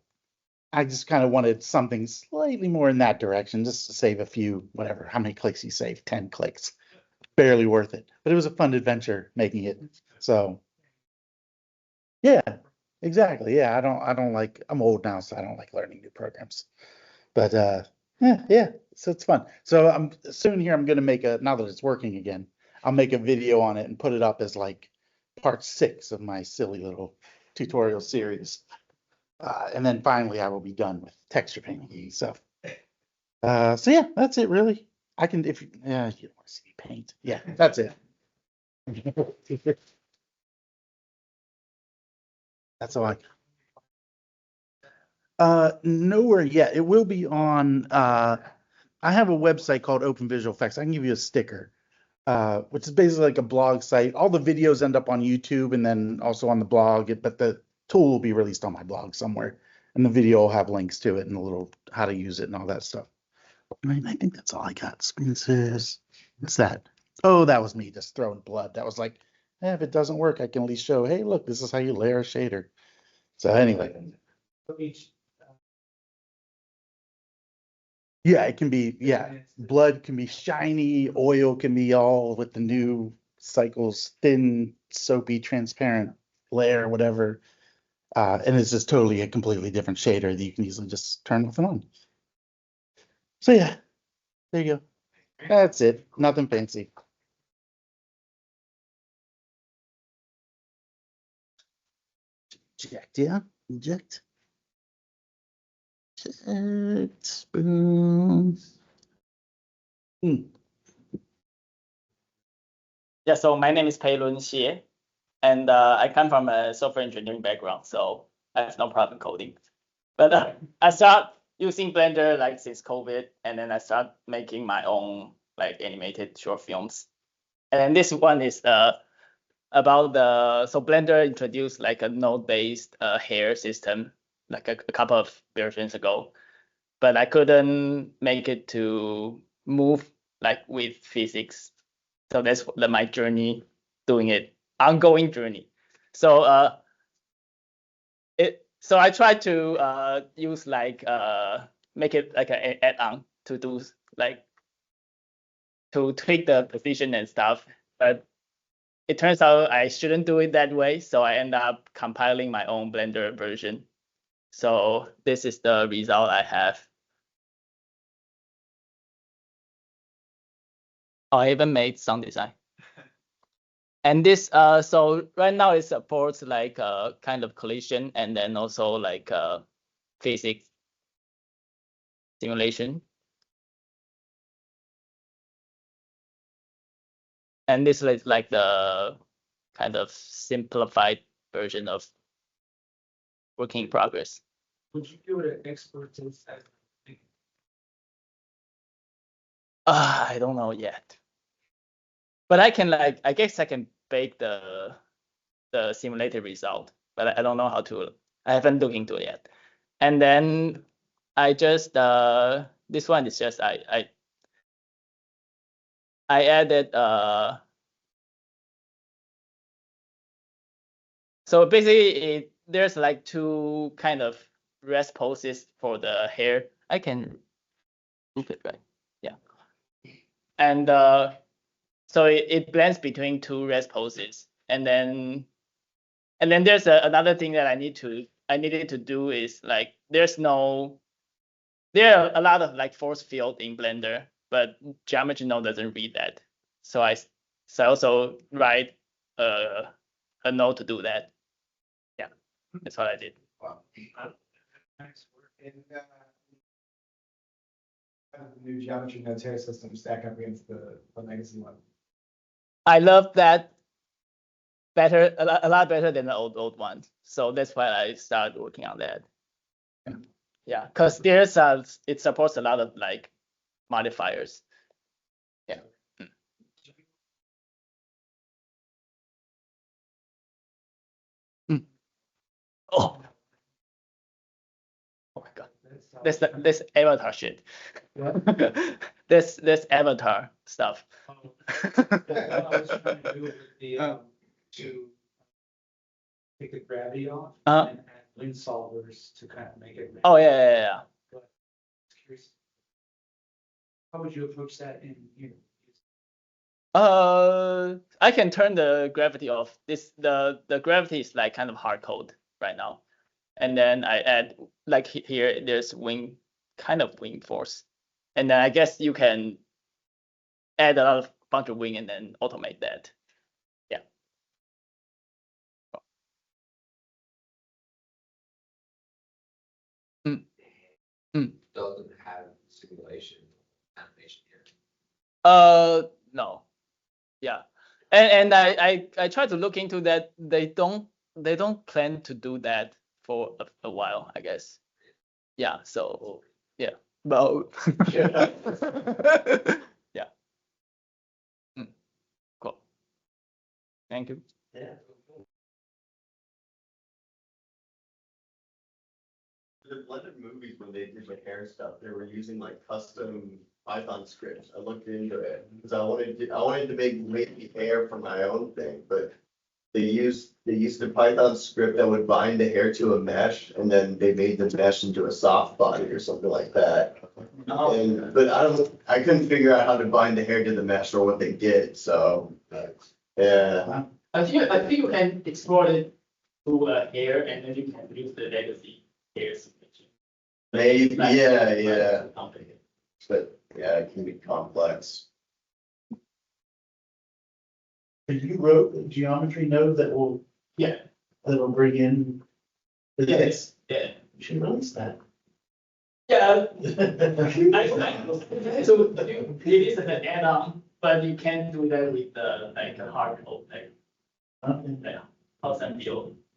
just kind of wanted something slightly more in that direction, just to save a few, whatever, how many clicks you save, 10 clicks. Barely worth it. But it was a fun adventure making it. So yeah, exactly. Yeah, I don't like, I'm old now, so I don't like learning new programs. But yeah, so it's fun. So I'm soon here, I'm gonna make now that it's working again, I'll make a video on it and put it up as like part 6 of my silly little tutorial series. And then finally I will be done with texture painting. So yeah, that's it really. I can, if you don't want to see me paint. Yeah, that's it. That's all nowhere yet. It will be on, I have a website called Open Visual Effects. I can give you a sticker, which is basically like a blog site. All the videos end up on YouTube and then also on the blog, but the tool will be released on my blog somewhere. And the video will have links to it and a little how to use it and all that stuff. I think that's all I got. Screen says, what's that? Oh, that was me just throwing blood. That was like, if it doesn't work, I can at least show, hey, look, this is how you layer a shader. So anyway. Yeah, it can be, blood can be shiny, oil can be all with the new cycles, thin, soapy, transparent layer, whatever. And it's just totally a completely different shader that you can easily just turn off and on. So yeah, there you go. That's it. Nothing fancy. Eject, yeah. Eject. Eject. Boom. Yeah, so my name is Pei Lun Xie, and I come from a software engineering background, so I have no problem coding. But I start using Blender like since COVID, and then I start making my own like animated short films. And then this one is about so Blender introduced like a node-based hair system like a couple of versions ago, but I couldn't make it to move like with physics. So that's my journey doing it, ongoing journey. So so I try to use like make it like an add-on to do like to tweak the position and stuff, but it turns out I shouldn't do it that way, so I end up compiling my own Blender version. So this is the result I have. I even made some design. And this, so right now it supports like kind of collision and then also like physics simulation. And this is like the kind of simplified version of working in progress. Would you give it an expert insight? I don't know yet. But I can like, I guess I can bake the the simulated result, but I don't know how to. I haven't looked into it yet. And then I just this one is just I added so basically there's like two kind of rest poses for the hair. I can move it right. Yeah. And so it blends between two rest poses. And then there's another thing that I needed to do is like there are a lot of like force field in Blender, but geometry node doesn't read that. So I also write a node to do that. Yeah, that's what I did. Wow. Nice work. And how does the new geometry nodes hair system stack up against the legacy one? I love that better, a lot better than the old one. So that's why I started working on that. Yeah, because it supports a lot of like modifiers. Yeah. Oh. Oh my God. This avatar shit. this avatar stuff. I was trying to do it with the to take the gravity off and add link solvers to kind of make it. Oh yeah. But curious, how would you approach that in I can turn the gravity off. The gravity is like kind of hard code right now, and then I add like here there's wing force, and then I guess you can add a bunch of wing and then automate that. Yeah. Doesn't have simulation animation here. No. Yeah. And I tried to look into that. They don't plan to do that for a while, I guess. Yeah, so yeah. But yeah. Cool. Thank you. Yeah. The Blended movies, when they did the hair stuff, they were using like custom Python scripts. I looked into it because I wanted to make wavy hair for my own thing, but they used the Python script that would bind the hair to a mesh, and then they made the mesh into a soft body or something like that. But I couldn't figure out how to bind the hair to the mesh or what they did. So yeah. I think you can export it to hair, and then you can use the legacy hair signature. Maybe, yeah. But yeah, it can be complex. You wrote a geometry node that'll bring in the text. Yeah. You should release that. Yeah. So it is an add-on, but you can't do that with the like a hard code like House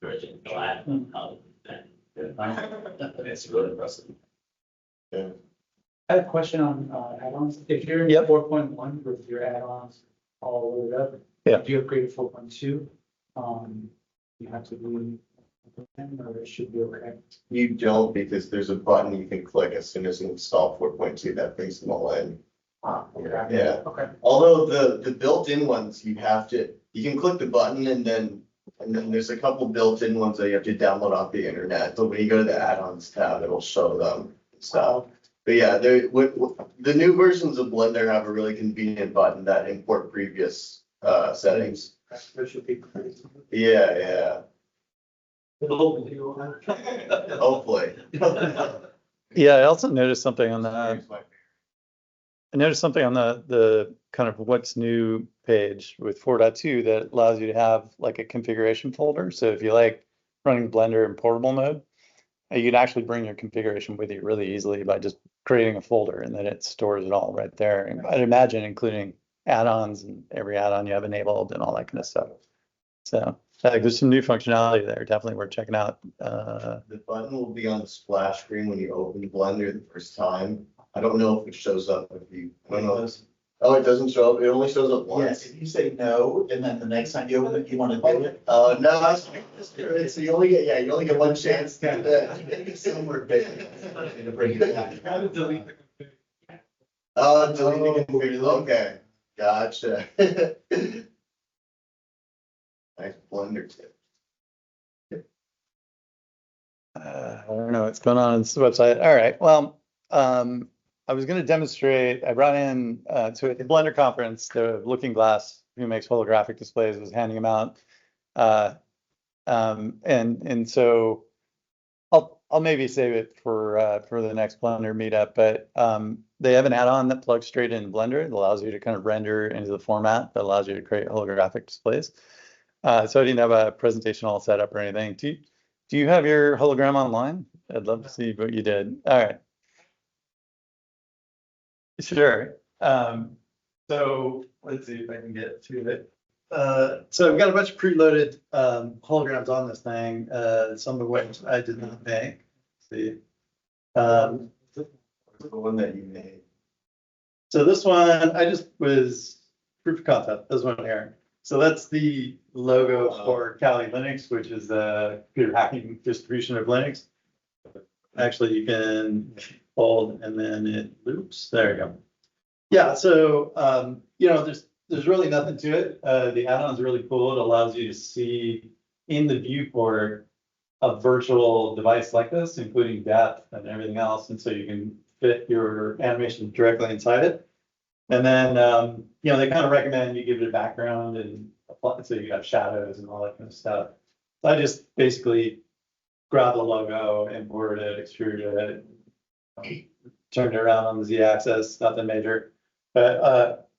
version. So I don't know how to do that. It's really impressive. Yeah. I have a question on add-ons. If you're in 4.1 with your add-ons all loaded up, if you upgrade to 4.2, you have to do or it should be okay. You don't, because there's a button you can click as soon as you install 4.2 that brings them all in. Yeah. Okay. Although the built-in ones you can click the button and then there's a couple built-in ones that you have to download off the internet. So when you go to the add-ons tab, it'll show them and stuff. But yeah, the new versions of Blender have a really convenient button that import previous settings. That should be great. Yeah. Hopefully. Yeah, I also noticed something on that. I noticed something on the kind of what's new page with 4.2 that allows you to have like a configuration folder. So if you like running Blender in portable mode, you can actually bring your configuration with you really easily by just creating a folder, and then it stores it all right there. And I'd imagine including add-ons and every add-on you have enabled and all that kind of stuff. So there's some new functionality there. Definitely worth checking out. The button will be on the splash screen when you open Blender the first time. I don't know if it shows up if you. I don't know. Oh, it doesn't show up, it only shows up Yes, once? if you say no, and then the next time you open it, you want to do it. No, so you only get, yeah, you only get one chance to do that. Maybe somewhere big. To bring it back. delete Oh, deleting it, okay, gotcha. Nice Blender tip. I don't know what's going on this website. All right. Well, I was going to demonstrate. I brought in to a Blender conference. The Looking Glass, who makes holographic displays, was handing them out. And so I'll maybe save it for the next Blender meetup. But they have an add-on that plugs straight into Blender. It allows you to kind of render into the format that allows you to create holographic displays. So I didn't have a presentation all set up or anything. Do you have your hologram online? I'd love to see what you did. All right. Sure. So let's see if I can get to it. So I've got a bunch of preloaded holograms on this thing, some of which I did not make. Let's see. The one that you made. So this one, I just was proof of concept, this one here. So that's the logo for Kali Linux, which is the computer hacking distribution of Linux. Actually, you can hold and then it loops. There you go. Yeah, so there's really nothing to it. The add-on is really cool. It allows you to see in the viewport a virtual device like this, including depth and everything else, and so you can fit your animation directly inside it. And then they kind of recommend you give it a background and apply, so you got shadows and all that kind of stuff. So I just basically grabbed the logo, imported it, extruded it, turned it around on the Z-axis, nothing major. But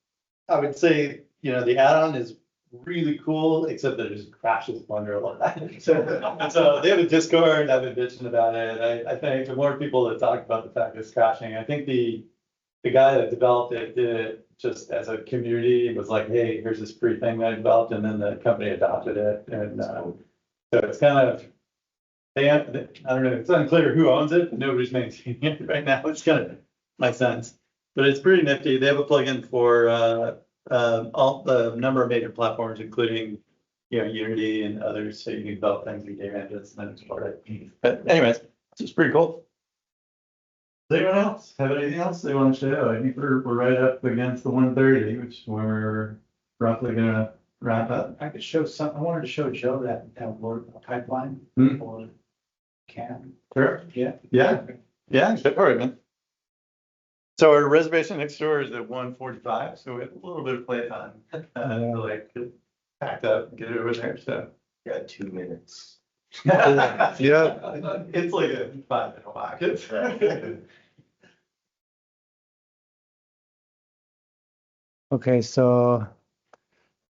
I would say, the add-on is really cool, except that it just crashes Blender a lot. So they have a Discord, I've been bitching about it. I think the more people that talk about the fact it's crashing, I think the guy that developed it did it just as a community. It was like, hey, here's this free thing that I developed, and then the company adopted it. And so it's kind of, I don't know, it's unclear who owns it, but nobody's maintaining it right now. It's kind of my sense. But it's pretty nifty. They have a plugin for all the number of major platforms, including Unity and others, so you can develop things in game engines and then export it. But anyways, it's pretty cool. Does anyone else have anything else they want to show? I think we're right up against the 1:30, which we're roughly gonna wrap up. I could show some. I wanted to show Joe that word pipeline for CAM. Sure. Yeah. Yeah. All right, man. So our reservation next door is at 1:45, so we have a little bit of playtime to get packed up and get it over there. So Got 2 minutes. yeah, it's like a 5-minute walk. Okay, so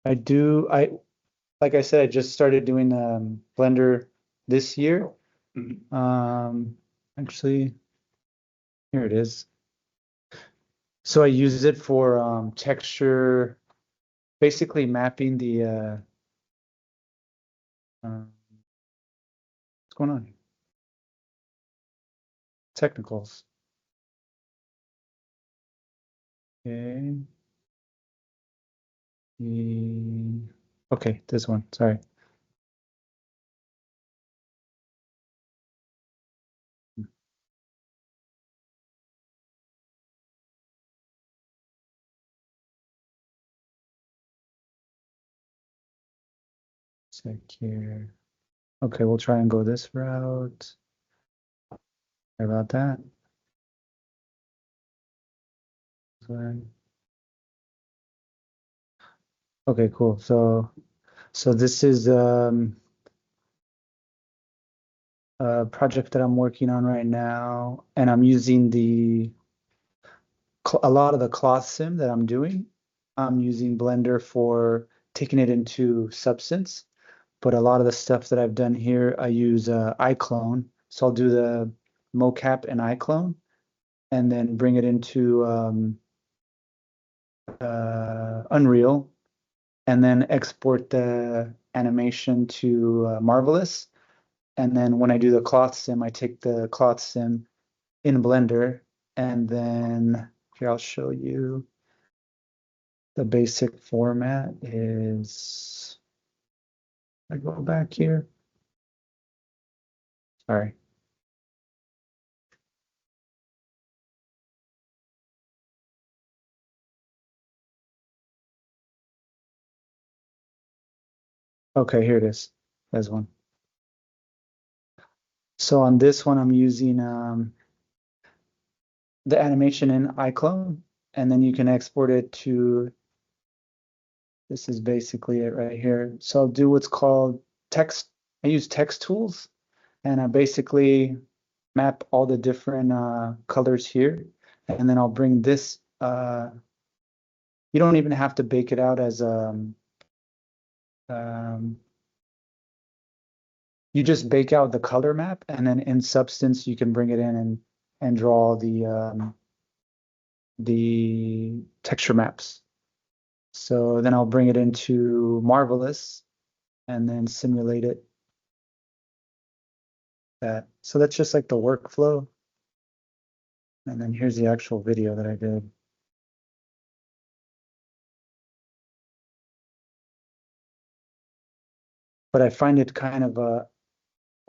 like I said, I just started doing Blender this year. Actually, here it is. So I use it for texture, basically mapping the what's going on here? Technicals. Okay. Okay, this one, sorry. Check here. Okay, we'll try and go this route. Sorry about that. Okay, cool. So this is a project that I'm working on right now, and I'm using a lot of the cloth sim that I'm doing. I'm using Blender for taking it into Substance, but a lot of the stuff that I've done here, I use iClone. So I'll do the mocap and iClone, and then bring it into Unreal, and then export the animation to Marvelous. And then when I do the cloth sim, I take the cloth sim in Blender, and then here I'll show you. The basic format is, I go back here. Sorry. Okay, here it is. There's one. So on this one, I'm using the animation in iClone, and then you can export it to, this is basically it right here. So I'll do what's called text. I use text tools, and I basically map all the different colors here, and then I'll bring this. You don't even have to bake it out as you just bake out the color map, and then in Substance you can bring it in and draw the texture maps. So then I'll bring it into Marvelous and then simulate it. So that's just like the workflow. And then here's the actual video that I did. But I find it kind of a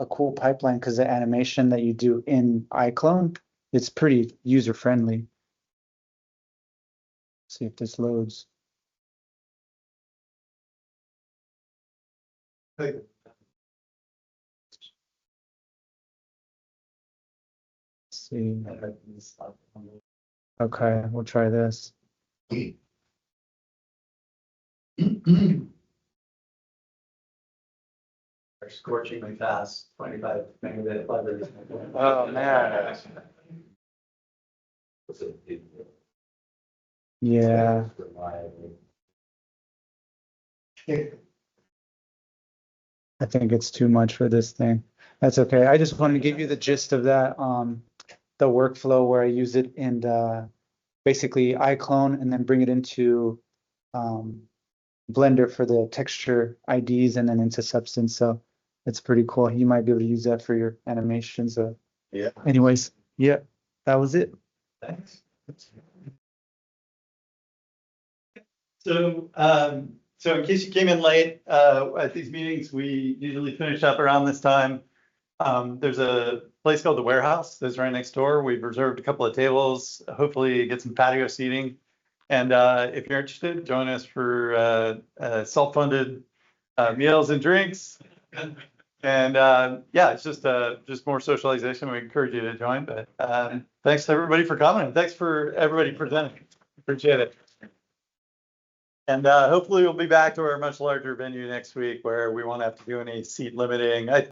cool pipeline because the animation that you do in iClone, it's pretty user friendly. See if this loads. Hey. Let's see. Okay, we'll try this. Are scorchingly fast, 25 megabit buffers. Oh man. Yeah. I think it's too much for this thing. That's okay. I just wanted to give you the gist of that, the workflow where I use it in basically iClone and then bring it into Blender for the texture IDs and then into Substance. So it's pretty cool. You might be able to use that for your animations. Yeah. Anyways, yeah, that was it. Thanks. So, so in case you came in late, at these meetings, we usually finish up around this time. There's a place called the Warehouse that's right next door. We've reserved a couple of tables, hopefully get some patio seating. And if you're interested, join us for self-funded meals and drinks. And yeah, it's just more socialization. We encourage you to join. But thanks to everybody for coming. Thanks for everybody presenting. Appreciate it. And hopefully we'll be back to our much larger venue next week where we won't have to do any seat limiting.